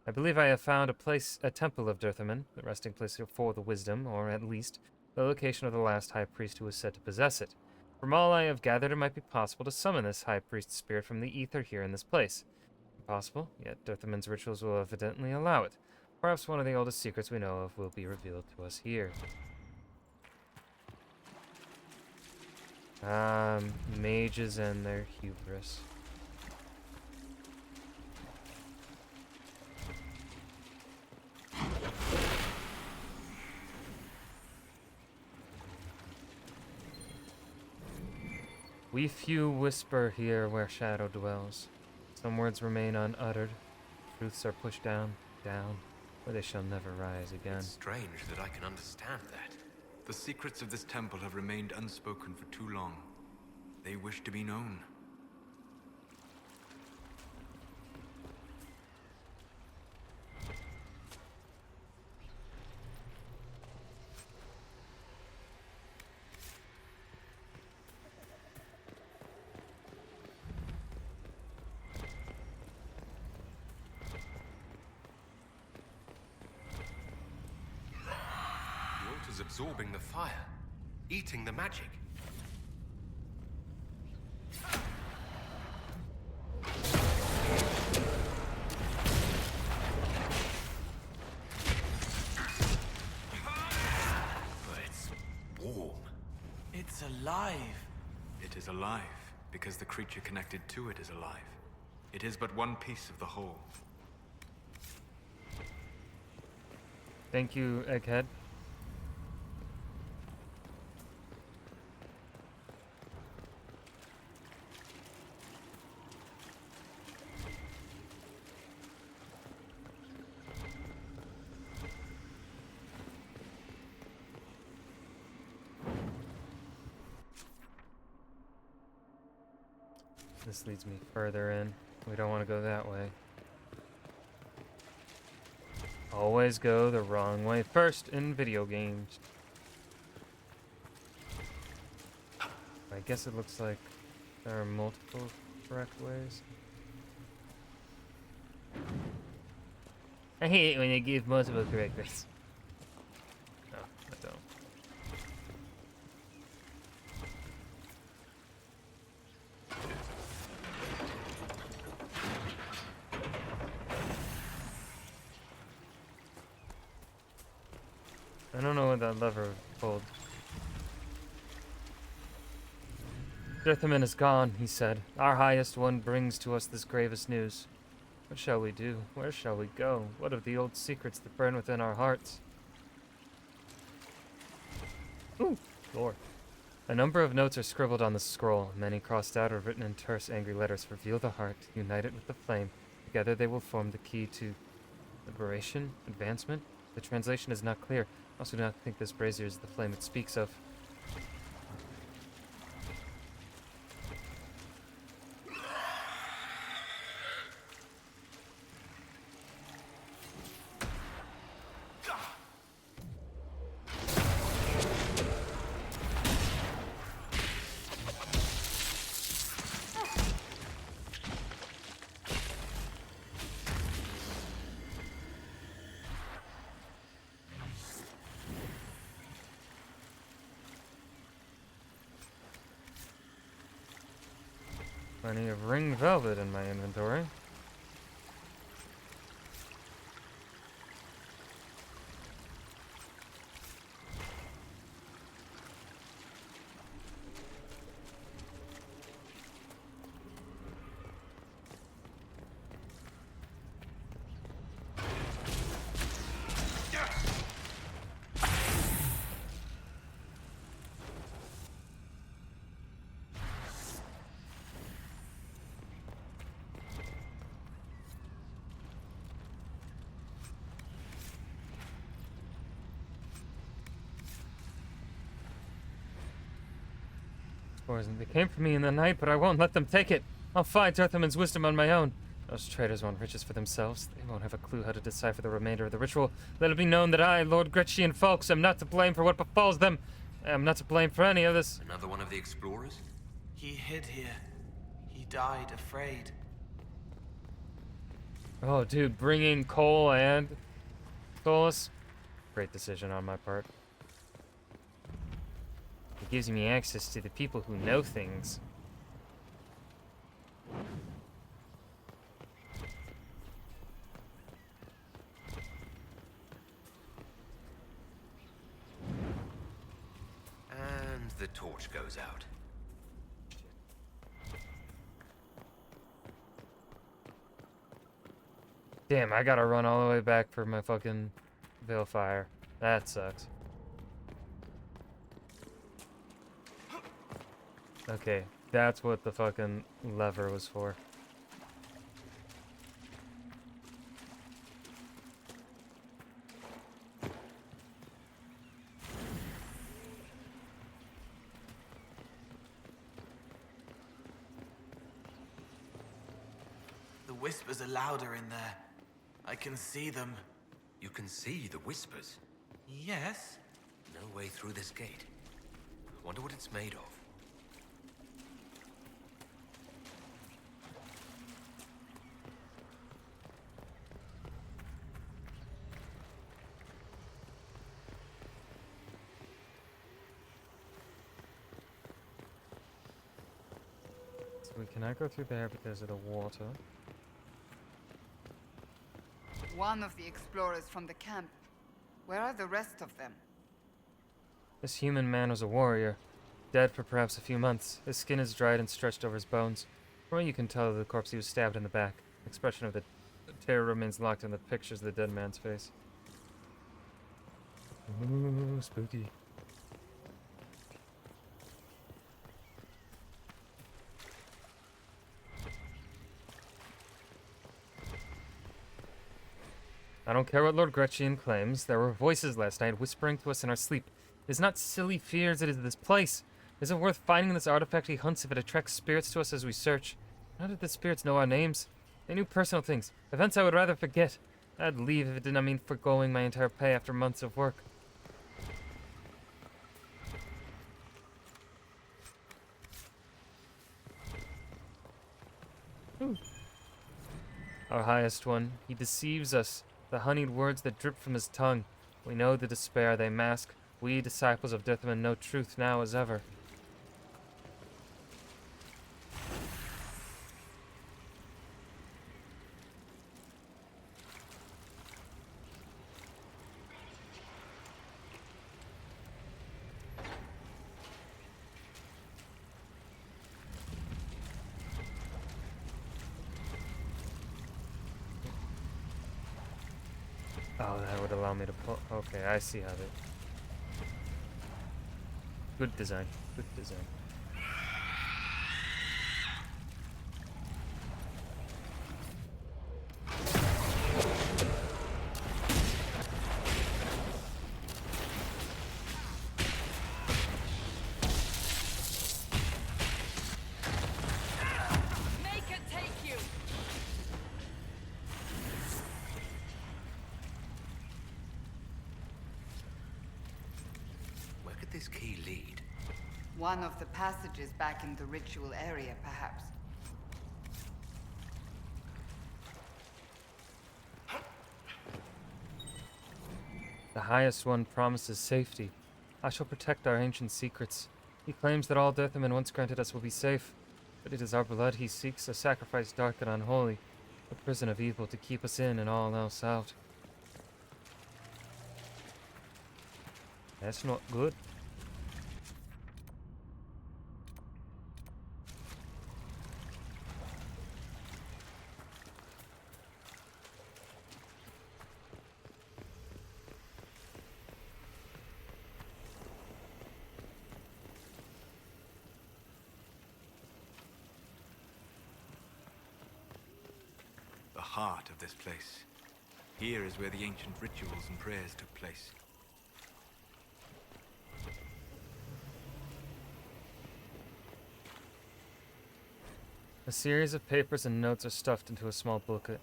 I believe I have found a temple of Dirthaman, the resting place for the wisdom, or at least, the location of the last high priest who was said to possess it. From all I have gathered, it might be possible to summon this high priest's spirit from the ether here in this place. Impossible, yet Dirthaman's rituals will evidently allow it. Perhaps one of the oldest secrets we know of will be revealed to us here. Mages and their hubris. We few whisper here where shadow dwells. Some words remain unuttered. Truths are pushed down, where they shall never rise again. It's strange that I can understand that. The secrets of this temple have remained unspoken for too long. They wish to be known. Absorbing the fire, eating the magic. It's warm. It's alive. It is alive, because the creature connected to it is alive. It is but one piece of the whole. Thank you, Egghead. This leads me further in. We don't want to go that way. Always go the wrong way first in video games. I guess it looks like there are multiple correct ways. I hate it when they give multiple correct ways. No, I don't. I don't know what that lever pulled. Dirthaman is gone, he said. Our highest one brings to us this gravest news. What shall we do? Where shall we go? What of the old secrets that burn within our hearts? Ooh, lore. A number of notes are scribbled on the scroll. Many crossed out or written in terse, angry letters. Reveal the heart, unite it with the flame. Together they will form the key to liberation, advancement. The translation is not clear. I also do not think this brazier is the flame it speaks of. Plenty of ring velvet in my inventory. Poison. They came for me in the night, but I won't let them take it. I'll fight Earthaman's wisdom on my own. Those traitors want riches for themselves. They won't have a clue how to decipher the remainder of the ritual. Let it be known that I, Lord Gretchian Folks, am not to blame for what befalls them. I am not to blame for any of this. Another one of the explorers? He hid here. He died afraid. Oh, dude, bringing Cole and Solus. Great decision on my part. It gives me access to the people who know things. And the torch goes out. Damn, I gotta run all the way back for my fucking Veilfire. That sucks. Okay, that's what the fucking lever was for. The whispers are louder in there. I can see them. You can see the whispers? Yes. No way through this gate. I wonder what it's made of. So we cannot go through there because of the water. One of the explorers from the camp. Where are the rest of them? This human man was a warrior, dead for perhaps a few months. His skin is dried and stretched over his bones. From what you can tell of the corpse, he was stabbed in the back. The expression of the terror remains locked in the pictures of the dead man's face. Ooh, spooky. I don't care what Lord Gretchian claims. There were voices last night whispering to us in our sleep. It is not silly fears, it is this place. Is it worth finding this artifact he hunts if it attracts spirits to us as we search? How did the spirits know our names? They knew personal things, events I would rather forget. I'd leave if it did not mean forgoing my entire pay after months of work. Ooh. Our highest one, he deceives us. The honeyed words that drip from his tongue. We know the despair they mask. We, disciples of Dirthaman, know truth now as ever. Oh, that would allow me to pull. Okay, I see how they. Good design. Good design. Make it take you! Where could this key lead? One of the passages back in the ritual area, perhaps. The highest one promises safety. I shall protect our ancient secrets. He claims that all Dirthaman once granted us will be safe. But it is our blood he seeks, a sacrifice dark and unholy, a prison of evil to keep us in and all else out. That's not good. The heart of this place. Here is where the ancient rituals and prayers took place. A series of papers and notes are stuffed into a small booklet.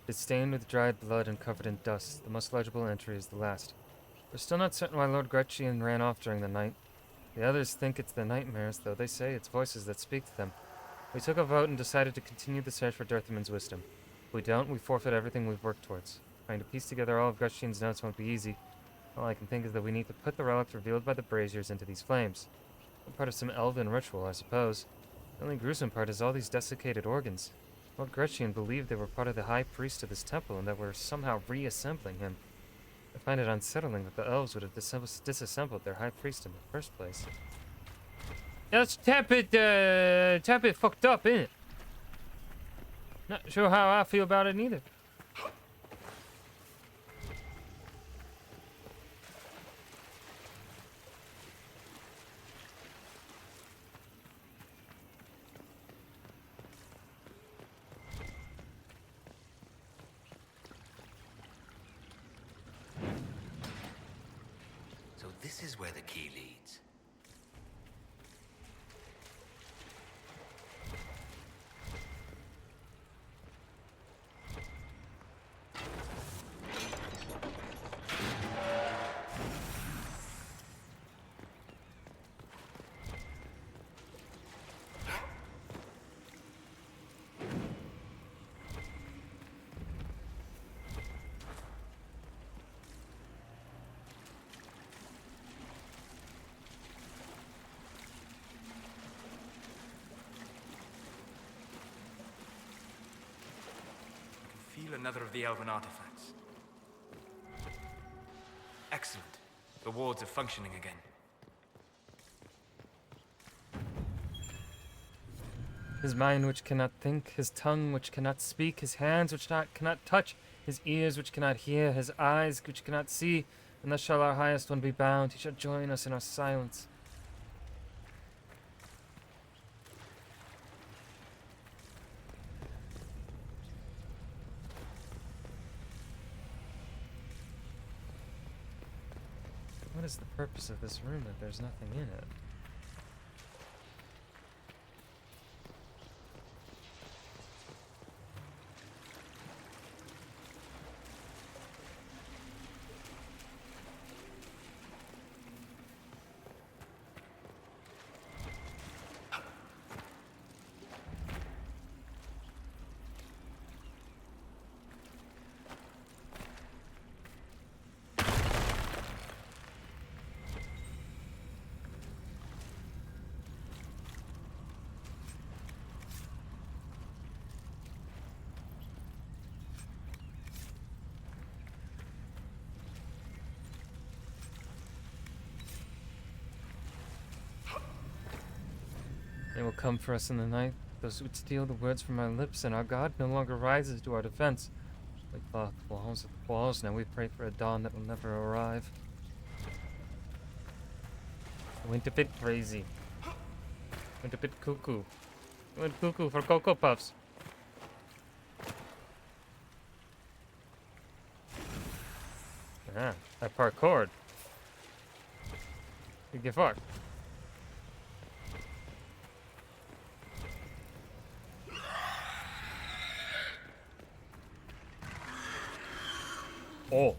It is stained with dried blood and covered in dust. The most legible entry is the last. We're still not certain why Lord Gretchen ran off during the night. The others think it's the nightmares, though they say it's voices that speak to them. We took a vote and decided to continue the search for Dirthaman's wisdom. If we don't, we forfeit everything we've worked towards. Trying to piece together all of Gretchen's notes won't be easy. All I can think is that we need to put the relics revealed by the braziers into these flames. A part of some elven ritual, I suppose. The only gruesome part is all these desiccated organs. Lord Gretchen believed they were part of the high priest of this temple and that we're somehow reassembling him. I find it unsettling that the elves would have disassembled their high priest in the first place. That's tap it fucked up, ain't it? Not sure how I feel about it neither. So this is where the key leads. Feel another of the elven artifacts. Excellent. The wards are functioning again. His mind which cannot think, his tongue which cannot speak, his hands which cannot touch, his ears which cannot hear, his eyes which cannot see, and thus shall our highest one be bound. He shall join us in our silence. What is the purpose of this room if there's nothing in it? They will come for us in the night, those who would steal the words from our lips, and our God no longer rises to our defense. We thought the walls of the walls, now we pray for a dawn that will never arrive. I went a bit crazy. Went a bit cuckoo. Went cuckoo for Cocoa Puffs. Ah, I parkoured. You get fucked. Oh.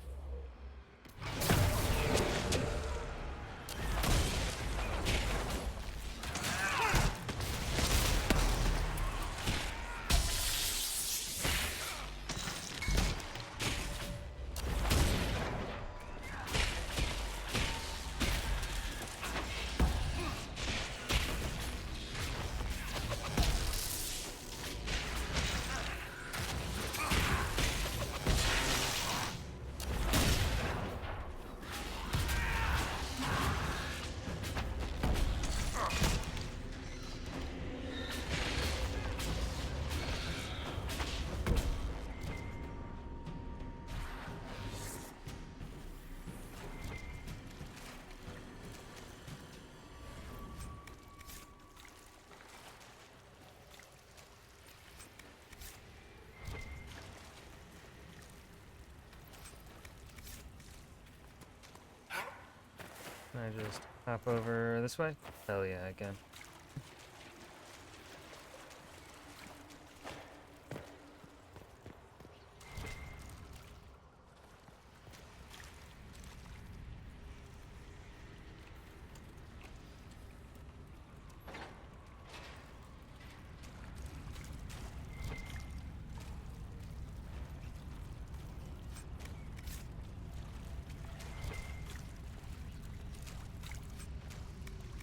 just hop over this way? Hell yeah, I can.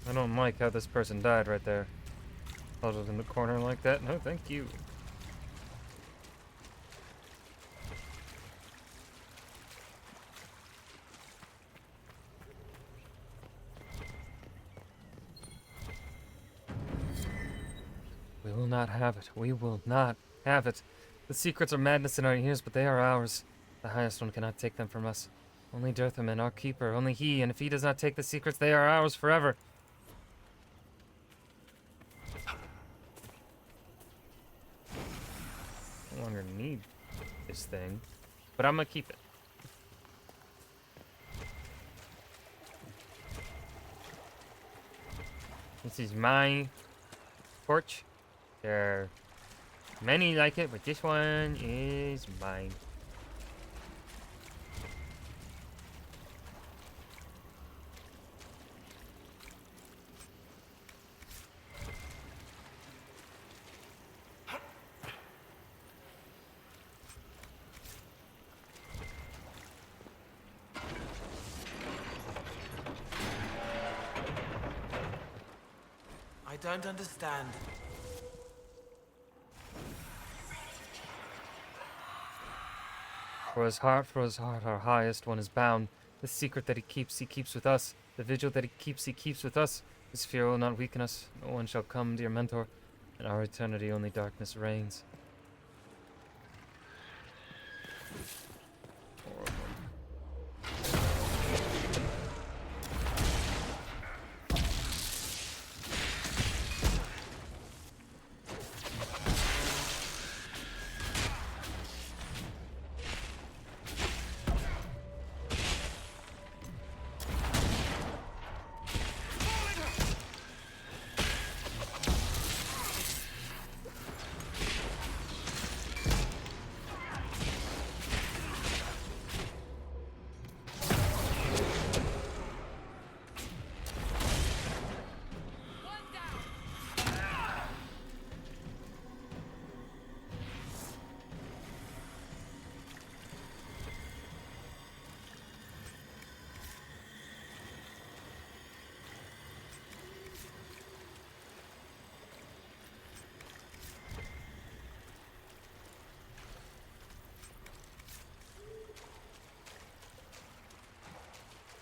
I don't like how this person died right there. Huddled in the corner like that. No, thank you. We will not have it. We will not have it. The secrets are madness in our ears, but they are ours. The highest one cannot take them from us. Only Dirthaman, our keeper, only he, and if he does not take the secrets, they are ours forever. No longer need this thing, but I'm gonna keep it. This is my torch. There are many like it, but this one is mine. I don't understand. For his heart, our highest one is bound. The secret that he keeps with us. The vigil that he keeps with us. His fear will not weaken us. No one shall come, dear mentor. In our eternity, only darkness reigns.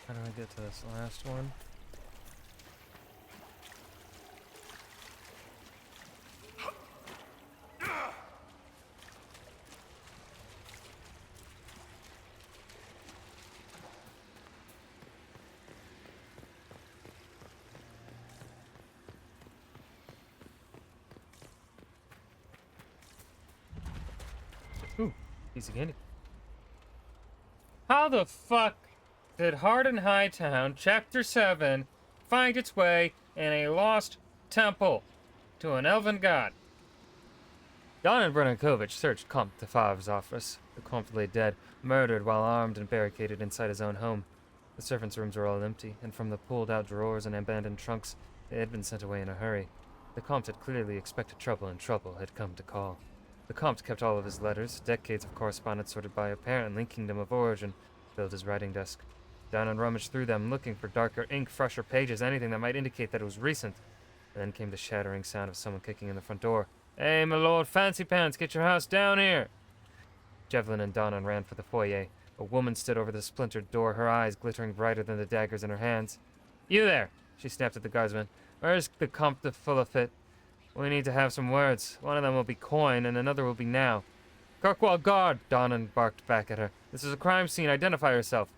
How do I get to this last one? Ooh, piece of candy. How the fuck did Harden Hightown, Chapter 7, find its way in a lost temple to an elven god? Don and Brennankovich searched Comte de Favre's office. The Comte lay dead, murdered while armed and barricaded inside his own home. The servants' rooms were all empty, and from the pulled-out drawers and abandoned trunks, they had been sent away in a hurry. The Comte had clearly expected trouble, and trouble had come to call. The Comte kept all of his letters, decades of correspondence sorted by apparent and kingdom of origin, filled his writing desk. Down and rummaged through them, looking for darker ink, fresher pages, anything that might indicate that it was recent. And then came the shattering sound of someone kicking in the front door. "Hey, my lord Fancy Pants, get your house down here!" Devlin and Donnan ran for the foyer. A woman stood over the splintered door, her eyes glittering brighter than the daggers in her hands. "You there!" she snapped at the guardsman. "Where's the Comte de Fullafit? We need to have some words. One of them will be coin, and another will be now." "Kirkwall Guard!" Donnan barked back at her. "This is a crime scene. Identify yourself."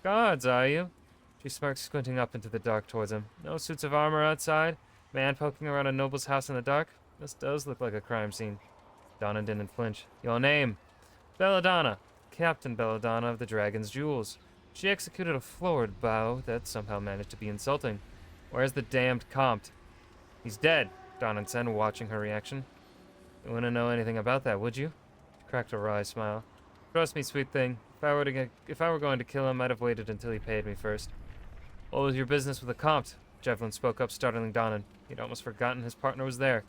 "Guards, are you?" She smirked, squinting up into the dark towards him. "No suits of armor outside? Man poking around a noble's house in the dark? This does look like a crime scene." Donnan didn't flinch. "Your name?" "Belladonna. Captain Belladonna of the Dragon's Jewels." She executed a forward bow that somehow managed to be insulting. Where's the damned Comte? He's dead, Donnan said, watching her reaction. You wouldn't know anything about that, would you? She cracked a wry smile. Trust me, sweet thing. If I were going to kill him, I'd have waited until he paid me first. What was your business with the Comte? Devlin spoke up, startling Donnan. He'd almost forgotten his partner was there.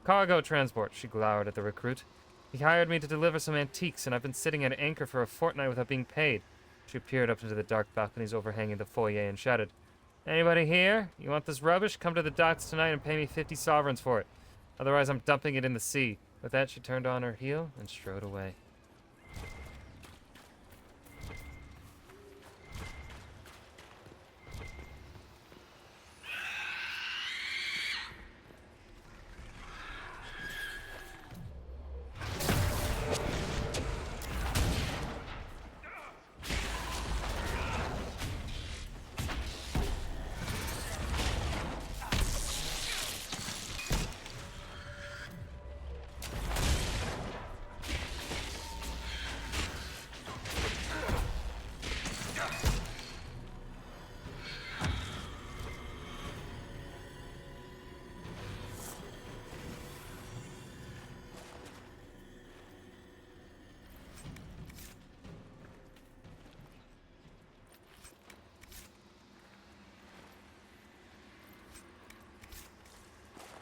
Cargo transport, she glowered at the recruit. He hired me to deliver some antiques, and I've been sitting at anchor for a fortnight without being paid. She peered up into the dark balconies overhanging the foyer and shouted, Anybody here? You want this rubbish? Come to the docks tonight and pay me 50 sovereigns for it. Otherwise, I'm dumping it in the sea. With that, she turned on her heel and strode away.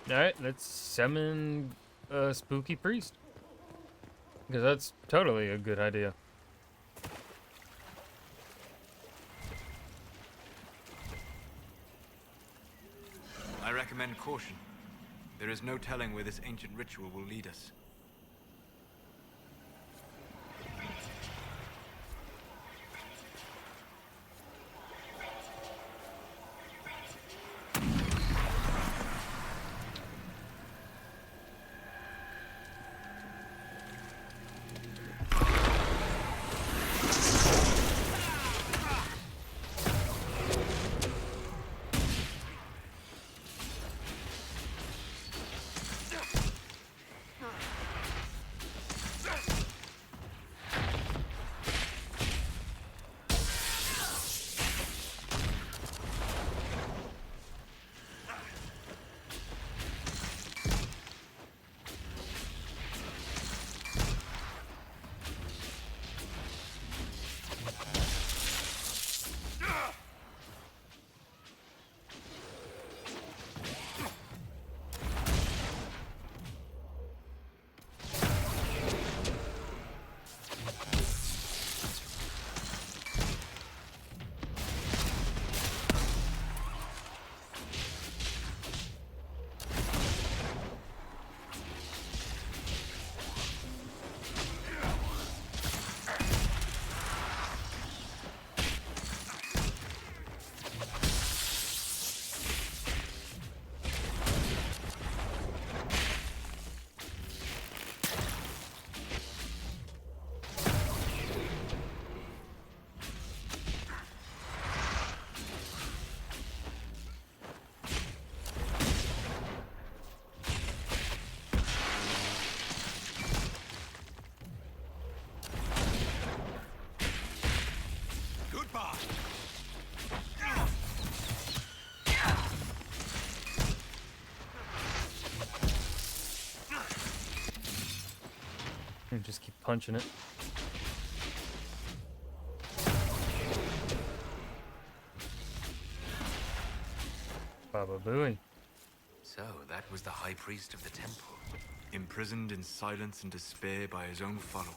Alright, let's summon a spooky priest. Because that's totally a good idea. I recommend caution. There is no telling where this ancient ritual will lead us. And just keep punching it. Baba Booey. So, that was the High Priest of the Temple. Imprisoned in silence and despair by his own followers.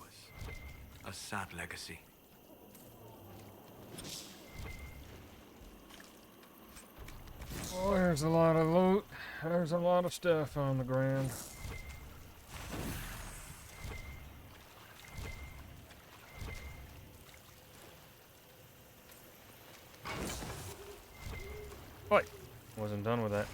A sad legacy. Oh, there's a lot of loot. There's a lot of stuff on the ground. Oi! Wasn't done with that.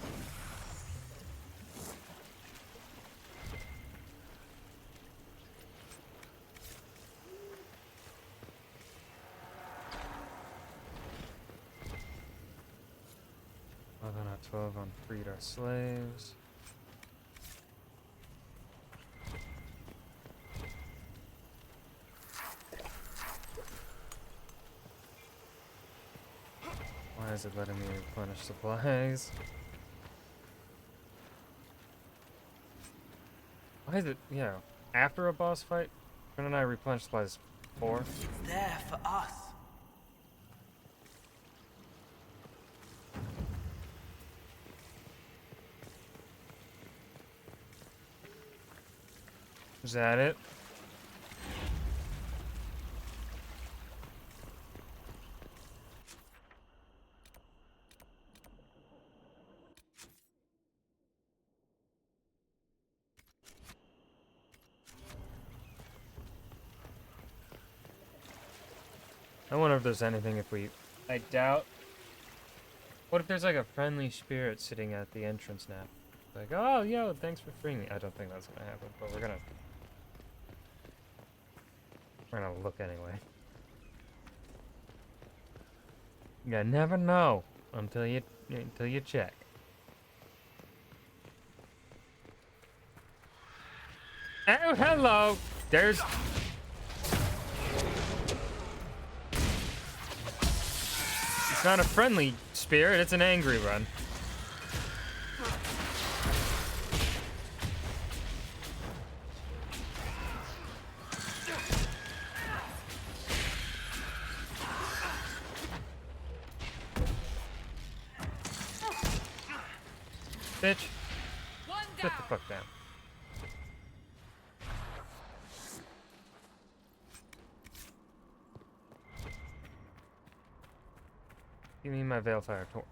Well, then at 12 on freed our slaves. Why is it letting me replenish supplies? Why is it, after a boss fight? Couldn't I replenish supplies before? It's there for us. Is that it? I wonder if there's anything if we... I doubt... What if there's like a friendly spirit sitting at the entrance now? Like, oh, yo, thanks for freeing me. I don't think that's gonna happen, but we're gonna look anyway. You never know until you check. Oh, hello! There's... It's not a friendly spirit, it's an angry one. Bitch. Sit the fuck down. Give me my Veilfire torch.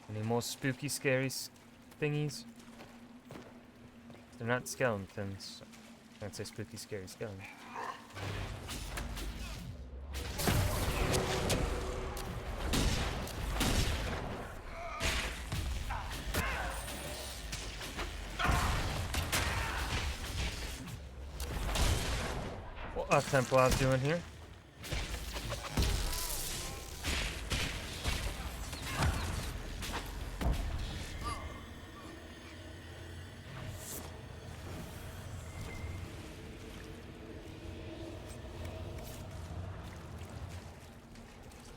Any more spooky, scary thingies? They're not skeletons. I can't say spooky, scary skeleton. What Templars doing here?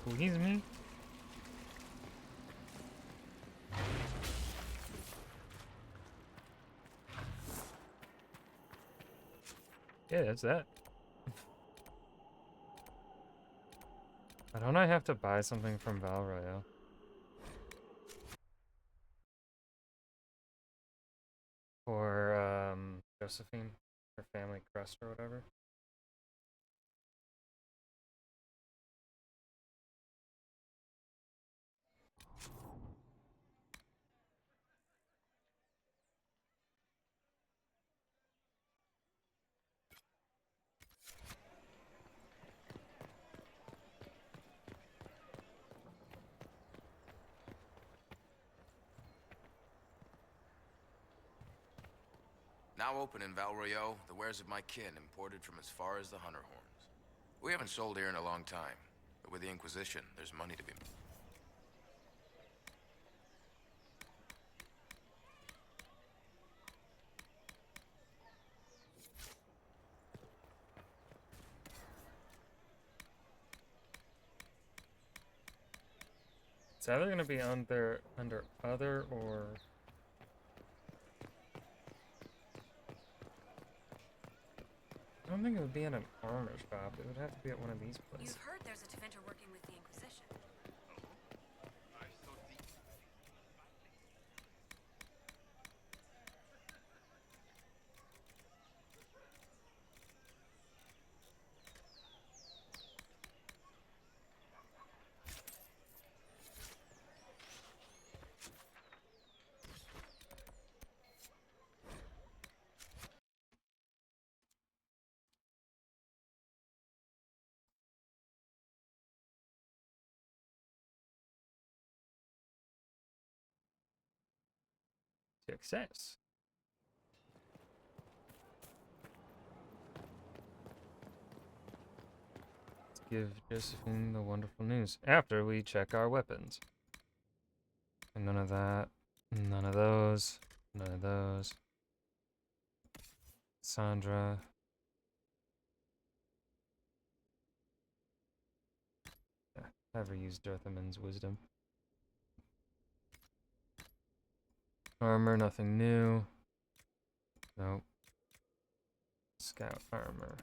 Squeeze me? Yeah, that's that. Why don't I have to buy something from Val Royale? Or, Josephine? Her family crest or whatever? Now open in Val Royeaux, the wares of my kin imported from as far as the Hunter Horns. We haven't sold here in a long time, but with the Inquisition, there's money to be made. It's either gonna be under other or... I don't think it would be in an armor shop. It would have to be at one of these places. You've heard there's a Tevinter working with the Inquisition. Success. Let's give Josephine the wonderful news after we check our weapons. And none of that. None of those. None of those. Sandra. Yeah, never used Dirthaman's wisdom. Armor, nothing new. Nope. Scout armor.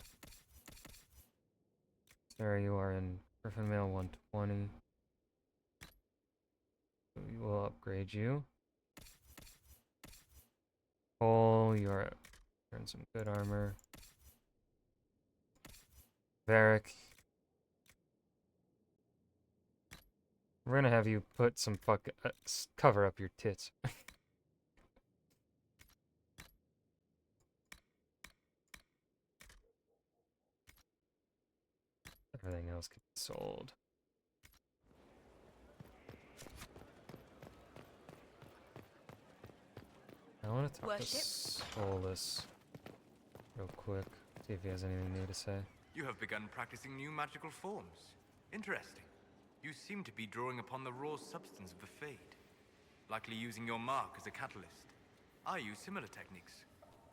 Sarah, you are in Griffin Mail 120. We will upgrade you. Cole, you're in some good armor. Varric. We're gonna have you put some cover up your tits. Everything else can be sold. I want to talk to Solus real quick. See if he has anything new to say. You have begun practicing new magical forms. Interesting. You seem to be drawing upon the raw substance of the Fade. Likely using your mark as a catalyst. I use similar techniques,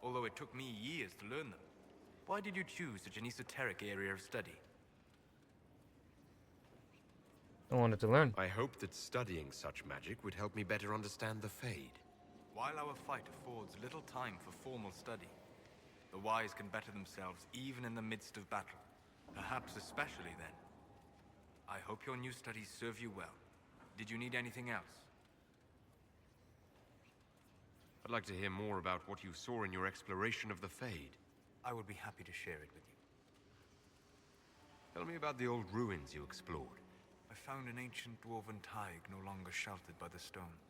although it took me years to learn them. Why did you choose such an esoteric area of study? I wanted to learn. I hoped that studying such magic would help me better understand the Fade. While our fight affords little time for formal study, the wise can better themselves even in the midst of battle. Perhaps especially then. I hope your new studies serve you well. Did you need anything else? I'd like to hear more about what you saw in your exploration of the Fade. I would be happy to share it with you. Tell me about the old ruins you explored. I found an ancient dwarven thaig no longer sheltered by the stone.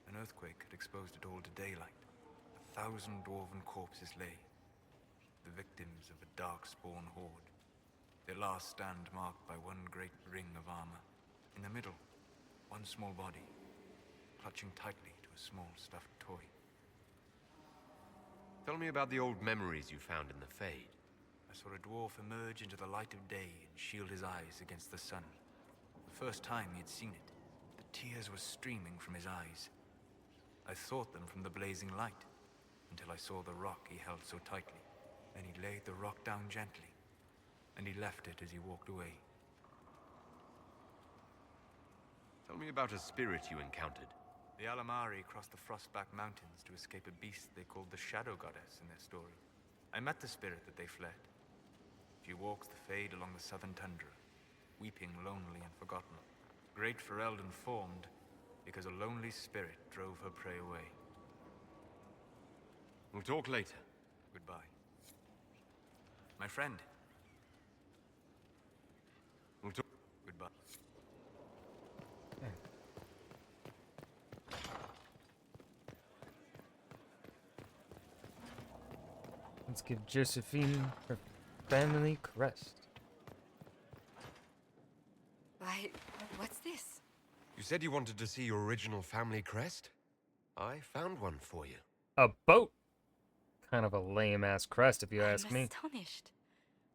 An earthquake had exposed it all to daylight. 1,000 dwarven corpses lay, the victims of a dark-spawn horde. Their last stand marked by one great ring of armor. In the middle, one small body, clutching tightly to a small stuffed toy. Tell me about the old memories you found in the Fade. I saw a dwarf emerge into the light of day and shield his eyes against the sun. The first time he had seen it, the tears were streaming from his eyes. I thought them from the blazing light, until I saw the rock he held so tightly. Then he laid the rock down gently, and he left it as he walked away. Tell me about a spirit you encountered. The Alamari crossed the Frostback Mountains to escape a beast they called the Shadow Goddess in their story. I met the spirit that they fled. She walks the Fade along the southern tundra, weeping lonely and forgotten. Great Ferelden formed, because a lonely spirit drove her prey away. We'll talk later. Goodbye. My friend. We'll talk. Goodbye. Let's give Josephine her family crest. Why, what's this? You said you wanted to see your original family crest? I found one for you. A boat? Kind of a lame-ass crest, if you ask I'm me. astonished.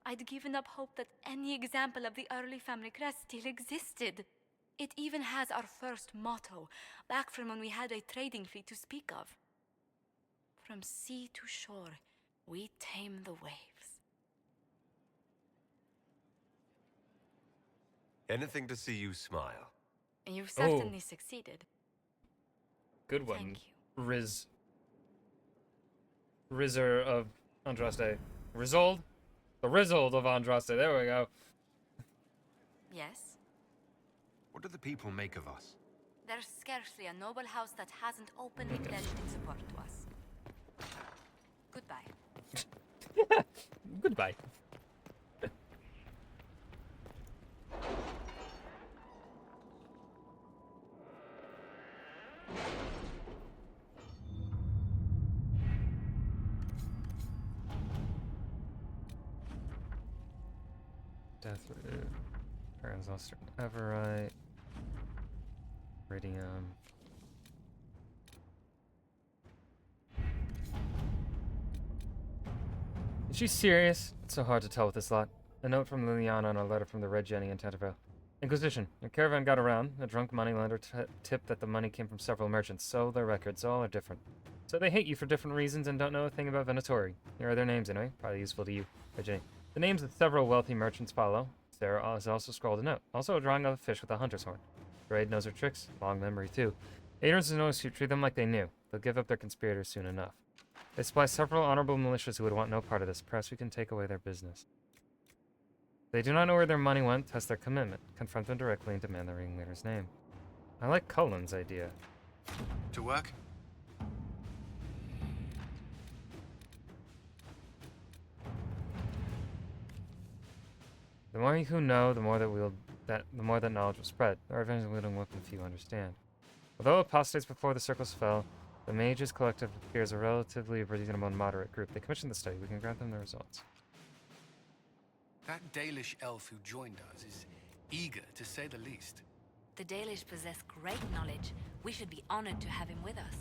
I'd given up hope that any example of the early family crest still existed. It even has our first motto, back from when we had a trading fleet to speak of. From sea to shore, we tame the waves. Anything to see you smile. You've certainly succeeded. Good one. Thank you. Rizzer of Andraste. Rizold? The Rizold of Andraste. There we go. Yes? What do the people make of us? There's scarcely a noble house that hasn't openly pledged its support to us. Goodbye. Goodbye. Deathroot. Transluster Everite. Iridium. Is she serious? It's so hard to tell with this lot. A note from Liliana and a letter from the Red Jenny in Tanterville. Inquisition. Your caravan got around. A drunk moneylender tipped that the money came from several merchants. So their records all are different. So they hate you for different reasons and don't know a thing about Venatori. Here are their names anyway, probably useful to you, Virginie. The names of several wealthy merchants follow. There is also scrawled a note. Also a drawing of a fish with a hunter's horn. Raid knows her tricks, long memory too. Aiders and notice you treat them like they knew. They'll give up their conspirators soon enough. They supply several honorable militias who would want no part of this. Perhaps we can take away their business. They do not know where their money went, test their commitment. Confront them directly and demand the ringleader's name. I like Cullen's idea. To work? The more you who know, the more that knowledge will spread. Our advantage in wielding weapon few understand. Although apostates before the circles fell, the mages collective appears a relatively reasonable and moderate group. They commissioned the study. We can grant them the results. That Dalish elf who joined us is eager, to say the least. The Dalish possess great knowledge. We should be honored to have him with us.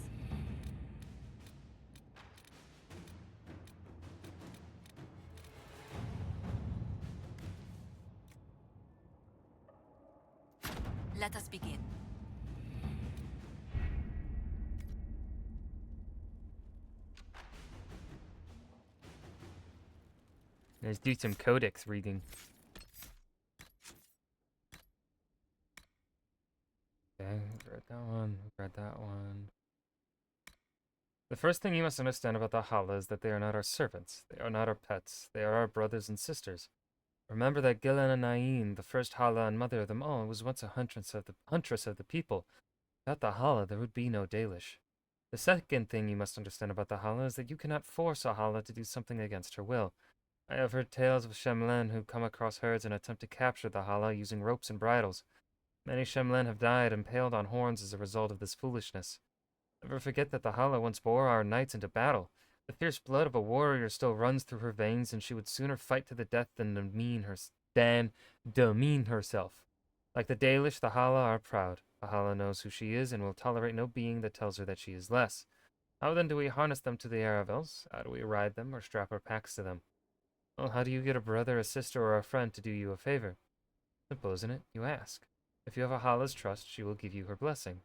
Let us begin. Let's do some codex reading. Okay, read that one, read that one. The first thing you must understand about the Hala is that they are not our servants. They are not our pets. They are our brothers and sisters. Remember that Gillen and Nain, the first Hala and mother of them all, was once a huntress of the people. Without the Hala, there would be no Dalish. The second thing you must understand about the Hala is that you cannot force a Hala to do something against her will. I have heard tales of Shemlen who come across herds and attempt to capture the Hala using ropes and bridles. Many Shemlen have died impaled on horns as a result of this foolishness. Never forget that the Hala once bore our knights into battle. The fierce blood of a warrior still runs through her veins, and she would sooner fight to the death than demean herself. Like the Dalish, the Hala are proud. The Hala knows who she is and will tolerate no being that tells her that she is less. How then do we harness them to the Aravels? How do we ride them or strap our packs to them? Well, how do you get a brother, a sister, or a friend to do you a favor? Simple, isn't it? You ask. If you have a Hala's trust, she will give you her blessing.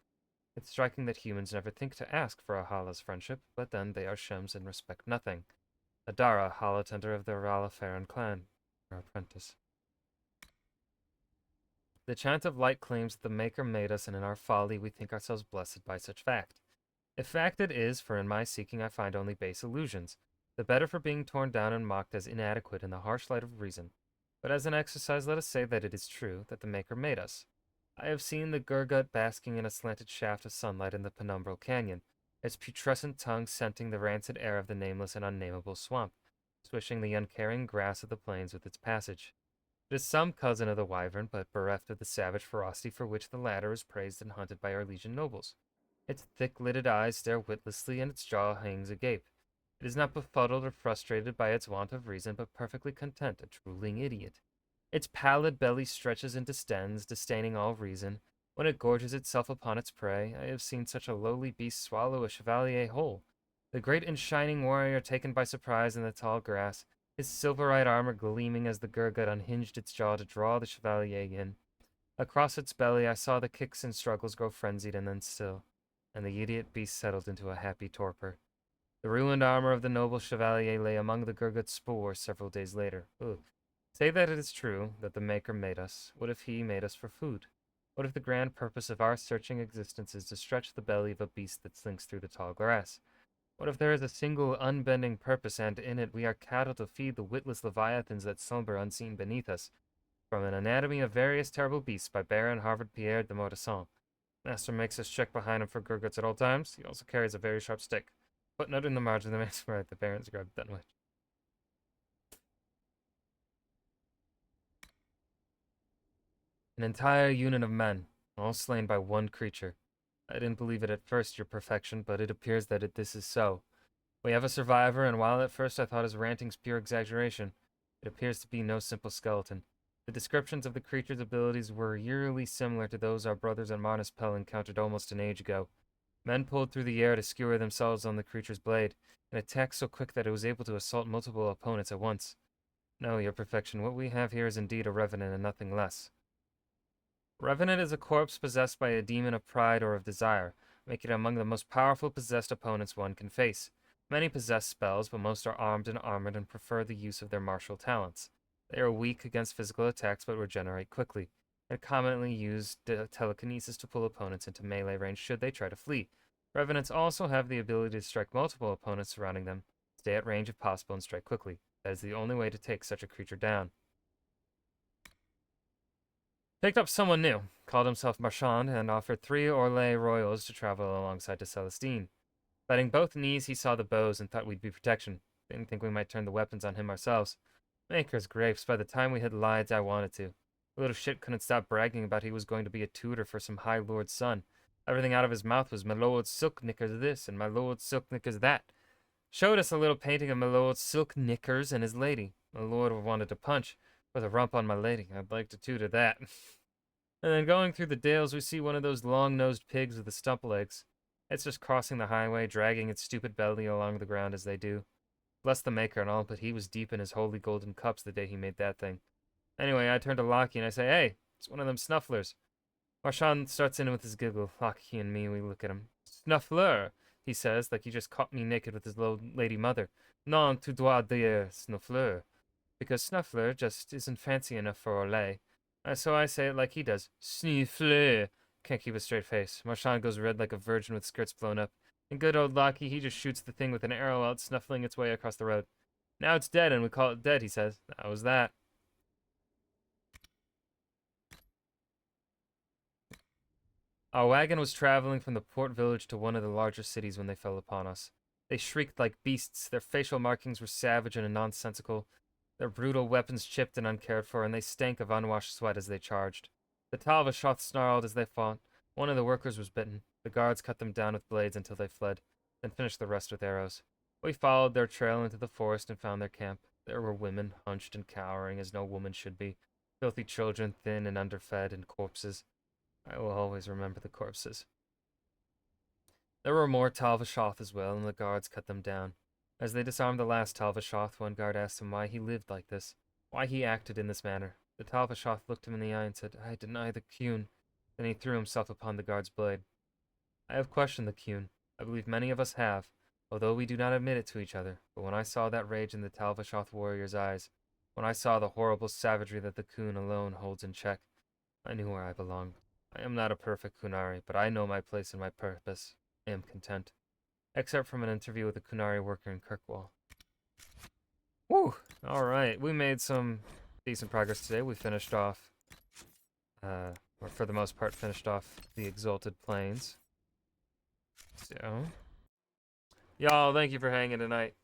It's striking that humans never think to ask for a Hala's friendship, but then they are Shems and respect nothing. Adara, Hala tender of the Ralafaran clan, our apprentice. The chant of light claims that the Maker made us, and in our folly we think ourselves blessed by such fact. If fact it is, for in my seeking I find only base illusions, the better for being torn down and mocked as inadequate in the harsh light of reason. But as an exercise, let us say that it is true, that the Maker made us. I have seen the Gurgut basking in a slanted shaft of sunlight in the penumbral canyon, its putrescent tongue scenting the rancid air of the nameless and unnameable swamp, swishing the uncaring grass of the plains with its passage. It is some cousin of the wyvern, but bereft of the savage ferocity for which the latter is praised and hunted by our legion nobles. Its thick-lidded eyes stare witlessly, and its jaw hangs agape. It is not befuddled or frustrated by its want of reason, but perfectly content, a drooling idiot. Its pallid belly stretches and distends, disdaining all reason. When it gorges itself upon its prey, I have seen such a lowly beast swallow a chevalier whole. The great and shining warrior taken by surprise in the tall grass, his silver-eyed armor gleaming as the Gurgut unhinged its jaw to draw the chevalier in. Across its belly I saw the kicks and struggles grow frenzied and then still, and the idiot beast settled into a happy torpor. The ruined armor of the noble chevalier lay among the Gurgut's spores several days later. Ugh. Say that it is true, that the Maker made us. What if he made us for food? What if the grand purpose of our searching existence is to stretch the belly of a beast that slinks through the tall grass? What if there is a single unbending purpose, and in it we are cattle to feed the witless leviathans that slumber unseen beneath us? From an Anatomy of Various Terrible Beasts by Baron Harvard Pierre de Maupassant. Master makes us check behind him for Gurguts at all times. He also carries a very sharp stick. Footnote in the margin of the manuscript, the Baron's grabbed Dunwich. An entire unit of men, all slain by one creature. I didn't believe it at first, your perfection, but it appears that this is so. We have a survivor, and while at first I thought his rantings pure exaggeration, it appears to be no simple skeleton. The descriptions of the creature's abilities were eerily similar to those our brothers at Marnispel encountered almost an age ago. Men pulled through the air to skewer themselves on the creature's blade, an attack so quick that it was able to assault multiple opponents at once. No, your perfection, what we have here is indeed a revenant and nothing less. Revenant is a corpse possessed by a demon of pride or of desire. making it among the most powerful possessed opponents one can face. Many possess spells, but most are armed and armored and prefer the use of their martial talents. They are weak against physical attacks but regenerate quickly, and commonly use telekinesis to pull opponents into melee range should they try to flee. Revenants also have the ability to strike multiple opponents surrounding them, stay at range if possible, and strike quickly. That is the only way to take such a creature down. Picked up someone new, called himself Marchand, and offered 3 Orlais royals to travel alongside to Celestine. Betting both knees, he saw the bows and thought we'd be protection. Didn't think we might turn the weapons on him ourselves. Maker's grapes, by the time we hit Lides, I wanted to. The little shit couldn't stop bragging about he was going to be a tutor for some high lord's son. Everything out of his mouth was my lord's silk knickers this and my lord's silk knickers that. Showed us a little painting of my lord's silk knickers and his lady. My lord wanted to punch, with a rump on my lady. I'd like to tutor that. And then going through the dales, we see one of those long-nosed pigs with the stump legs. It's just crossing the highway, dragging its stupid belly along the ground as they do. Bless the maker and all, but he was deep in his holy golden cups the day he made that thing. Anyway, I turn to Lockie and I say, hey, it's one of them snufflers. Marchand starts in with his giggle. Lockie and me, we look at him. Snuffler, he says, like he just caught me naked with his little lady mother. Non, tu dois dire snuffleur. Because snuffler just isn't fancy enough for Orlais. So I say it like he does. Snuffleur. Can't keep a straight face. Marchand goes red like a virgin with skirts blown up. And good old Lockie, he just shoots the thing with an arrow out, snuffling its way across the road. Now it's dead, and we call it dead, he says. That was that. Our wagon was traveling from the port village to one of the larger cities when they fell upon us. They shrieked like beasts, their facial markings were savage and nonsensical, their brutal weapons chipped and uncared for, and they stank of unwashed sweat as they charged. The Talvashoth snarled as they fought. One of the workers was bitten. The guards cut them down with blades until they fled, then finished the rest with arrows. We followed their trail into the forest and found their camp. There were women, hunched and cowering as no woman should be, filthy children, thin and underfed, and corpses. I will always remember the corpses. There were more Talvashoth as well, and the guards cut them down. As they disarmed the last Talvashoth, one guard asked him why he lived like this, why he acted in this manner. The Talvashoth looked him in the eye and said, I deny the Qun. Then he threw himself upon the guard's blade. I have questioned the Qun. I believe many of us have, although we do not admit it to each other. But when I saw that rage in the Talvashoth warrior's eyes, when I saw the horrible savagery that the Qun alone holds in check, I knew where I belonged. I am not a perfect Kunari, but I know my place and my purpose. I am content. Except from an interview with a Kunari worker in Kirkwall. Woo! Alright, we made some decent progress today. We finished off, or for the most part, finished off the Exalted Plains. So, y'all, thank you for hanging tonight.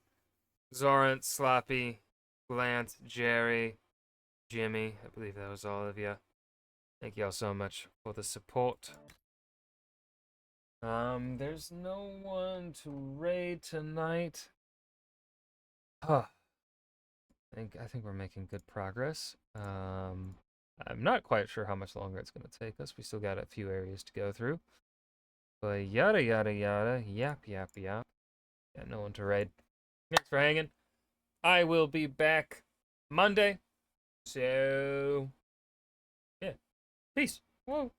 Zorant, Sloppy, Glant, Jerry, Jimmy, I believe that was all of you. Thank y'all so much for the support. There's no one to raid tonight. Huh. I think we're making good progress. I'm not quite sure how much longer it's going to take us. We still got a few areas to go through. But yada yada yada, yap yap yap. Got no one to raid. Thanks for hanging. I will be back Monday. So, yeah. Peace. Whoa.